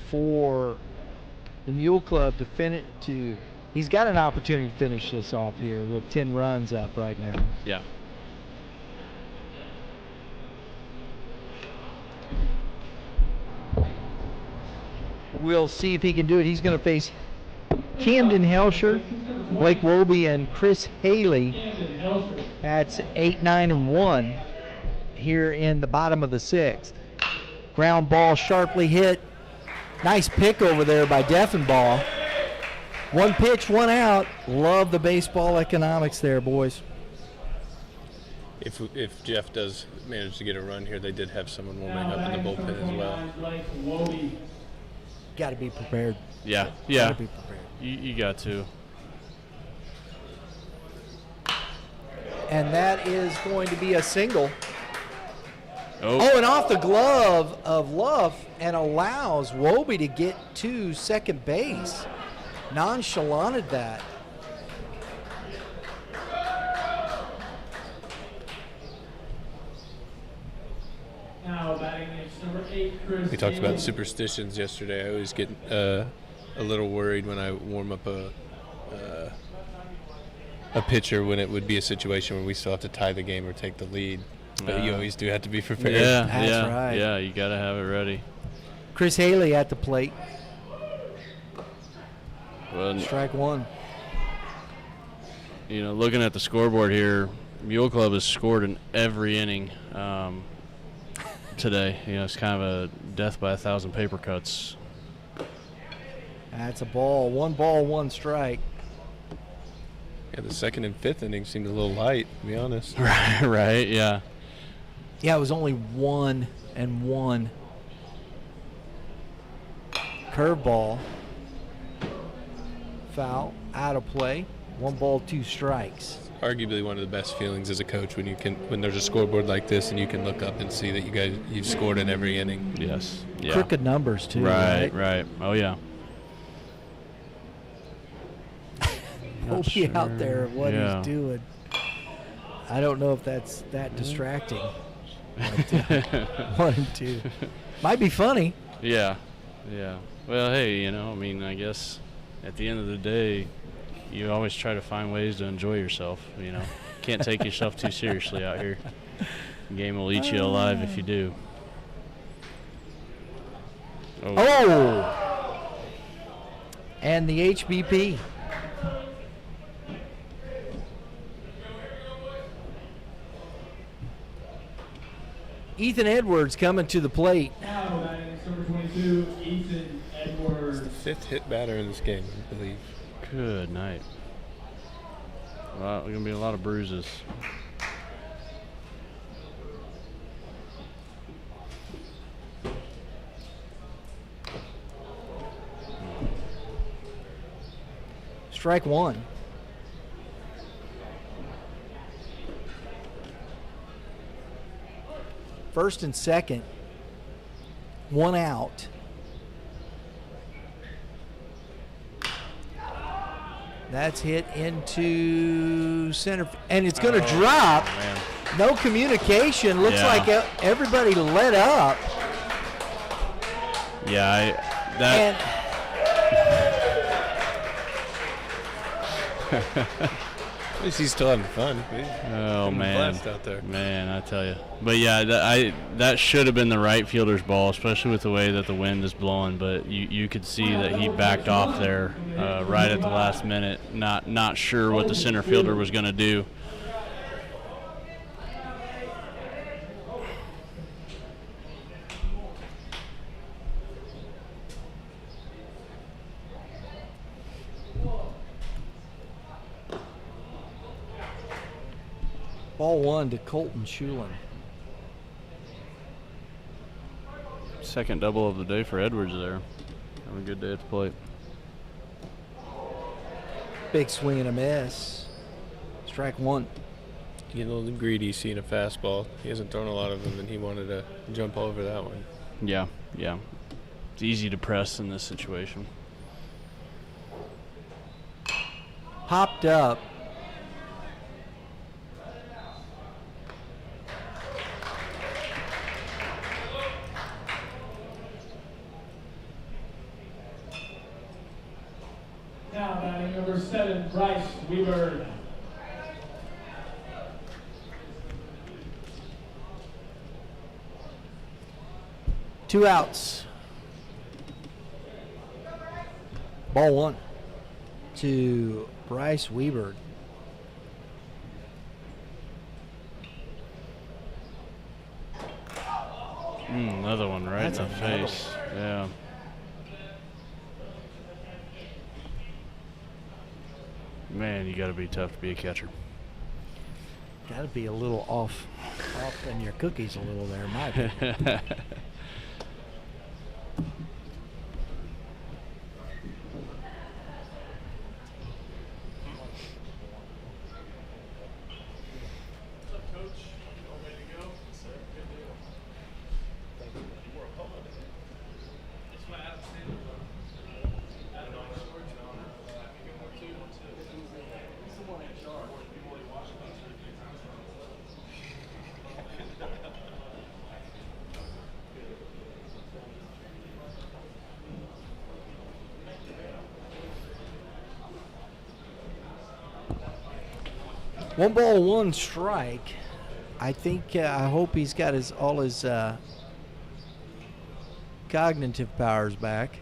for the Mule Club he's got an opportunity to finish this off here with 10 runs up right now. Yeah. We'll see if he can do it. He's going to face Camden Helsher, Blake Wolby, and Chris Haley. That's 8, 9, and 1 here in the bottom of the 6th. Ground ball sharply hit. Nice pick over there by Deffenbaugh. 1 pitch, 1 out. Love the baseball economics there, boys. If Jeff does manage to get a run here, they did have someone warming up in the bullpen as well. Got to be prepared. Yeah. Got to be prepared. You got to. And that is going to be a single. Oh, and off the glove of Luff, and allows Wobie to get to second base. Nonchalanted that. Now batting is number 8, Chris. We talked about superstitions yesterday. I always get a little worried when I warm up a pitcher when it would be a situation where we still have to tie the game or take the lead. But you always do have to be prepared. Yeah, That's right. Yeah, you got to have it ready. Chris Haley at the plate. Well, Strike 1. looking at the scoreboard here, Mule Club has scored in every inning today. It's kind of a death by 1,000 paper cuts. That's a ball. 1 ball, 1 strike. Yeah, the second and fifth inning seemed a little light, to be honest. Right, yeah. Yeah, it was only 1 and 1. Curveball. Foul. Out of play. 1 ball, 2 strikes. Arguably one of the best feelings as a coach when there's a scoreboard like this and you can look up and see that you've scored in every inning. Yes. Yeah. Crooked numbers too. Right. Oh yeah. He'll be out there at what Yeah. he's doing. I don't know if that's that distracting. But, 1 and 2. Might be funny. Yeah. Well, hey, I guess at the end of the day, you always try to find ways to enjoy yourself. Can't take yourself too seriously out here. The game will eat you alive if you do. Oh! And the HBP. Ethan Edwards coming to the plate. Now batting is number 22, Ethan Edwards. The 5th hit batter in this game, I believe. Good night. Well, there's going to be a lot of bruises. Strike 1. First and second. 1 out. That's hit into center, and it's going to drop. Man. No communication. Looks Yeah. like everybody let up. Yeah, And At least he's still having fun. Oh man, Blast out there. man, I tell you. But yeah, that should have been the right fielder's ball, especially with the way that the wind is blowing. But you could see that he backed off there right at the last minute, not sure what the center fielder was going to do. ball 1 to Colton Shulin. Second double of the day for Edwards there. Having a good day at the plate. Big swing and a miss. Strike 1. Getting a little greedy seeing a fastball. He hasn't thrown a lot of them, and he wanted to jump over that one. Yeah. It's easy to press in this situation. Popped up. Now batting number 7, Bryce Weaver. Two outs. Ball 1 to Bryce Weaver. Another one right That's in the another face. Yeah. Man, you got to be tough to be a catcher. Got to be a little off in your cookies a little there, in my opinion. One ball, one strike. I think, I hope he's got all his cognitive powers back.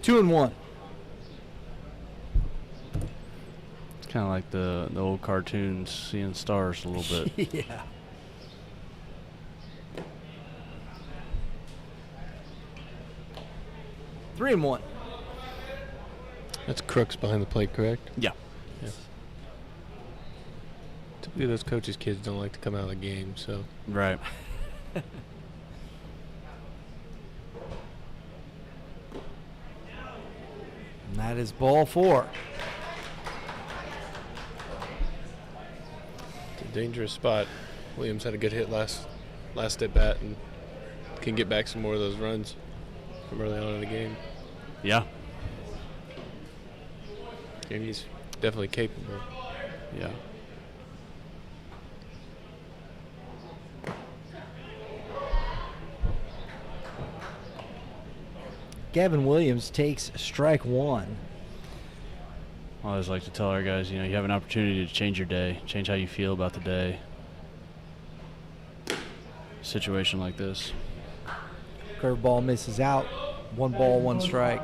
2-1. Kind of like the old cartoons, seeing stars a little bit. Yeah. Three and one. That's Crooks behind the plate, correct? Yeah. Yeah. Typically, those coaches' kids don't like to come out of the game, so. Right. And that is ball 4. It's a dangerous spot. Williams had a good hit last at bat and can get back some more of those runs from early on in the game. Yeah. And he's definitely capable. Yeah. Gavin Williams takes strike 1. I always like to tell our guys, you have an opportunity to change your day, change how you feel about the day. Situation like this. Curveball misses out. 1 ball, 1 strike.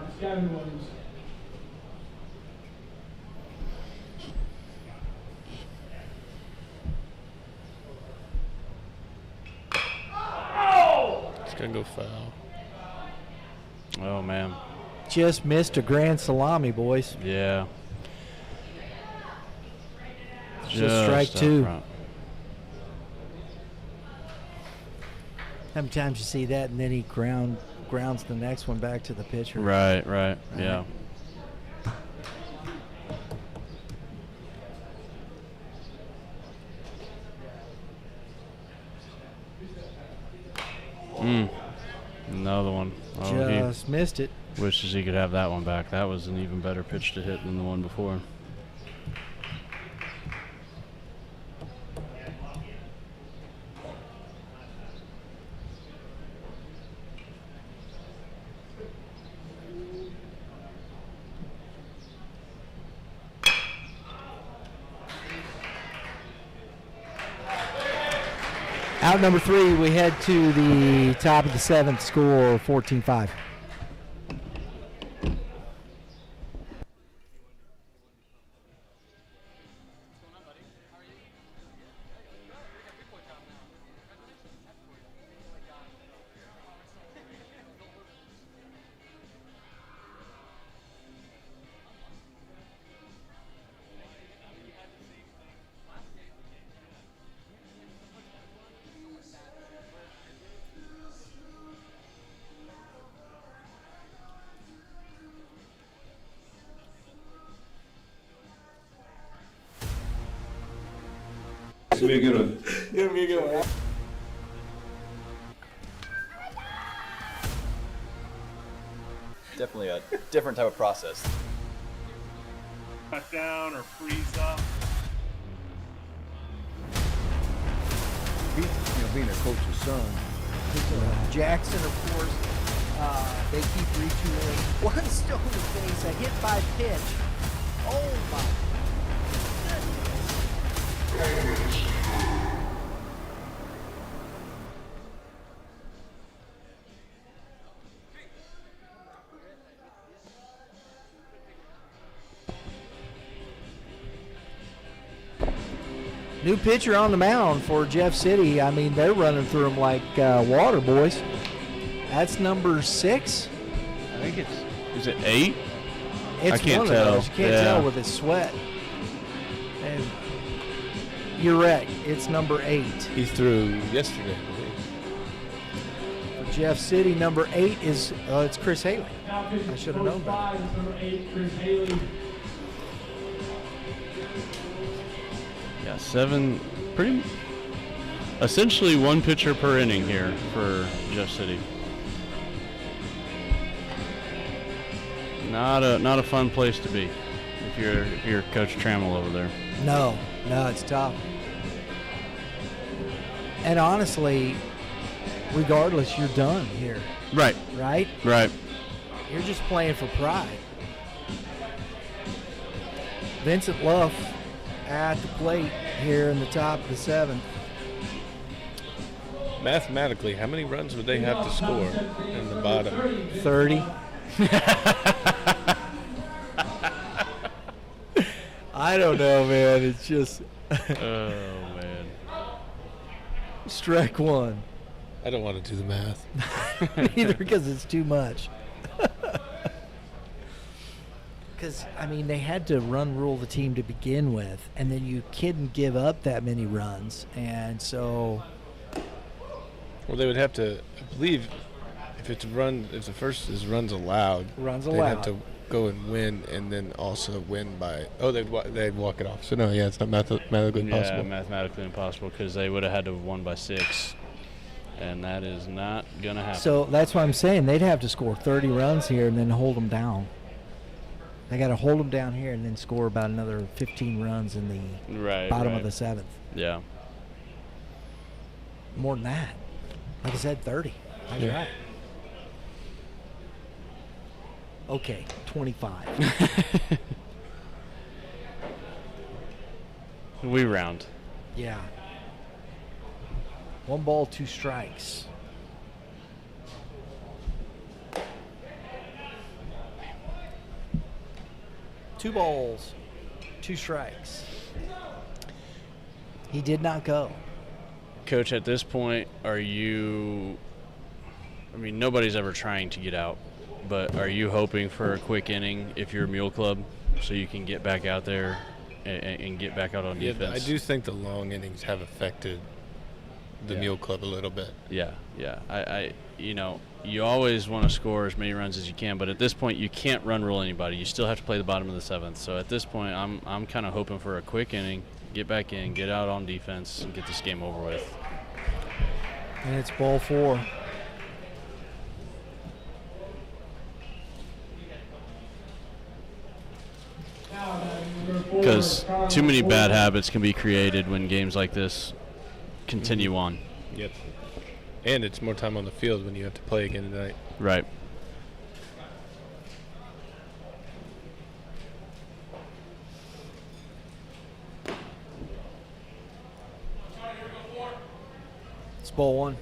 It's going to go foul. Oh, man. Just missed a grand salami, boys. Yeah. Just strike up 2. front. How many times you see that and then he grounds the next one back to the pitcher? Right. Yeah. Another one. Oh, Just missed it. he wishes he could have that one back. That was an even better pitch to hit than the one before. Out number 3, we head to the top of the 7th, score 14-5. It's gonna be a good one. Definitely a different type of process. Cut down or freeze up. Being a coach's son. Jackson, of course, they keep retooling. One stone to face, a hit by pitch. Oh my goodness. New pitcher on the mound for Jeff City. I mean, they're running through them like water, boys. That's number 6. I think is it 8? It's I can't one tell. Of those. You can't Yeah. tell with his sweat. And you're right. It's number 8. He threw yesterday, I believe. For Jeff City, number 8 is it's Chris Haley. I should have known better. Number 8, Chris Haley. Yeah, 7. Essentially 1 pitcher per inning here for Jeff City. Not a fun place to be if you're Coach Trammell over there. No, it's tough. And honestly, regardless, you're done here, Right. right? Right. You're just playing for pride. Vincent Luff at the plate here in the top of the 7th. Mathematically, how many runs would they have to score in the bottom? I don't know, man. It's just Oh, man. strike one. I don't want to do the math. Either because it's too much. Because, I mean, they had to run rule the team to begin with, and then you couldn't give up that many runs. And so, Well, they would have to, I believe, if the first is runs allowed, they'd have to go and win, and then also win by. Oh, they'd walk it off. So no, yeah, it's not mathematically impossible. Yeah, mathematically impossible because they would have had to have won by 6, and that is not gonna happen. so that's why I'm saying they'd have to score 30 runs here and then hold them down. They got to hold them down here and then score about another 15 runs in the bottom of the 7th. Yeah. More than that. Like I said, 30. That's right. Okay, 25. We round. Yeah. 1 ball, 2 strikes. Two balls, 2 strikes. He did not go. Coach, at this point, nobody's ever trying to get out, but are you hoping for a quick inning if you're a Mule Club so you can get back out there and get back out on defense? I do think the long innings have affected the Mule Club a little bit. Yeah. You always want to score as many runs as you can, but at this point you can't run rule anybody. You still have to play the bottom of the 7th. So at this point, I'm kind of hoping for a quick inning, get back in, get out on defense, and get this game over with. And it's ball 4. Because too many bad habits can be created when games like this continue on. Yep. And it's more time on the field when you have to play again tonight. Right. It's ball 1.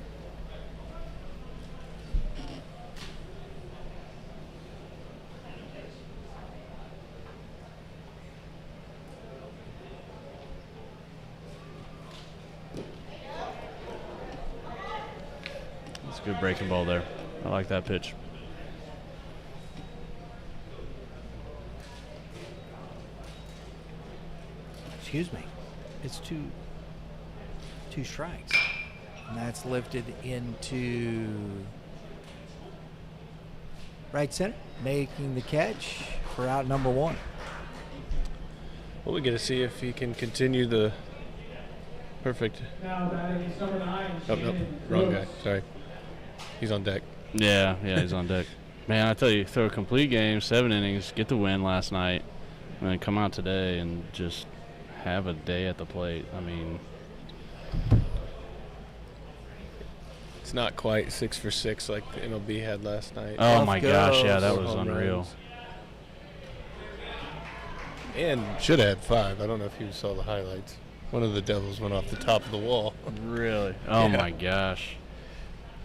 Good breaking ball there. I like that pitch. Excuse me. It's two strikes. And that's lifted into right center, making the catch for out number 1. Well, we get to see if he can continue the perfect. Now batting is number 9. Oh, no, wrong guy. Sorry. He's on deck. Yeah, he's on deck. Man, I tell you, throw a complete game, 7 innings, get the win last night, and then come out today and just have a day at the plate. I mean, it's not quite 6 for 6 like the MLB had last night. oh my gosh, yeah, that was Home unreal. runs. And should have had 5. I don't know if you saw the highlights. One of the Devils went off the top of the wall. Really? Oh Yeah. my gosh.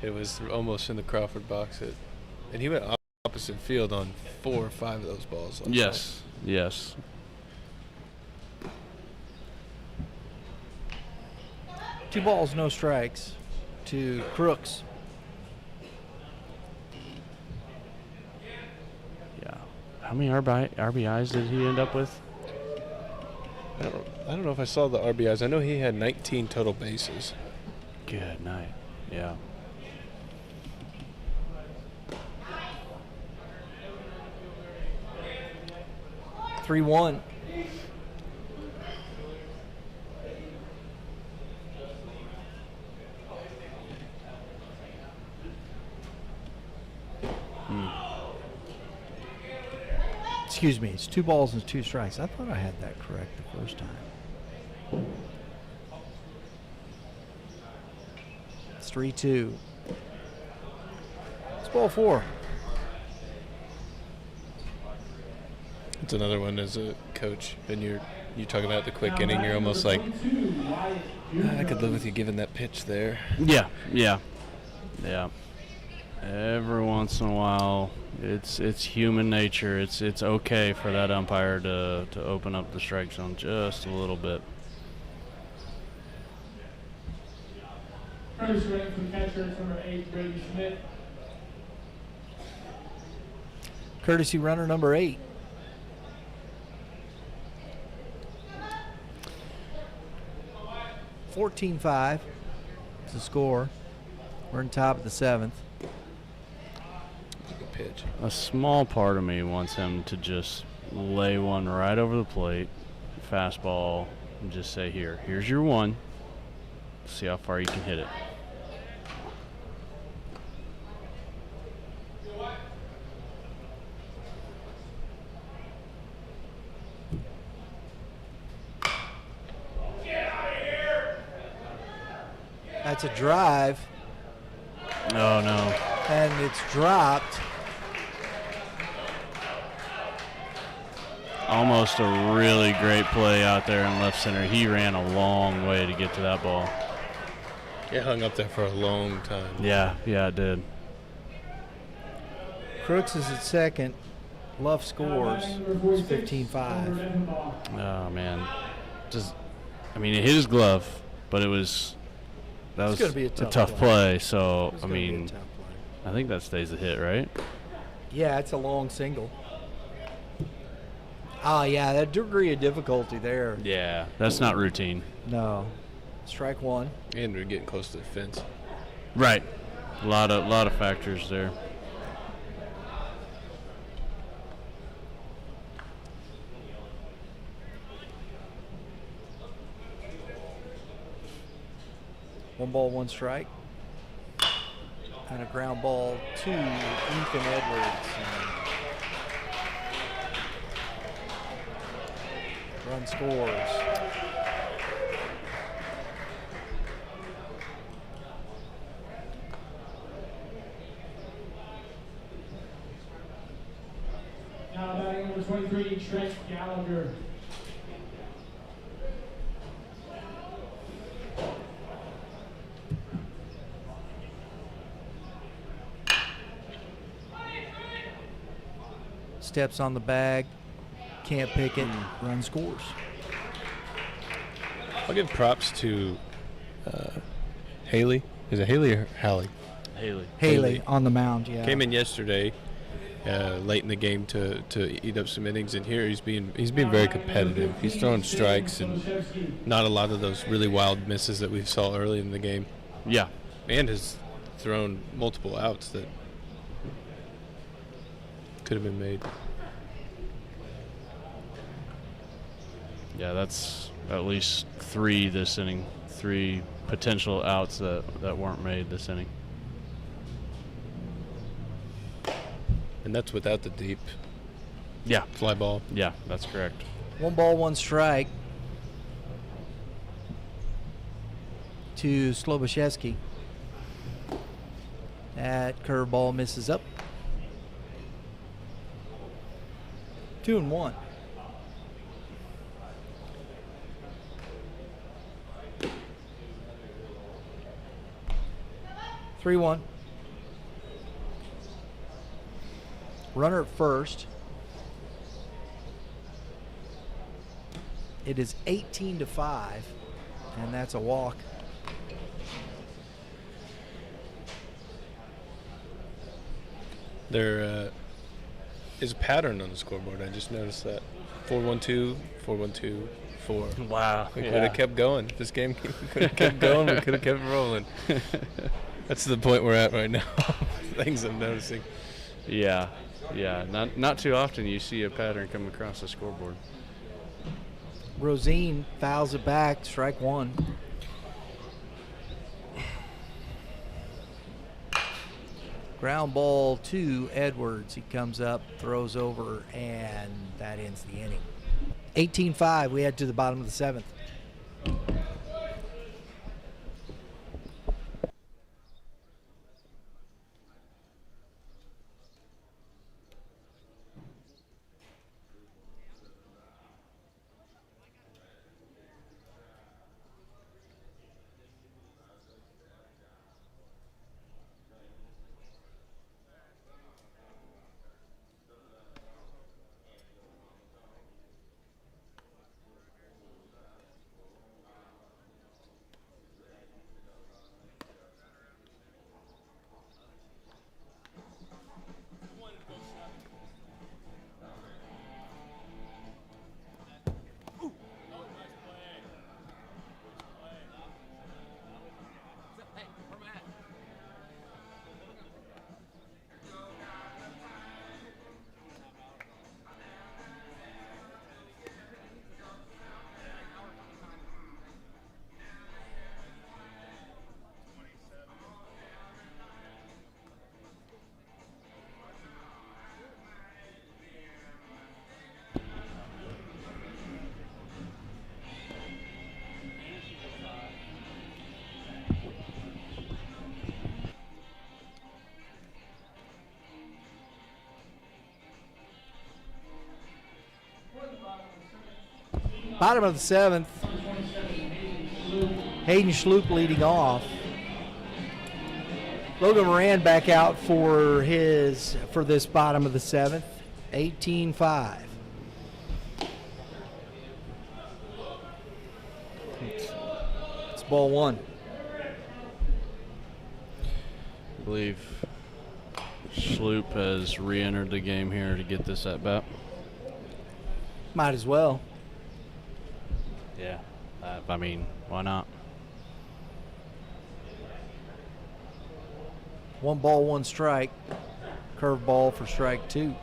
It was almost in the Crawford box. And he went opposite field on 4 or 5 of those balls. Yes. Yes. Two balls, no strikes to Crooks. Yeah. How many RBIs did he end up with? I don't know if I saw the RBIs. I know he had 19 total bases. Good night. Yeah. 3-1. Excuse me, it's 2 balls and 2 strikes. I thought I had that correct the first time. It's 3-2. It's ball 4. It's another one as a coach, and you're talking about the quick inning. You're almost like, I could live with you giving that pitch there. Yeah. Every once in a while, It's human nature. It's okay for that umpire to open up the strike zone just a little bit. First strike from catcher number 8, Brady Smith. Courtesy runner number 8. $14-5 is the score. We're in top of the 7th. Pitch. A small part of me wants him to just lay one right over the plate, fastball, and just say, here's your one. See how far you can hit it. That's a drive, Oh, no. and it's dropped. Almost a really great play out there in left center. He ran a long way to get to that ball. It hung up there for a long time. Yeah, it did. Crooks is at second. Luff scores. It's 15-5. Oh, man. It hit his glove, but that was gonna be a a tough tough play. So, It's gonna be a tough play. I think that stays the hit, right? Yeah, it's a long single. Oh, yeah, that degree of difficulty there. Yeah, that's not routine. No. Strike one. And we're getting close to the fence. Right. A lot of factors there. One ball, one strike. And a ground ball to Ethan Edwards. Run scores. Now batting number 23, Trent Gallagher. Steps on the bag. Can't pick it. Run scores. I'll give props to Haley. Is it Haley or Hallie? Haley. Haley on the mound, yeah. Came in yesterday, late in the game to eat up some innings, and here he's being very competitive. He's throwing strikes and not a lot of those really wild misses that we saw early in the game. Yeah. And has thrown multiple outs that could have been made. Yeah, that's at least 3 this inning. 3 potential outs that weren't made this inning. And that's without the deep Yeah. fly ball. Yeah, that's correct. One ball, one strike to Slobosheski. That curveball misses up. 2-1. Three one. Runner at first. It is 18-5, and that's a walk. There is a pattern on the scoreboard. I just noticed that. 4-1-2, 4-1-2, 4. Wow. We could have kept going. If this game could have kept going, we could have kept rolling. That's the point we're at right now. Things I'm noticing. Yeah. Not too often you see a pattern come across the scoreboard. Rosine fouls it back, strike one. Ground ball to Edwards. He comes up, throws over, and that ends the inning. 18-5, we head to the bottom of the 7th. Bottom of the 7th, Hayden Schloop leading off. Logan Moran back out for this bottom of the 7th, 18-5. It's ball one. I believe Schloop has re-entered the game here to get this at bat. Might as well. Yeah, I mean, why not? 1 ball, 1 strike. Curve ball for strike 2.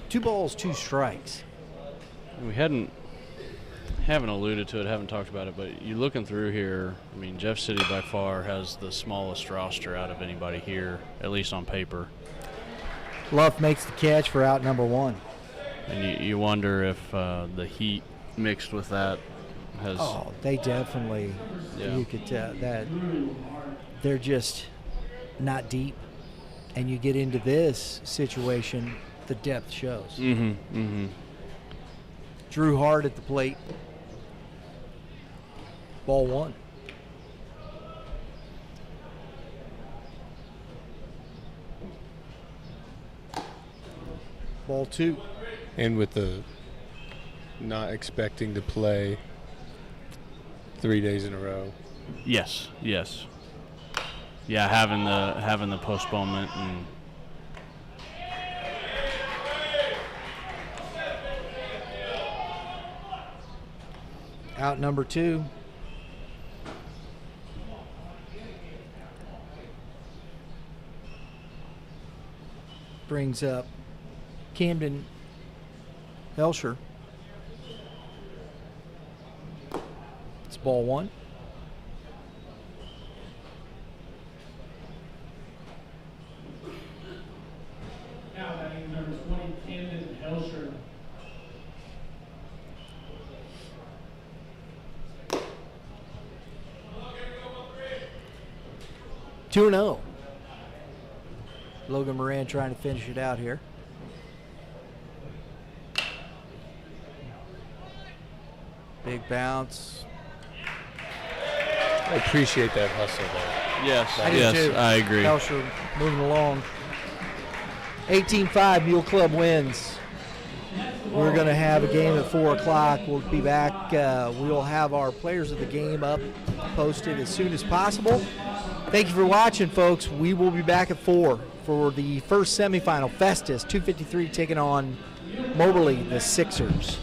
Two balls, 2 strikes. We haven't alluded to it, haven't talked about it, but you looking through here, I mean, Jeff City by far has the smallest roster out of anybody here, at least on paper. Luff makes the catch for out number 1. And you wonder if the heat mixed with that has. Oh, they definitely. Yeah. You could tell that they're just not deep, and you get into this situation, the depth shows. Mm-hmm. Mm-hmm. Drew Hart at the plate. Ball 1. Ball 2. And with the not expecting to play 3 days in a row. Yes. Yes. Yeah, having the postponement and. Out number 2. Brings up Camden Helsher. It's ball 1. Now batting number 20, Camden Helsher. 2-0. Logan Moran trying to finish it out here. Big bounce. I appreciate that hustle there. Yes. I do yes, too. I agree. Helsher moving along. 18-5, Mule Club wins. We're going to have a game at 4 o'clock. We'll be back. We'll have our players of the game up, posted as soon as possible. Thank you for watching, folks. We will be back at 4 for the first semifinal. Festus 253 taking on Moberly, the Sixers.